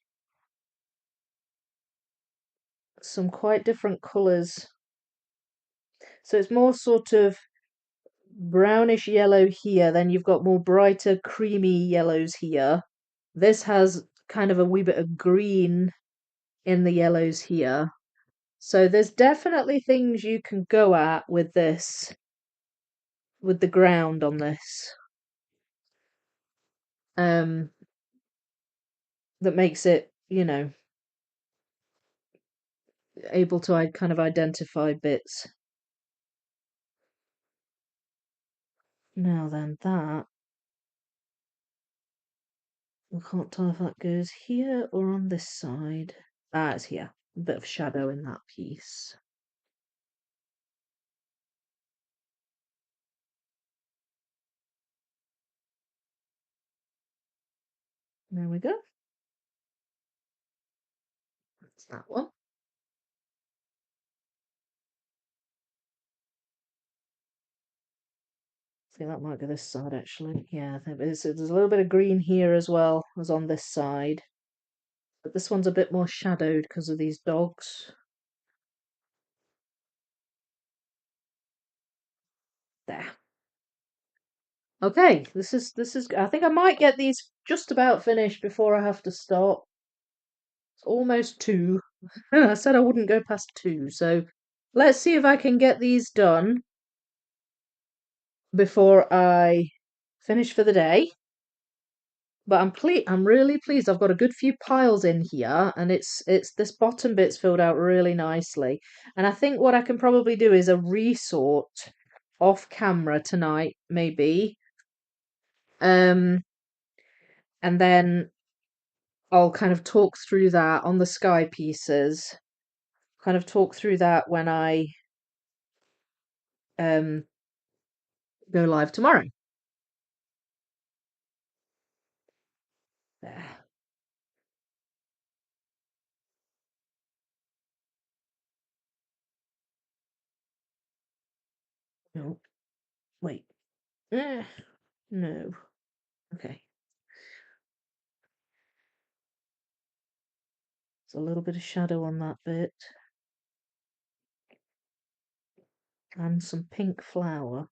some quite different colours. So it's more sort of brownish yellow here, then you've got more brighter creamy yellows here. This has kind of a wee bit of green in the yellows here. So there's definitely things you can go at with this, with the ground on this. That makes it, you know, able to kind of identify bits. Now then, that I can't tell if that goes here or on this side. Ah, it's here. A bit of shadow in that piece. There we go. That's that one. I think that might be this side actually. Yeah, there's a little bit of green here as well as on this side. But this one's a bit more shadowed because of these dogs. There. Okay, this is I think I might get these just about finished before I have to stop. It's almost 2. I said I wouldn't go past 2, so let's see if I can get these done before I finish for the day. But I'm really pleased. I've got a good few piles in here, and it's this bottom bit's filled out really nicely. And I think what I can probably do is a resort off camera tonight, maybe. And then I'll kind of talk through that on the sky pieces. Kind of talk through that when I um go live tomorrow. There. No, wait. No. Okay. There's a little bit of shadow on that bit. And some pink flower.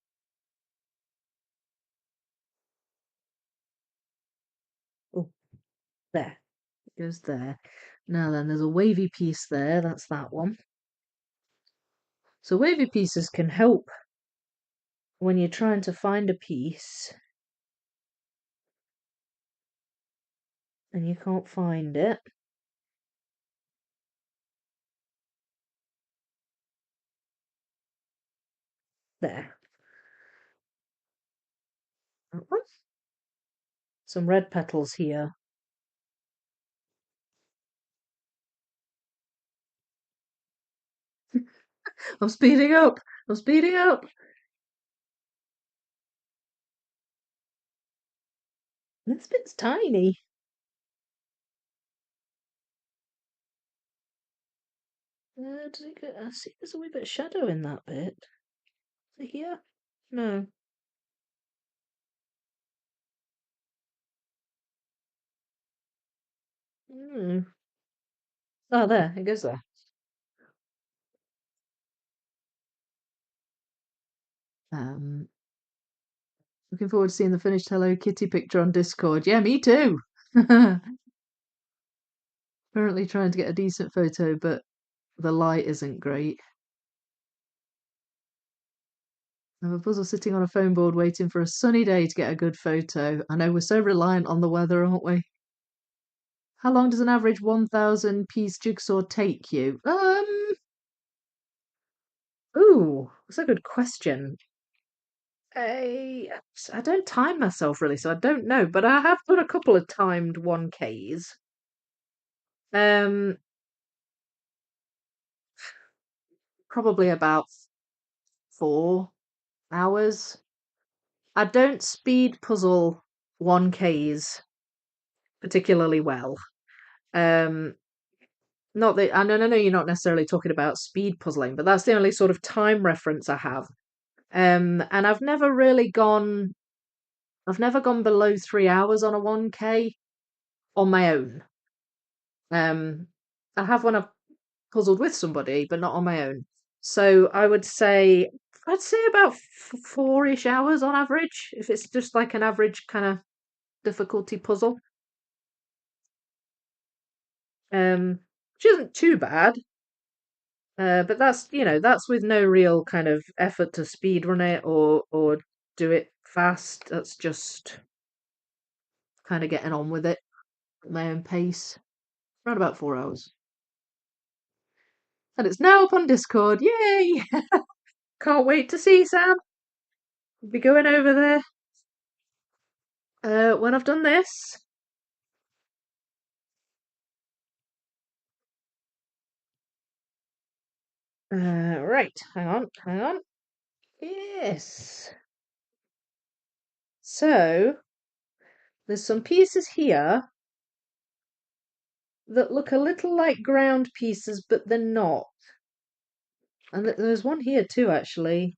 Oh, there. It goes there. Now then, there's a wavy piece there. That's that one. So wavy pieces can help when you're trying to find a piece and you can't find it. There. That one. Some red petals here. I'm speeding up. I'm speeding up. This bit's tiny. Does it go? I see there's a wee bit of shadow in that bit. Is it here? No. Hmm. Oh, there. It goes there. Looking forward to seeing the finished Hello Kitty picture on Discord. Yeah, me too. Currently trying to get a decent photo, but the light isn't great. I have a puzzle sitting on a foam board waiting for a sunny day to get a good photo. I know we're so reliant on the weather, aren't we? How long does an average 1,000 piece jigsaw take you? Ooh, that's a good question. I don't time myself really, so I don't know, but I have done a couple of timed 1Ks. Um, probably about 4 hours. I don't speed puzzle 1Ks particularly well. Um, Not that I know you're not necessarily talking about speed puzzling, but that's the only sort of time reference I have. And I've never gone below 3 hours on a 1K on my own. Um, I have when I've puzzled with somebody, but not on my own. So I'd say about 4-ish hours on average, if it's just like an average kind of difficulty puzzle. Which isn't too bad. But that's with no real kind of effort to speed run it or do it fast. That's just kind of getting on with it at my own pace. Around about 4 hours. And it's now up on Discord. Yay! Can't wait to see Sam. We'll be going over there when I've done this. Right, hang on. Yes. So there's some pieces here that look a little like ground pieces, but they're not. And there's one here too, actually.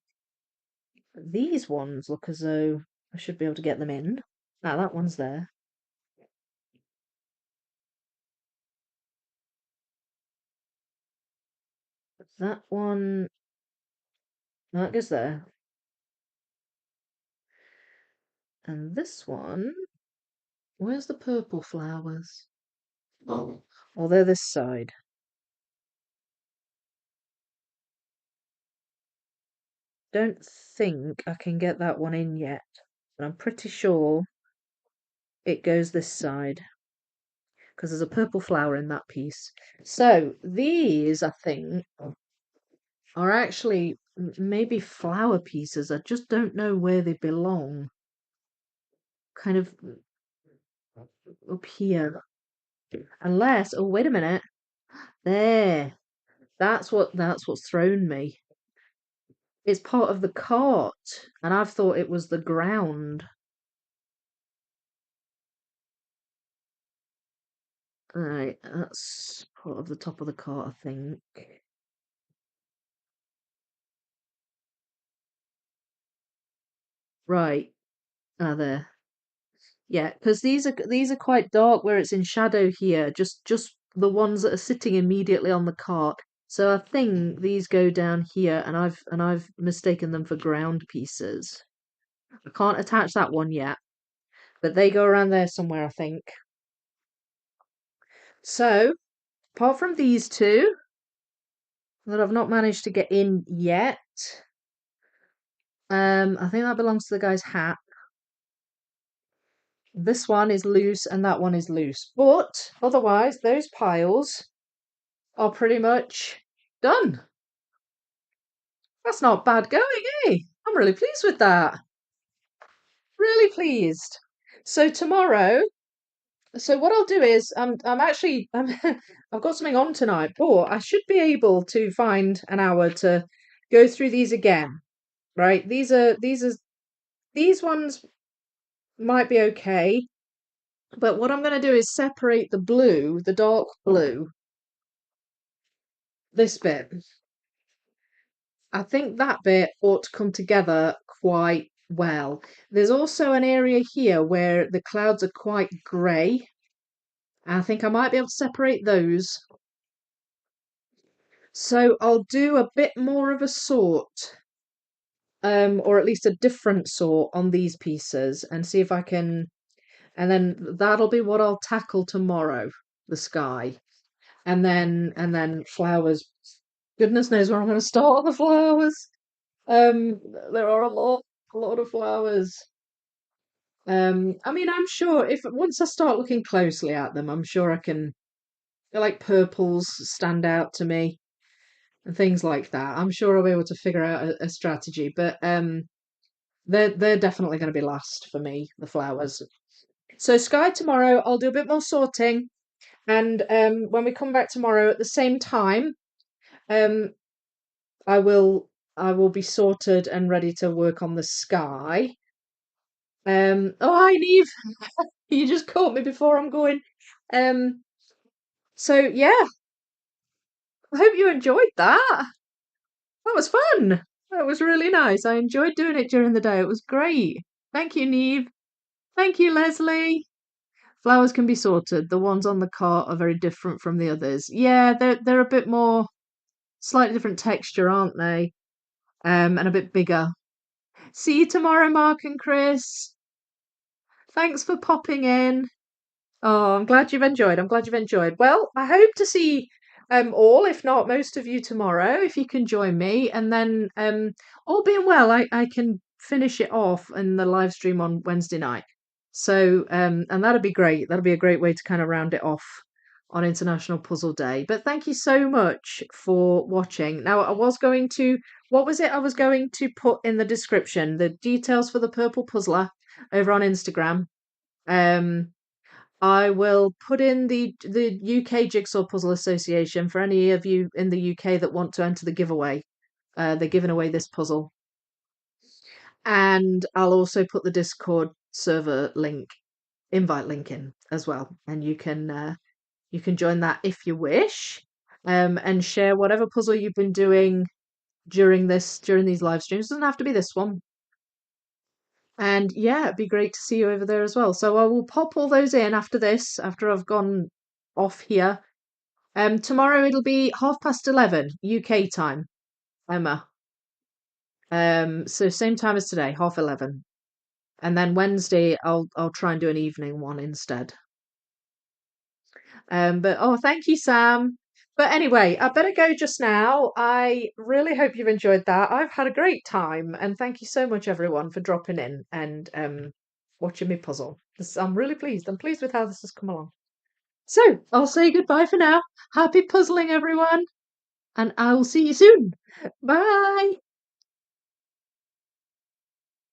These ones look as though I should be able to get them in. Ah, that one's there. That one, that goes there. And this one, where's the purple flowers? Oh, they're this side. Don't think I can get that one in yet, but I'm pretty sure it goes this side because there's a purple flower in that piece. So these, I think, are actually maybe flower pieces. I just don't know where they belong. Kind of up here. Unless, oh, wait a minute. There. That's what's thrown me. It's part of the cart, and I've thought it was the ground. Right, that's part of the top of the cart, I think. Right. Ah, there. Yeah, because these are quite dark where it's in shadow here, just the ones that are sitting immediately on the cart. So I think these go down here, and I've mistaken them for ground pieces. I can't attach that one yet, but they go around there somewhere, I think. So, apart from these two that I've not managed to get in yet, I think that belongs to the guy's hat. This one is loose and that one is loose. But otherwise, those piles are pretty much done. That's not bad going, eh? I'm really pleased with that. Really pleased. So tomorrow, so what I'll do is I'm actually I've got something on tonight, but I should be able to find an hour to go through these again. Right? These ones might be okay. But what I'm going to do is separate the blue, the dark blue, this bit. I think that bit ought to come together quite well. There's also an area here where the clouds are quite grey. I think I might be able to separate those. So I'll do a bit more of a sort, or at least a different sort on these pieces and see if I can, and then that'll be what I'll tackle tomorrow, the sky. And then flowers. Goodness knows where I'm going to start on the flowers. There are a lot of flowers. I mean, I'm sure if once I start looking closely at them, I'm sure I can. Like purples stand out to me and things like that. I'm sure I'll be able to figure out a strategy, but they're definitely going to be last for me, the flowers. So sky tomorrow, I'll do a bit more sorting, and when we come back tomorrow at the same time, um, I will be sorted and ready to work on the sky. Oh, hi, Neve. You just caught me before I'm going. So yeah, I hope you enjoyed that. That was fun. That was really nice. I enjoyed doing it during the day. It was great. Thank you, Neve. Thank you, Leslie. Flowers can be sorted. The ones on the cart are very different from the others. Yeah, they're a bit more slightly different texture, aren't they? And a bit bigger. See you tomorrow, Mark and Chris. Thanks for popping in. Oh, I'm glad you've enjoyed. I'm glad you've enjoyed. Well, I hope to see all, if not most of you tomorrow, if you can join me. And then all being well, I can finish it off in the live stream on Wednesday night. So and that'd be great. That'd be a great way to kind of round it off on International Puzzle Day. But thank you so much for watching. Now I was going to, what was it I was going to put in the description? The details for the Purple Puzzler over on Instagram. I will put in the UK Jigsaw Puzzle Association for any of you in the UK that want to enter the giveaway. They're giving away this puzzle. And I'll also put the Discord server link, invite link in as well. And you can join that if you wish. And share whatever puzzle you've been doing during these live streams. Doesn't have to be this one. And yeah, it'd be great to see you over there as well. So I will pop all those in after this, after I've gone off here. Tomorrow it'll be 11:30 UK time, Emma. So same time as today, 11:30. And then Wednesday I'll try and do an evening one instead. But oh, thank you, Sam. But anyway, I better go just now. I really hope you've enjoyed that. I've had a great time, and thank you so much, everyone, for dropping in and watching me puzzle. I'm really pleased. I'm pleased with how this has come along. So I'll say goodbye for now. Happy puzzling, everyone, and I will see you soon. Bye.